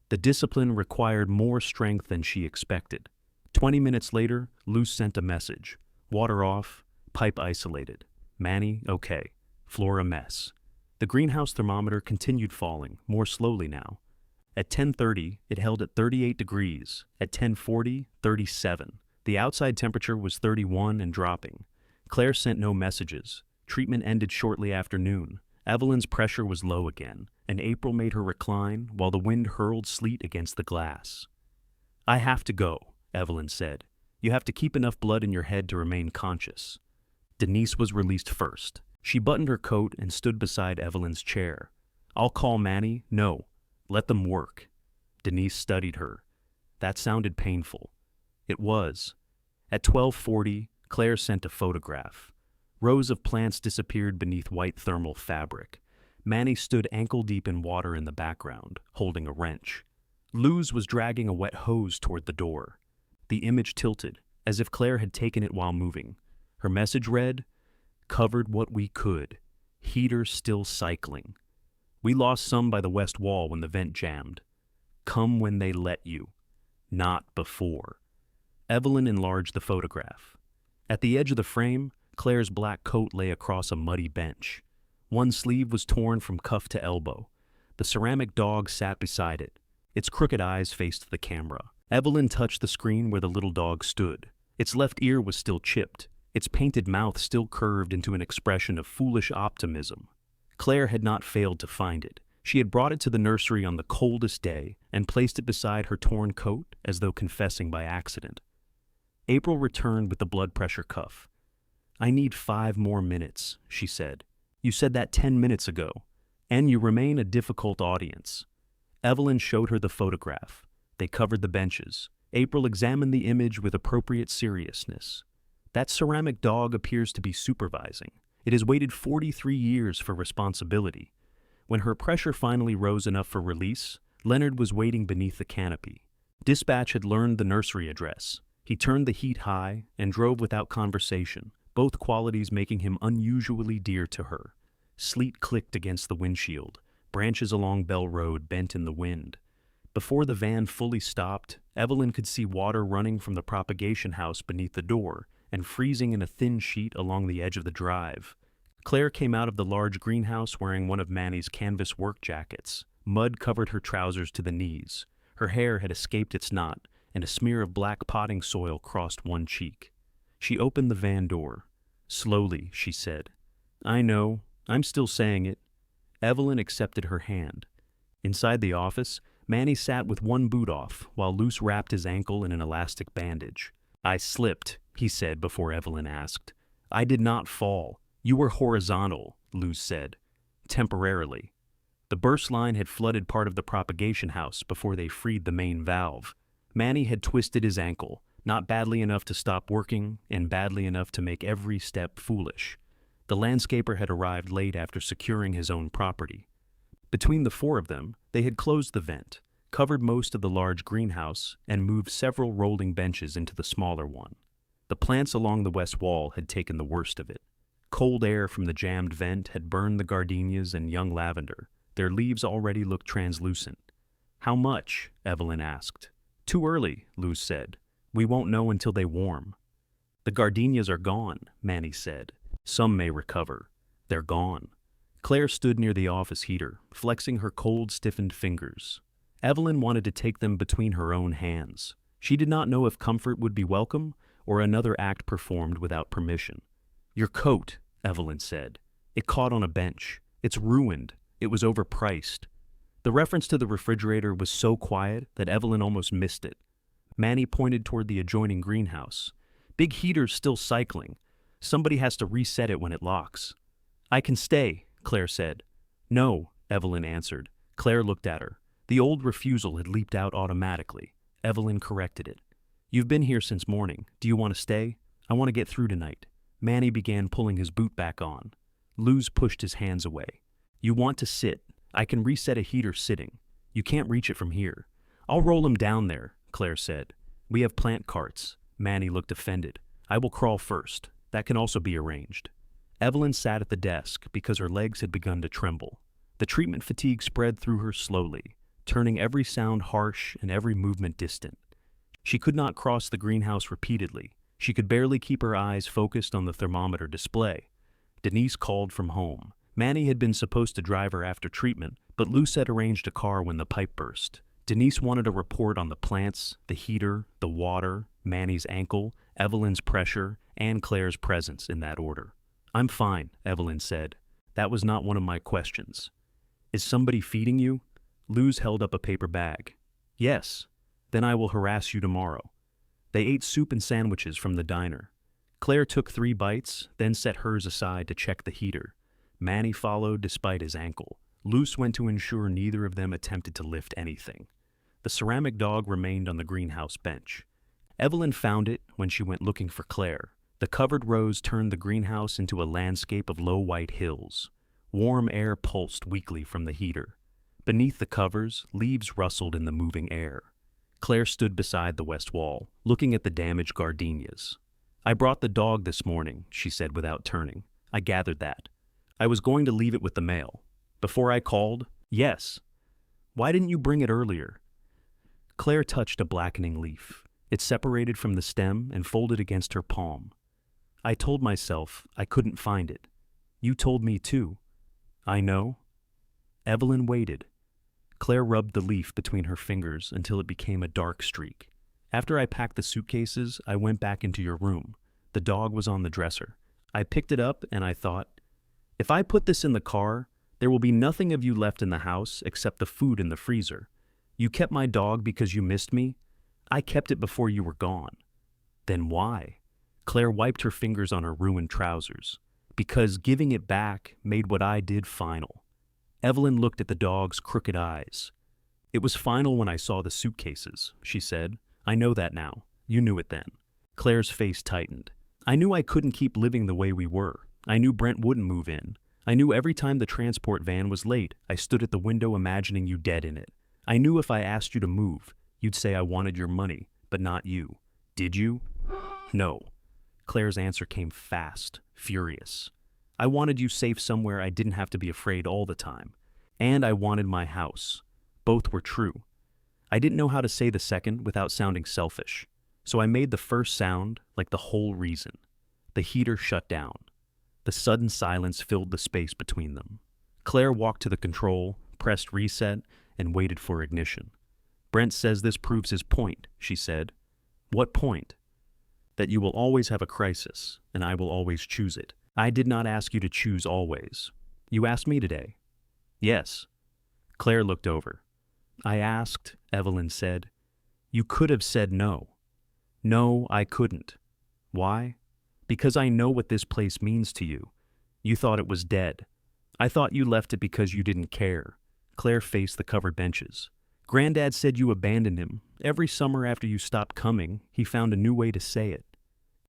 The discipline required more strength than she expected. 20 minutes later, Luce sent a message. Water off, pipe isolated. Manny, okay. Floor a mess. The greenhouse thermometer continued falling, more slowly now. At 10:30, it held at 38 degrees. At 10:40, 37. The outside temperature was 31 and dropping. Claire sent no messages. Treatment ended shortly after noon. Evelyn's pressure was low again, and April made her recline while the wind hurled sleet against the glass. I have to go, Evelyn said. You have to keep enough blood in your head to remain conscious. Denise was released first. She buttoned her coat and stood beside Evelyn's chair. I'll call Manny. No, let them work. Denise studied her. That sounded painful. It was. At 12:40, Claire sent a photograph. Rows of plants disappeared beneath white thermal fabric. Manny stood ankle-deep in water in the background, holding a wrench. Luz was dragging a wet hose toward the door. The image tilted, as if Claire had taken it while moving. Her message read, covered what we could. Heater still cycling. We lost some by the west wall when the vent jammed. Come when they let you. Not before. Evelyn enlarged the photograph. At the edge of the frame, Claire's black coat lay across a muddy bench. One sleeve was torn from cuff to elbow. The ceramic dog sat beside it. Its crooked eyes faced the camera. Evelyn touched the screen where the little dog stood. Its left ear was still chipped. Its painted mouth still curved into an expression of foolish optimism. Claire had not failed to find it. She had brought it to the nursery on the coldest day and placed it beside her torn coat as though confessing by accident. April returned with the blood pressure cuff. I need 5 more minutes, she said. You said that 10 minutes ago, and you remain a difficult audience. Evelyn showed her the photograph. They covered the benches. April examined the image with appropriate seriousness. That ceramic dog appears to be supervising. It has waited 43 years for responsibility. When her pressure finally rose enough for release, Leonard was waiting beneath the canopy. Dispatch had learned the nursery address. He turned the heat high and drove without conversation, both qualities making him unusually dear to her. Sleet clicked against the windshield. Branches along Bell Road bent in the wind. Before the van fully stopped, Evelyn could see water running from the propagation house beneath the door and freezing in a thin sheet along the edge of the drive. Claire came out of the large greenhouse wearing one of Manny's canvas work jackets. Mud covered her trousers to the knees. Her hair had escaped its knot, and a smear of black potting soil crossed one cheek. She opened the van door. Slowly, she said, I know, I'm still saying it. Evelyn accepted her hand. Inside the office, Manny sat with one boot off, while Luce wrapped his ankle in an elastic bandage. I slipped, he said before Evelyn asked. I did not fall. You were horizontal, Luce said. Temporarily. The burst line had flooded part of the propagation house before they freed the main valve. Manny had twisted his ankle, not badly enough to stop working, and badly enough to make every step foolish. The landscaper had arrived late after securing his own property. Between the 4 of them, they had closed the vent, covered most of the large greenhouse, and moved several rolling benches into the smaller one. The plants along the west wall had taken the worst of it. Cold air from the jammed vent had burned the gardenias and young lavender. Their leaves already looked translucent. How much? Evelyn asked. Too early, Luce said. We won't know until they warm. The gardenias are gone, Manny said. Some may recover. They're gone. Claire stood near the office heater, flexing her cold, stiffened fingers. Evelyn wanted to take them between her own hands. She did not know if comfort would be welcome or another act performed without permission. "Your coat," Evelyn said. "It caught on a bench. It's ruined. It was overpriced." The reference to the refrigerator was so quiet that Evelyn almost missed it. Manny pointed toward the adjoining greenhouse. "Big heater's still cycling. Somebody has to reset it when it locks." "I can stay," Claire said. "No," Evelyn answered. Claire looked at her. The old refusal had leaped out automatically. Evelyn corrected it. "You've been here since morning. Do you want to stay? I want to get through tonight." Manny began pulling his boot back on. Luz pushed his hands away. "You want to sit. I can reset a heater sitting. You can't reach it from here." "I'll roll him down there," Claire said. "We have plant carts." Manny looked offended. "I will crawl first. That can also be arranged." Evelyn sat at the desk because her legs had begun to tremble. The treatment fatigue spread through her slowly, turning every sound harsh and every movement distant. She could not cross the greenhouse repeatedly. She could barely keep her eyes focused on the thermometer display. Denise called from home. Manny had been supposed to drive her after treatment, but Luce had arranged a car when the pipe burst. Denise wanted a report on the plants, the heater, the water, Manny's ankle, Evelyn's pressure, and Claire's presence in that order. "I'm fine," Evelyn said. "That was not one of my questions." "Is somebody feeding you?" Luz held up a paper bag. "Yes. Then I will harass you tomorrow." They ate soup and sandwiches from the diner. Claire took 3 bites, then set hers aside to check the heater. Manny followed despite his ankle. Luz went to ensure neither of them attempted to lift anything. The ceramic dog remained on the greenhouse bench. Evelyn found it when she went looking for Claire. The covered rows turned the greenhouse into a landscape of low white hills. Warm air pulsed weakly from the heater. Beneath the covers, leaves rustled in the moving air. Claire stood beside the west wall, looking at the damaged gardenias. "I brought the dog this morning," she said without turning. "I gathered that. I was going to leave it with the mail. Before I called?" "Yes." "Why didn't you bring it earlier?" Claire touched a blackening leaf. It separated from the stem and folded against her palm. "I told myself I couldn't find it. You told me too." "I know." Evelyn waited. Claire rubbed the leaf between her fingers until it became a dark streak. "After I packed the suitcases, I went back into your room. The dog was on the dresser. I picked it up and I thought, if I put this in the car, there will be nothing of you left in the house except the food in the freezer. You kept my dog because you missed me. I kept it before you were gone." "Then why?" Claire wiped her fingers on her ruined trousers. "Because giving it back made what I did final." Evelyn looked at the dog's crooked eyes. "It was final when I saw the suitcases," she said. "I know that now. You knew it then." Claire's face tightened. "I knew I couldn't keep living the way we were. I knew Brent wouldn't move in. I knew every time the transport van was late, I stood at the window imagining you dead in it. I knew if I asked you to move, you'd say I wanted your money, but not you. Did you?" "No." Claire's answer came fast, furious. "I wanted you safe somewhere I didn't have to be afraid all the time. And I wanted my house. Both were true. I didn't know how to say the second without sounding selfish. So I made the first sound like the whole reason." The heater shut down. The sudden silence filled the space between them. Claire walked to the control, pressed reset, and waited for ignition. "Brent says this proves his point," she said. "What point?" "That you will always have a crisis, and I will always choose it. I did not ask you to choose always. You asked me today." "Yes." Claire looked over. "I asked," Evelyn said. "You could have said no." "No, I couldn't." "Why?" "Because I know what this place means to you. You thought it was dead. I thought you left it because you didn't care." Claire faced the covered benches. "Granddad said you abandoned him. Every summer after you stopped coming, he found a new way to say it."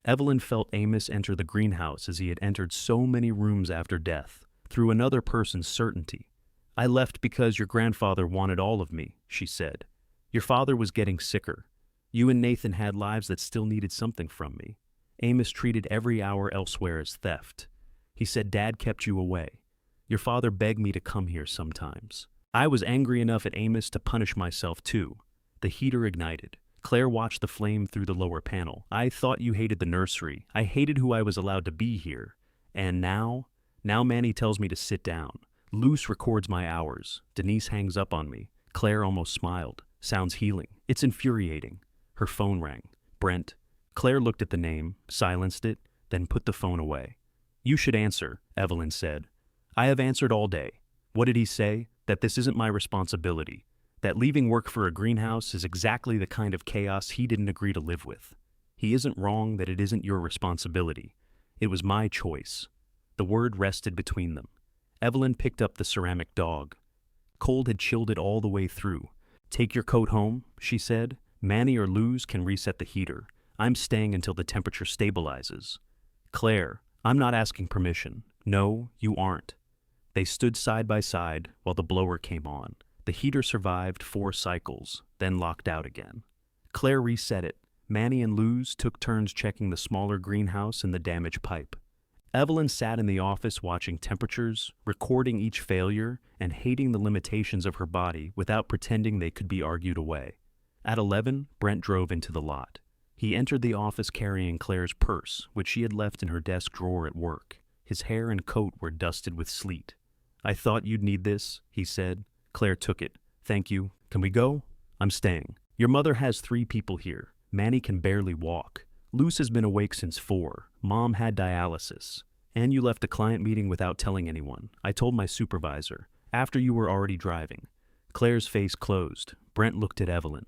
Evelyn felt Amos enter the greenhouse as he had entered so many rooms after death, through another person's certainty. "I left because your grandfather wanted all of me," she said. "Your father was getting sicker. You and Nathan had lives that still needed something from me. Amos treated every hour elsewhere as theft. He said Dad kept you away. Your father begged me to come here sometimes. I was angry enough at Amos to punish myself too." The heater ignited. Claire watched the flame through the lower panel. "I thought you hated the nursery. I hated who I was allowed to be here. And now Now Manny tells me to sit down. Luce records my hours. Denise hangs up on me. Claire almost smiled. Sounds healing. It's infuriating. Her phone rang. Brent. Claire looked at the name, silenced it, then put the phone away. You should answer, Evelyn said. I have answered all day. What did he say? That this isn't my responsibility. That leaving work for a greenhouse is exactly the kind of chaos he didn't agree to live with. He isn't wrong that it isn't your responsibility. It was my choice. The word rested between them. Evelyn picked up the ceramic dog. Cold had chilled it all the way through. Take your coat home, she said. Manny or Luz can reset the heater. I'm staying until the temperature stabilizes. Claire, I'm not asking permission. No, you aren't. They stood side by side while the blower came on. The heater survived 4 cycles, then locked out again. Claire reset it. Manny and Luz took turns checking the smaller greenhouse and the damaged pipe. Evelyn sat in the office watching temperatures, recording each failure, and hating the limitations of her body without pretending they could be argued away. At 11, Brent drove into the lot. He entered the office carrying Claire's purse, which she had left in her desk drawer at work. His hair and coat were dusted with sleet. I thought you'd need this, he said. Claire took it. Thank you. Can we go? I'm staying. Your mother has 3 people here. Manny can barely walk. Luce has been awake since 4. Mom had dialysis. And you left a client meeting without telling anyone. I told my supervisor, after you were already driving. Claire's face closed. Brent looked at Evelyn.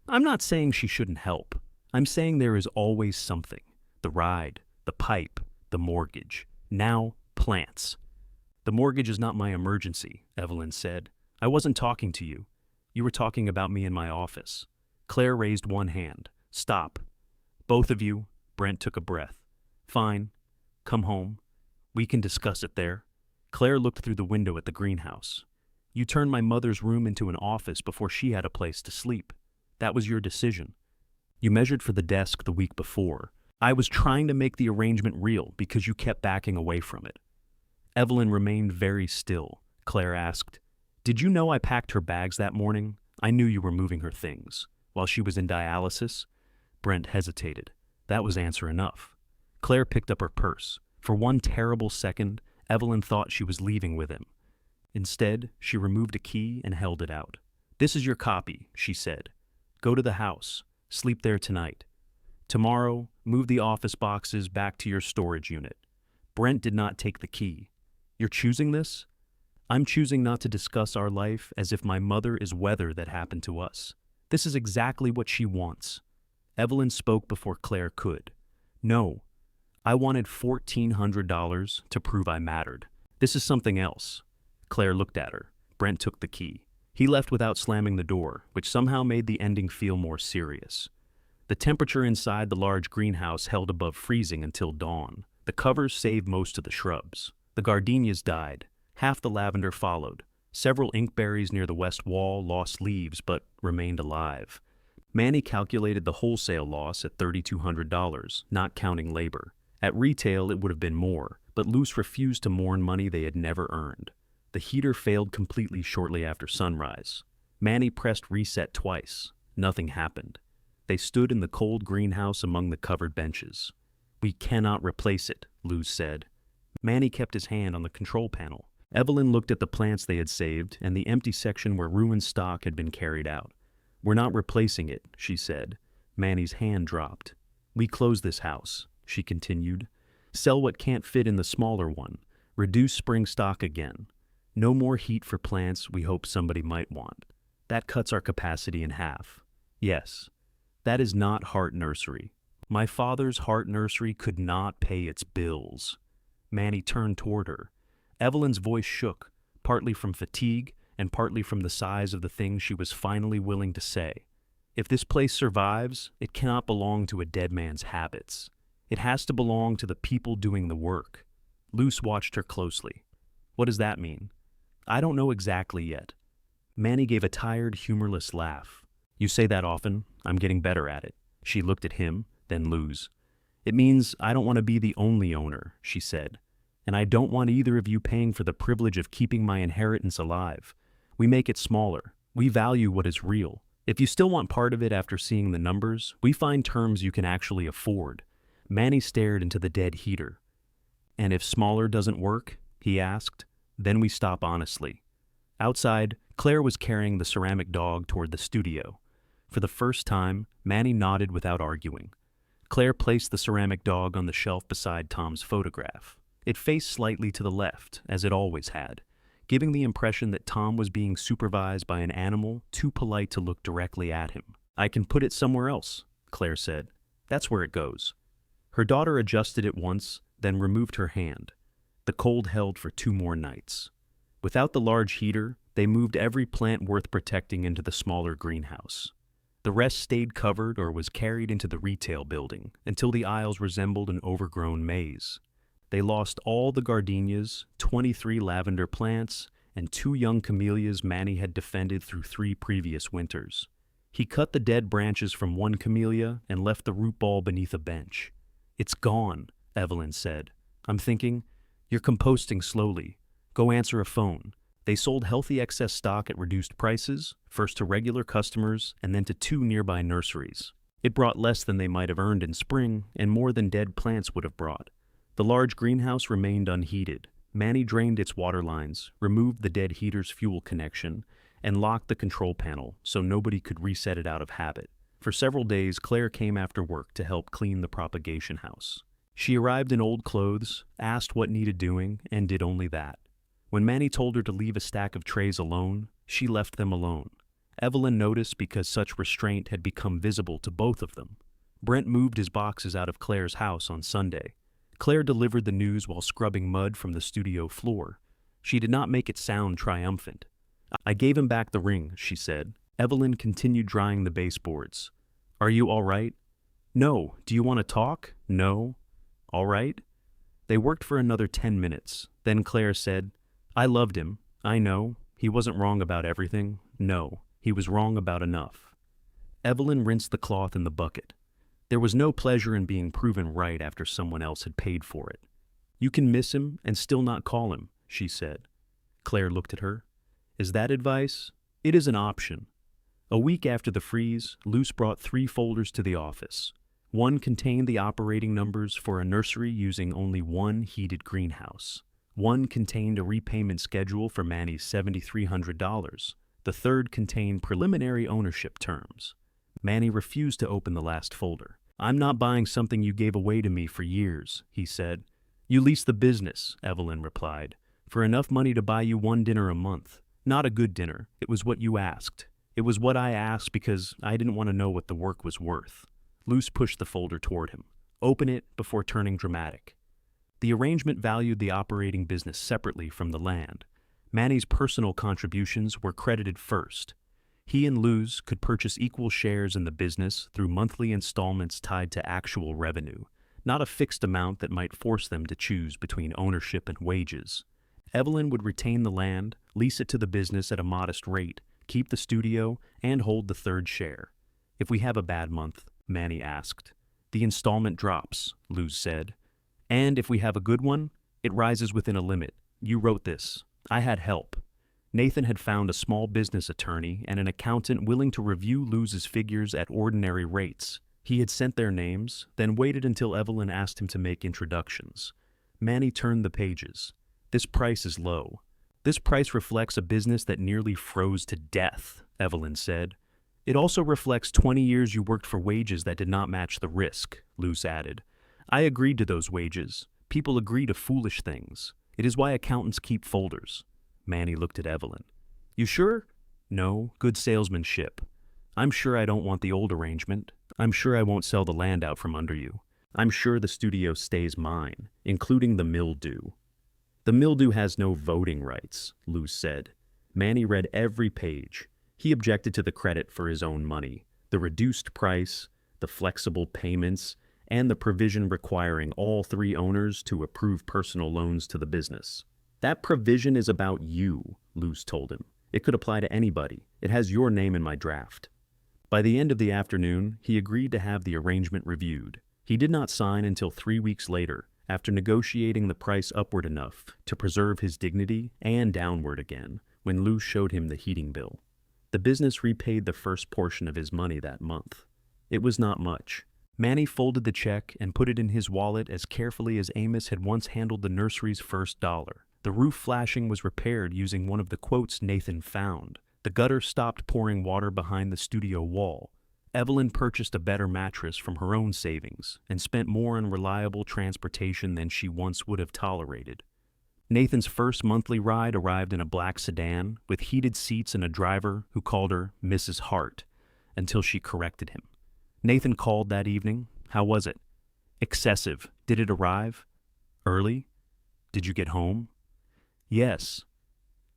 I'm not saying she shouldn't help. I'm saying there is always something. The ride, the pipe, the mortgage. Now, plants. The mortgage is not my emergency, Evelyn said. I wasn't talking to you. You were talking about me in my office. Claire raised one hand. Stop. Both of you. Brent took a breath. Fine. Come home. We can discuss it there. Claire looked through the window at the greenhouse. You turned my mother's room into an office before she had a place to sleep. That was your decision. You measured for the desk the week before. I was trying to make the arrangement real because you kept backing away from it. Evelyn remained very still. Claire asked, Did you know I packed her bags that morning? I knew you were moving her things. While she was in dialysis? Brent hesitated. That was answer enough. Claire picked up her purse. For one terrible second, Evelyn thought she was leaving with him. Instead, she removed a key and held it out. This is your copy, she said. Go to the house. Sleep there tonight. Tomorrow, move the office boxes back to your storage unit. Brent did not take the key. You're choosing this? I'm choosing not to discuss our life as if my mother is weather that happened to us. This is exactly what she wants. Evelyn spoke before Claire could. No, I wanted $1,400 to prove I mattered. This is something else. Claire looked at her. Brent took the key. He left without slamming the door, which somehow made the ending feel more serious. The temperature inside the large greenhouse held above freezing until dawn. The covers saved most of the shrubs. The gardenias died. Half the lavender followed. Several inkberries near the west wall lost leaves but remained alive. Manny calculated the wholesale loss at $3,200, not counting labor. At retail, it would have been more, but Luce refused to mourn money they had never earned. The heater failed completely shortly after sunrise. Manny pressed reset twice. Nothing happened. They stood in the cold greenhouse among the covered benches. We cannot replace it, Luz said. Manny kept his hand on the control panel. Evelyn looked at the plants they had saved and the empty section where ruined stock had been carried out. We're not replacing it, she said. Manny's hand dropped. We close this house, she continued. Sell what can't fit in the smaller one. Reduce spring stock again. No more heat for plants we hope somebody might want. That cuts our capacity in half. Yes, that is not Heart Nursery. My father's Heart Nursery could not pay its bills. Manny turned toward her. Evelyn's voice shook, partly from fatigue and partly from the size of the thing she was finally willing to say. If this place survives, it cannot belong to a dead man's habits. It has to belong to the people doing the work. Luce watched her closely. What does that mean? I don't know exactly yet. Manny gave a tired, humorless laugh. You say that often. I'm getting better at it. She looked at him, then Luz. It means I don't want to be the only owner, she said. And I don't want either of you paying for the privilege of keeping my inheritance alive. We make it smaller. We value what is real. If you still want part of it after seeing the numbers, we find terms you can actually afford. Manny stared into the dead heater. And if smaller doesn't work? he asked. Then we stop honestly. Outside, Claire was carrying the ceramic dog toward the studio. For the first time, Manny nodded without arguing. Claire placed the ceramic dog on the shelf beside Tom's photograph. It faced slightly to the left, as it always had, giving the impression that Tom was being supervised by an animal too polite to look directly at him. "I can put it somewhere else," Claire said. "That's where it goes." Her daughter adjusted it once, then removed her hand. The cold held for 2 more nights. Without the large heater, they moved every plant worth protecting into the smaller greenhouse. The rest stayed covered or was carried into the retail building until the aisles resembled an overgrown maze. They lost all the gardenias, 23 lavender plants, and 2 young camellias Manny had defended through 3 previous winters. He cut the dead branches from one camellia and left the root ball beneath a bench. "It's gone," Evelyn said. "I'm thinking, you're composting slowly. Go answer a phone." They sold healthy excess stock at reduced prices, first to regular customers and then to 2 nearby nurseries. It brought less than they might have earned in spring and more than dead plants would have brought. The large greenhouse remained unheated. Manny drained its water lines, removed the dead heater's fuel connection, and locked the control panel so nobody could reset it out of habit. For several days, Claire came after work to help clean the propagation house. She arrived in old clothes, asked what needed doing, and did only that. When Manny told her to leave a stack of trays alone, she left them alone. Evelyn noticed because such restraint had become visible to both of them. Brent moved his boxes out of Claire's house on Sunday. Claire delivered the news while scrubbing mud from the studio floor. She did not make it sound triumphant. "I gave him back the ring," she said. Evelyn continued drying the baseboards. "Are you all right?" "No. Do you want to talk?" "No." "All right?" They worked for another 10 minutes. Then Claire said, "I loved him. I know. He wasn't wrong about everything. No, he was wrong about enough." Evelyn rinsed the cloth in the bucket. There was no pleasure in being proven right after someone else had paid for it. "You can miss him and still not call him," she said. Claire looked at her. "Is that advice?" "It is an option." A week after the freeze, Luce brought 3 folders to the office. One contained the operating numbers for a nursery using only 1 heated greenhouse. One contained a repayment schedule for Manny's $7,300. The third contained preliminary ownership terms. Manny refused to open the last folder. "I'm not buying something you gave away to me for years," he said. "You leased the business," Evelyn replied, "for enough money to buy you 1 dinner a month. Not a good dinner. It was what you asked. It was what I asked because I didn't want to know what the work was worth." Luce pushed the folder toward him. "Open it before turning dramatic." The arrangement valued the operating business separately from the land. Manny's personal contributions were credited first. He and Luz could purchase equal shares in the business through monthly installments tied to actual revenue, not a fixed amount that might force them to choose between ownership and wages. Evelyn would retain the land, lease it to the business at a modest rate, keep the studio, and hold the third share. "If we have a bad month," Manny asked. "The installment drops," Luz said. "And if we have a good one, it rises within a limit. You wrote this. I had help." Nathan had found a small business attorney and an accountant willing to review Luz's figures at ordinary rates. He had sent their names, then waited until Evelyn asked him to make introductions. Manny turned the pages. "This price is low." "This price reflects a business that nearly froze to death," Evelyn said. "It also reflects 20 years you worked for wages that did not match the risk," Luce added. "I agreed to those wages. People agree to foolish things. It is why accountants keep folders." Manny looked at Evelyn. "You sure?" "No, good salesmanship. I'm sure I don't want the old arrangement. I'm sure I won't sell the land out from under you. I'm sure the studio stays mine, including the mildew." "The mildew has no voting rights," Luce said. Manny read every page. He objected to the credit for his own money, the reduced price, the flexible payments, and the provision requiring all 3 owners to approve personal loans to the business. "That provision is about you," Luce told him. "It could apply to anybody. It has your name in my draft." By the end of the afternoon, he agreed to have the arrangement reviewed. He did not sign until 3 weeks later, after negotiating the price upward enough to preserve his dignity and downward again, when Luce showed him the heating bill. The business repaid the first portion of his money that month. It was not much. Manny folded the check and put it in his wallet as carefully as Amos had once handled the nursery's first dollar. The roof flashing was repaired using one of the quotes Nathan found. The gutter stopped pouring water behind the studio wall. Evelyn purchased a better mattress from her own savings and spent more on reliable transportation than she once would have tolerated. Nathan's first monthly ride arrived in a black sedan with heated seats and a driver who called her Mrs. Hart until she corrected him. Nathan called that evening. How was it? Excessive. Did it arrive? Early? Did you get home? Yes.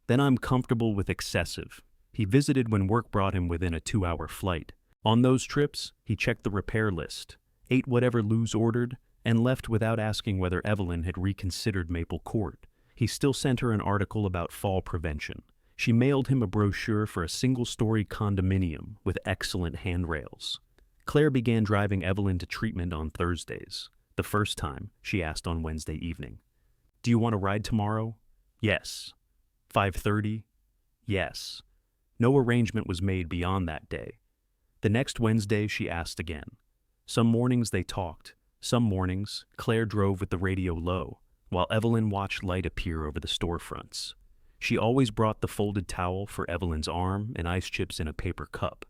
Then I'm comfortable with excessive. He visited when work brought him within a 2-hour flight. On those trips, he checked the repair list, ate whatever Luz ordered, and left without asking whether Evelyn had reconsidered Maple Court. He still sent her an article about fall prevention. She mailed him a brochure for a single-story condominium with excellent handrails. Claire began driving Evelyn to treatment on Thursdays. The first time, she asked on Wednesday evening. Do you want to ride tomorrow? Yes. 5:30? Yes. No arrangement was made beyond that day. The next Wednesday, she asked again. Some mornings they talked. Some mornings, Claire drove with the radio low, while Evelyn watched light appear over the storefronts. She always brought the folded towel for Evelyn's arm and ice chips in a paper cup.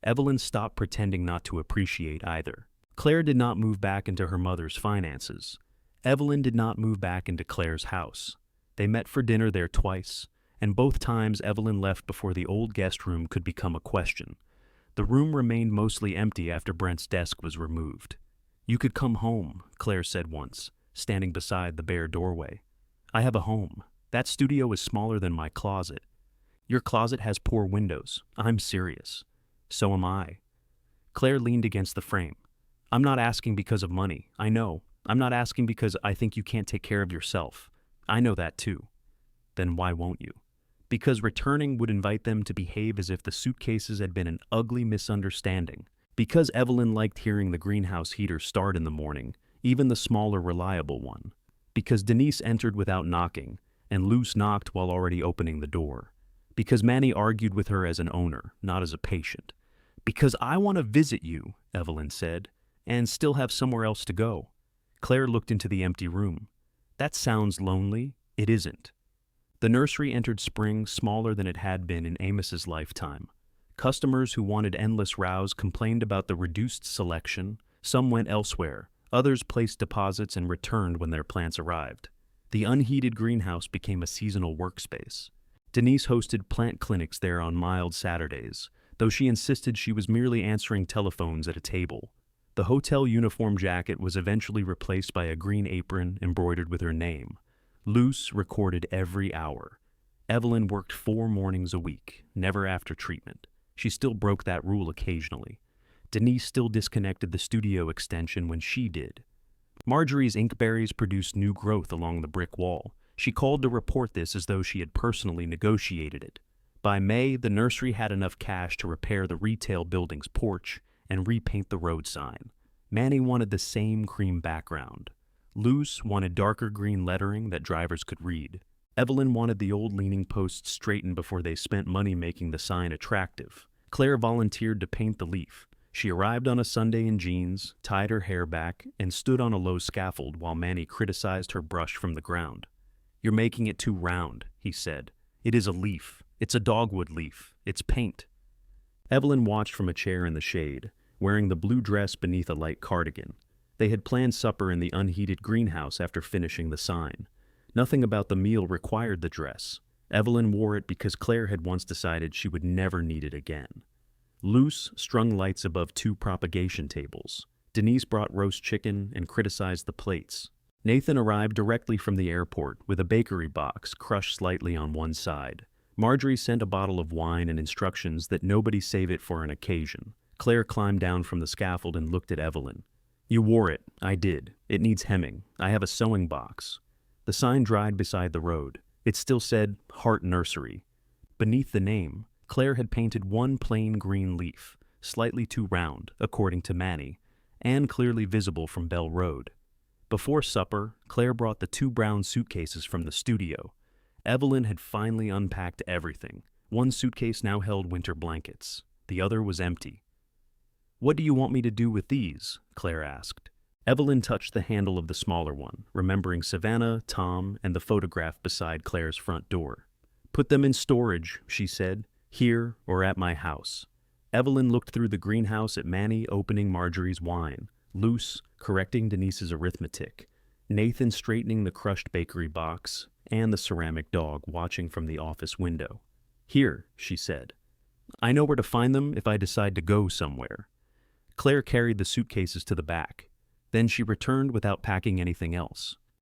Evelyn stopped pretending not to appreciate either. Claire did not move back into her mother's finances. Evelyn did not move back into Claire's house. They met for dinner there twice, and both times Evelyn left before the old guest room could become a question. The room remained mostly empty after Brent's desk was removed. You could come home, Claire said once, standing beside the bare doorway. I have a home. That studio is smaller than my closet. Your closet has poor windows. I'm serious. So am I. Claire leaned against the frame. I'm not asking because of money. I know. I'm not asking because I think you can't take care of yourself. I know that too. Then why won't you? Because returning would invite them to behave as if the suitcases had been an ugly misunderstanding. Because Evelyn liked hearing the greenhouse heater start in the morning, even the smaller reliable one. Because Denise entered without knocking, and Luce knocked while already opening the door. Because Manny argued with her as an owner, not as a patient. Because I want to visit you, Evelyn said, and still have somewhere else to go. Claire looked into the empty room. That sounds lonely. It isn't. The nursery entered spring smaller than it had been in Amos's lifetime. Customers who wanted endless rows complained about the reduced selection. Some went elsewhere. Others placed deposits and returned when their plants arrived. The unheated greenhouse became a seasonal workspace. Denise hosted plant clinics there on mild Saturdays, though she insisted she was merely answering telephones at a table. The hotel uniform jacket was eventually replaced by a green apron embroidered with her name. Luce recorded every hour. Evelyn worked 4 mornings a week, never after treatment. She still broke that rule occasionally. Denise still disconnected the studio extension when she did. Marjorie's inkberries produced new growth along the brick wall. She called to report this as though she had personally negotiated it. By May, the nursery had enough cash to repair the retail building's porch and repaint the road sign. Manny wanted the same cream background. Luce wanted darker green lettering that drivers could read. Evelyn wanted the old leaning posts straightened before they spent money making the sign attractive. Claire volunteered to paint the leaf. She arrived on a Sunday in jeans, tied her hair back, and stood on a low scaffold while Manny criticized her brush from the ground. You're making it too round, he said. It is a leaf. It's a dogwood leaf. It's paint. Evelyn watched from a chair in the shade, wearing the blue dress beneath a light cardigan. They had planned supper in the unheated greenhouse after finishing the sign. Nothing about the meal required the dress. Evelyn wore it because Claire had once decided she would never need it again. Luce strung lights above 2 propagation tables. Denise brought roast chicken and criticized the plates. Nathan arrived directly from the airport with a bakery box crushed slightly on one side. Marjorie sent a bottle of wine and instructions that nobody save it for an occasion. Claire climbed down from the scaffold and looked at Evelyn. You wore it. I did. It needs hemming. I have a sewing box. The sign dried beside the road. It still said Hart Nursery. Beneath the name, Claire had painted one plain green leaf, slightly too round, according to Manny, and clearly visible from Bell Road. Before supper, Claire brought the 2 brown suitcases from the studio. Evelyn had finally unpacked everything. One suitcase now held winter blankets. The other was empty. What do you want me to do with these? Claire asked. Evelyn touched the handle of the smaller one, remembering Savannah, Tom, and the photograph beside Claire's front door. "Put them in storage," she said, "here or at my house." Evelyn looked through the greenhouse at Manny opening Marjorie's wine, Luce correcting Denise's arithmetic, Nathan straightening the crushed bakery box, and the ceramic dog watching from the office window. "Here," she said. "I know where to find them if I decide to go somewhere." Claire carried the suitcases to the back. Then she returned without packing anything else.